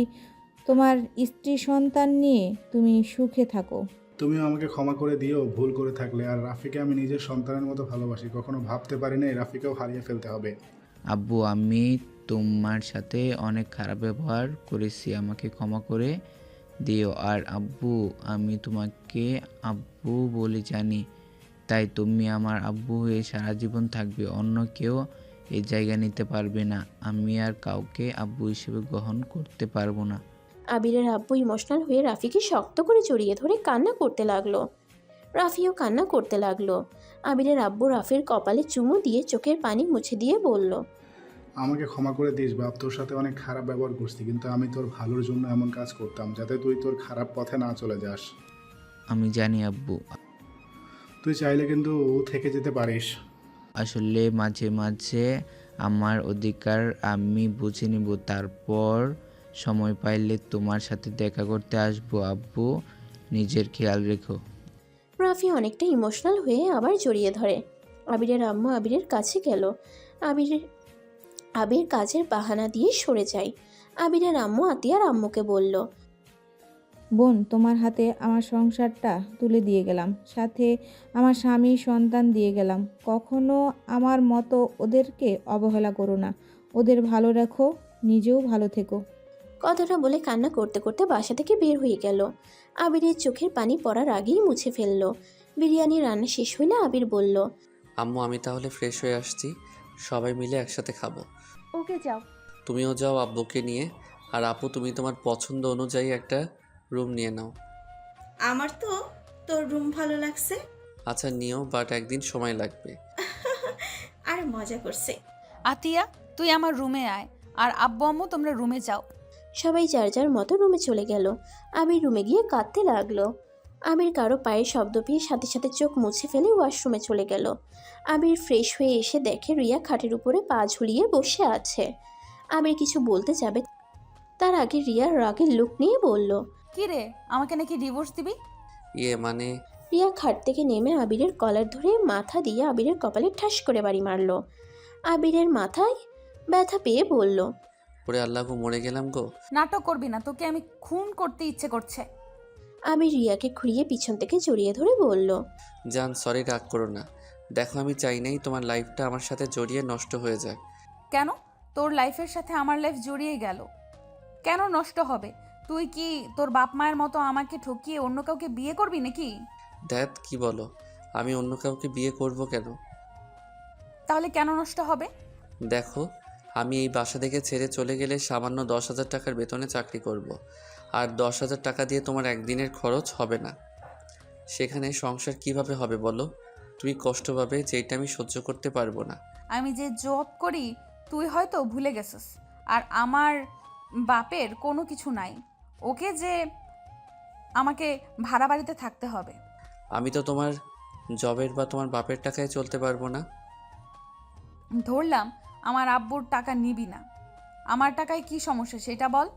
তোমার স্ত্রী সন্তান নিয়ে তুমি সুখে থাকো। তুমিও আমাকে ক্ষমা করে দিও ভুল করে থাকলে। আর রাফিকে আমি নিজের সন্তানের মতো ভালোবাসি, কখনো ভাবতে পারি না রাফিকেও হারিয়ে ফেলতে হবে। আব্বু, আমি তোমার সাথে অনেক খারাপ ব্যবহার করেছি, আমাকে ক্ষমা করে দিও। আর আব্বু, আমি তোমাকে আব্বু বলে জানি, তাই তুমি আমার আব্বু হয়ে সারা জীবন থাকবে। অন্য কেউ এই জায়গা নিতে পারবে না। আমি আর কাউকে আব্বু হিসেবে গ্রহণ করতে পারবো না। আবিরের আব্বু ইমোশনাল হয়ে রাফিকে শক্ত করে জড়িয়ে ধরে কান্না করতে লাগলো। রাফিও কান্না করতে লাগলো। আবিরের আব্বু রাফির কপালে চুমু দিয়ে চোখের পানি মুছে দিয়ে বলল, আমাকে ক্ষমা করে দিস বাপ, তোর সাথে অনেক খারাপ ব্যবহার করছি, কিন্তু আমি তোর ভালোর জন্য এমন কাজ করতাম যাতে তুই তোর খারাপ পথে না চলে যাস। আমি জানি আব্বু। তুই চাইলে কিন্তু থেকে যেতে পারিস। আসলে মাঝে মাঝে আমার অধিকার আমি বুঝে নিব, তারপর সময় পাইলে তোমার সাথে দেখা করতে আসবো। আব্বু, নিজের খেয়াল রেখো। রাফি অনেকটা ইমোশনাল হয়ে আবার জড়িয়ে ধরে। আবিরের আম্মু আবিরের কাছে গেল। আবির কাজের বাহানা দিয়ে সরে যায়। আবিরের আম্মু আতিয়ার আম্মুকে বলল, বোন, তোমার হাতে আমার সংসারটা তুলে দিয়ে গেলাম, সাথে আমার স্বামী সন্তান দিয়ে গেলাম। কখনো আমার মতো ওদেরকে অবহেলা করো না। ওদের ভালো রাখো, নিজেও ভালো থেকো। কথাটা বলে কান্না করতে করতে বাসা থেকে বের হয়ে গেল। আবিরের চোখের পানি পড়ার আগেই মুছে ফেলল। বিরিয়ানি রান্না শেষ হইলে আবির বলল, আম্মু আমি তাহলে ফ্রেশ হয়ে আসছি, সবাই মিলে একসাথে খাবো। ওকে যাও। তুমিও যাও আব্বুকে নিয়ে। আর আপু তুমি তোমার পছন্দ অনুযায়ী একটা রুম নিয়ে নাও। আমার তো তোর রুম ভালো লাগছে। আচ্ছা নিও, বাট একদিন সময় লাগবে। আর মজা করছে। আতিয়া, তুই আমার রুমে আয়, আর আব্বু আম্মু তোমরা রুমে যাও। সবাই যার যার মতো রুমে চলে গেল। আবির রুমে গিয়ে কাঁদতে লাগলো। আবির কারো পায়ের শব্দ পেয়ে সাথে সাথে চোখ মুছে ফেলে ওয়াশরুমে চলে গেল। আবির ফ্রেশ হয়ে এসে দেখে রিয়া খাটের উপরে পা ঝুলিয়ে বসে আছে। আবির কিছু বলতে যাবে, তার আগে রিয়া রাগের লুক নিয়ে বলল, কি রে, আমাকে নাকি ডিভোর্স দিবি? মানে রিয়া খাট থেকে নেমে আবিরের কলার ধরে মাথা দিয়ে আবিরের কপালে ঠাস করে বাড়ি মারল। আবিরের মাথায় ব্যথা পেয়ে বলল, ওরে আল্লাহ গো, মরে গেলাম গো। নাটক করবি না, তোকে আমি খুন করতে ইচ্ছে করছে। আবির রিয়াকে খুঁড়িয়ে পিছন থেকে জড়িয়ে ধরে বলল, জান সরি, রাগ করো না। দেখো আমি চাই নাই তোমার লাইফটা আমার সাথে জড়িয়ে নষ্ট হয়ে যায়। কেন? তোর লাইফের সাথে আমার লাইফ জড়িয়ে গেল, কেন নষ্ট হবে? তুই কি তোর বাপ মায়ের মতো আমাকে ঠকিয়ে অন্য কাউকে বিয়ে করবি নাকি? দ্যাট কি বলো? আমি অন্য কাউকে বিয়ে করব কেন? তাহলে কেন নষ্ট হবে? দেখো, আমি এই বাসা থেকে ছেড়ে চলে গেলে সামান্য 10,000 টাকার বেতনে চাকরি করব। আর 10,000 টাকা দিয়ে তোমার একদিনের খরচ হবে না। সেখানে সংসার কিভাবে হবে বলো? তুমি কষ্ট পাবে, যেটা আমি সহ্য করতে পারবো না। আমি যে জব করি তুই হয়তো ভুলে গেছিস, আর আমার বাপের কোনো কিছু নাই, ওকে যে আমাকে ভাড়া বাড়িতে থাকতে হবে। আমি তো তোমার জবের বা তোমার বাপের টাকায় চলতে পারবো না। ধরলাম আমার আব্বুর টাকা নিবি না, আমার টাকায় কি সমস্যা সেটা বল।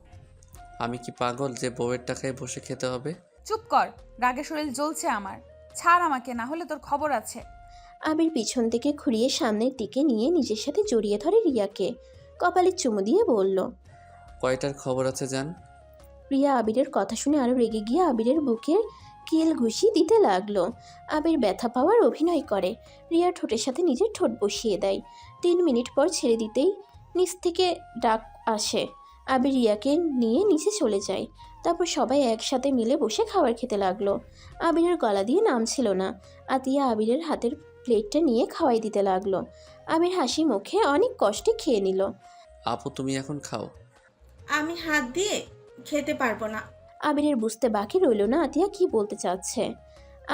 আমি কি পাগল যে বউয়ের টাকায় বসে খেতে হবে? চুপ কর, রাগে শরীর জ্বলছে আমার, ছাড় আমাকে, না হলে তোর খবর আছে। আবির পিছন থেকে ঘুরিয়ে সামনের দিকে নিয়ে নিজের সাথে জড়িয়ে ধরে রিয়াকে, কপালে চুমু দিয়ে বলল, কয়টার খবর আছে জান? রিয়া আবিরের কথা শুনে আরো রেগে গিয়ে আবিরের বুকের কিল ঘুষি দিতে লাগলো। আবির ব্যথা পাওয়ার অভিনয় করে, রিয়ার ঠোঁটের সাথে নিজের ঠোঁট বসিয়ে দেয়। 3 মিনিট পর ছেড়ে দিতেই নিচ থেকে ডাক আসে। আবির রিয়াকে নিয়ে নিচে চলে যায়। তারপর সবাই একসাথে মিলে বসে খাবার খেতে লাগলো। আবিরের গলা দিয়ে নামছিল না। আতিয়া আবিরের হাতের প্লেটটা নিয়ে খাওয়াই দিতে লাগলো। আবির হাসি মুখে অনেক কষ্টে খেয়ে নিল। আপু তুমি এখন খাও। আমি হাত দিয়ে খেতে পারবো না। আবিরের বুঝতে বাকি রইল না আতিয়া কি বলতে চাচ্ছে।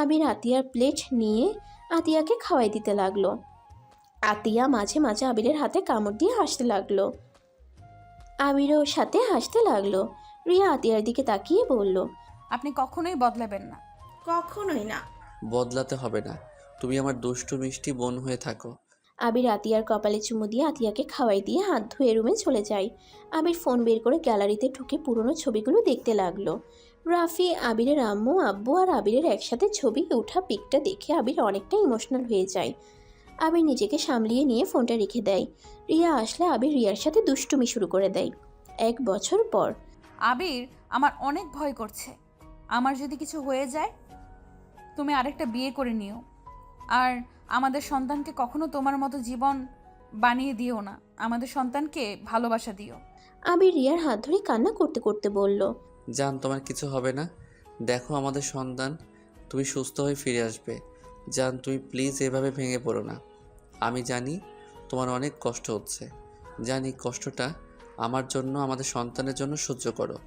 আবির আতিয়ার প্লেট নিয়ে আতিয়াকে খাওয়াই দিতে লাগলো। আতিয়া মাঝে মাঝে আবিরের হাতে কামড় দিয়ে হাসতে লাগলো। আবিরও সাথে হাসতে লাগলো। রিয়া আতিয়ার দিকে তাকিয়ে বলল, আপনি কখনোই বদলাবেন না। কখনোই না। বদলাতে হবে না, তুমি আমার দুষ্টু মিষ্টি বোন হয়ে থাকো। আবির আতিয়ার কপালে চুমু দিয়ে আতিয়াকে খাওয়াই দিয়ে হাত ধুয়ে রুমে চলে যায়। আবির ফোন বের করে গ্যালারিতে ঢুকে পুরনো ছবিগুলো দেখতে লাগলো। রাফি, আবিরের আম্মু, আব্বু আর আবিরের একসাথে ছবি ওঠা পিকটা দেখে আবির অনেকটা ইমোশনাল হয়ে যায়। আবির নিজেকে সামলিয়ে নিয়ে ফোনটা রেখে দেয়। রিয়া আসলে আবির রিয়ার সাথে দুষ্টুমি শুরু করে দেয়। 1 বছর পর। আবির, আমার অনেক ভয় করছে, আমার যদি কিছু হয়ে যায়। তুমি আরেকটা বিয়ে করে নিও, আর আমাদের সন্তানকে কখনো তোমার মতো জীবন বানিয়ে দিও না, আমাদের সন্তানকে ভালোবাসা দিও। আবির রিয়ার হাত ধরে কান্না করতে করতে বলল, জান তোমার কিছু হবে না, দেখো আমাদের সন্তান, তুমি সুস্থ হয়ে ফিরে আসবে। জান তুমি প্লিজ এভাবে ভেঙে পড়ো না। আমি জানি তোমার অনেক কষ্ট হচ্ছে, জানি কষ্টটা আমার জন্য, আমাদের সন্তানের জন্য সহ্য করো।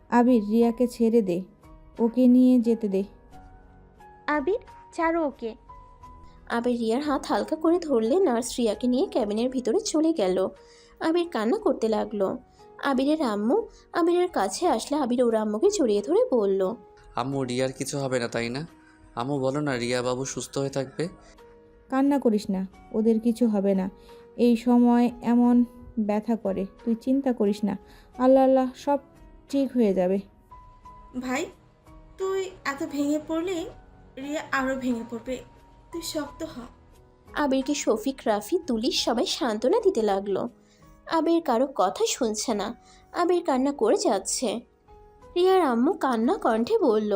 আবির, রিয়াকে ছেড়ে দে, ওকে নিয়ে যেতে দে। আবির, ছাড়ো ওকে। আবির রিয়ার হাত হালকা করে ধরলে নার্স রিয়াকে নিয়ে ক্যাবিনের ভিতরে চলে গেল। আবির কান্না করতে লাগলো। আবিরের আম্মু আবিরের কাছে আসলে আবির ওর আম্মুকে জড়িয়ে ধরে বলল, আম্মু রিয়ার কিছু হবে না তাই না? আম্মু বলো না রিয়া বাবু সুস্থ হয়ে থাকবে। কান্না করিস না, ওদের কিছু হবে না। এই সময় এমন ব্যথা করে, তুই চিন্তা করিস না। আল্লাহ আল্লাহ, সব ঠিক হয়ে যাবে। ভাই, তুই এত ভেঙে পড়লে রিয়া আরও ভেঙে পড়বে। তুই শক্ত হ। আবিরকে শফিক, রাফি, তুলি সবাই সান্ত্বনা দিতে লাগলো। আবির কারো কথা শুনছে না, আবির কান্না করে যাচ্ছে। রিয়ার আম্মু কান্না কণ্ঠে বলল,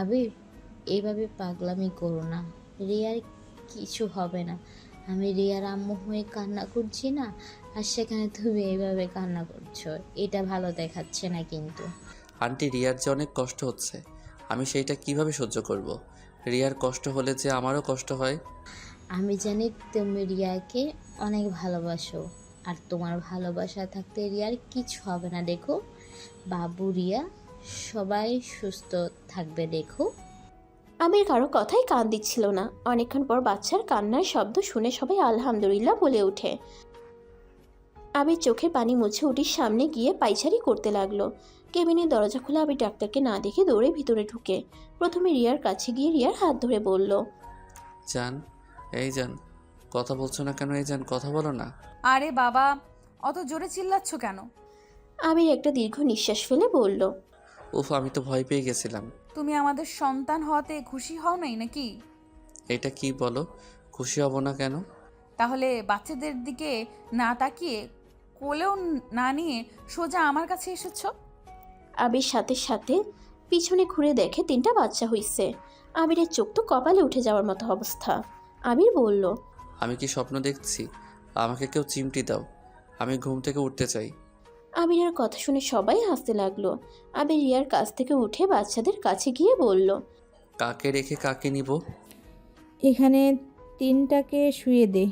আবির, এইভাবে পাগলামি করো না, রিয়ার কিছু হবে না। আমি রিয়ার আম্মু হয়ে কান্না করছি না, আর সেখানে তুমি এইভাবে কান্না করছো, এটা ভালো দেখাচ্ছে না কিন্তু। আন্টি রিয়ার যে অনেক কষ্ট হচ্ছে, আমি সেইটা কিভাবে সহ্য করব? রিয়ার কষ্ট হলে যে আমারও কষ্ট হয়। আমি জানি তুমি রিয়াকে অনেক ভালোবাসো, আর তোমার ভালোবাসা থাকতে রিয়ার কিছু হবে না। দেখো বাবু, রিয়া সবাই সুস্থ থাকবে, দেখো। আবির কারো কথাই কান দিচ্ছিল না। অনেকক্ষণ পর বাচ্চার কান্নার শব্দ শুনে সবাই আলহামদুলিল্লাহ বলে ওঠে। আবির চোখের পানি মুছে উটির সামনে গিয়ে পায়চারি করতে লাগলো। কেবিনের দরজা খোলা আবির ডাক্তারকে না দেখে দৌড়ে ভিতরে ঢুকে প্রথমে রিয়ার কাছে গিয়ে রিয়ার হাত ধরে বলল, জান, এই জান, কথা বলছো না কেন? এই জান, কথা বলো না। আরে বাবা, অত জোরে চিল্লাচ্ছ কেন? আবির একটা দীর্ঘ নিঃশ্বাস ফেলে বলল, উফ, আমি তো ভয় পেয়ে গেছিলাম। তুমি আমাদের সন্তান হওয়াতে খুশি হও নাই নাকি? এটা কি বলো? খুশি হব না কেন? তাহলে বাচ্চাদের দিকে না তাকিয়ে, কোলেও না নিয়ে সোজা আমার কাছে এসেছো? আবির সাথে সাথে পিছনে ঘুরে দেখে 3টা বাচ্চা হইছে। আবিরের চোখ তো কপালে উঠে যাওয়ার মতো অবস্থা। আবির বলল, আমি কি স্বপ্ন দেখছি? আমাকে কেউ চিমটি দাও, আমি ঘুম থেকে উঠতে চাই। আবিরের কথা শুনে সবাই হাসতে লাগলো। আবির রিয়ার কাছ থেকে উঠে বাচ্চাদের কাছে গিয়ে বলল, কাকে রেখে কাকে নিব? এখানে 3টাকে শুয়ে দে,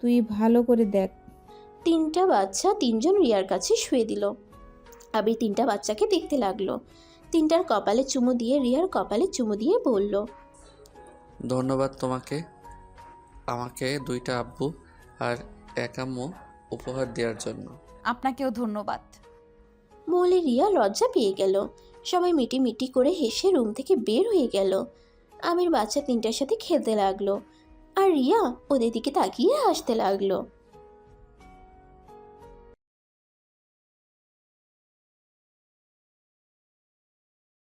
তুই ভালো করে দেখ। 3টা বাচ্চা 3জন রিয়ার কাছে শুয়ে দিল। আবির 3টা বাচ্চাকে দেখতে লাগলো। 3টার কপালে চুমু দিয়ে রিয়ার কপালে চুমু দিয়ে বলল, ধন্যবাদ তোমাকে, আমাকে 2টা আব্বু আর 1 আম্মু উপহার দেওয়ার জন্য। আপনাকেও ধন্যবাদ। বলে রিয়া লজ্জা পেয়ে গেল। সবাই মিটি করে হেসে রুম থেকে বের হয়ে গেল। আবির বাচ্চা 3টার সাথে খেলতে লাগলো, আর রিয়া ওদের দিকে তাকিয়ে হাসতে লাগলো।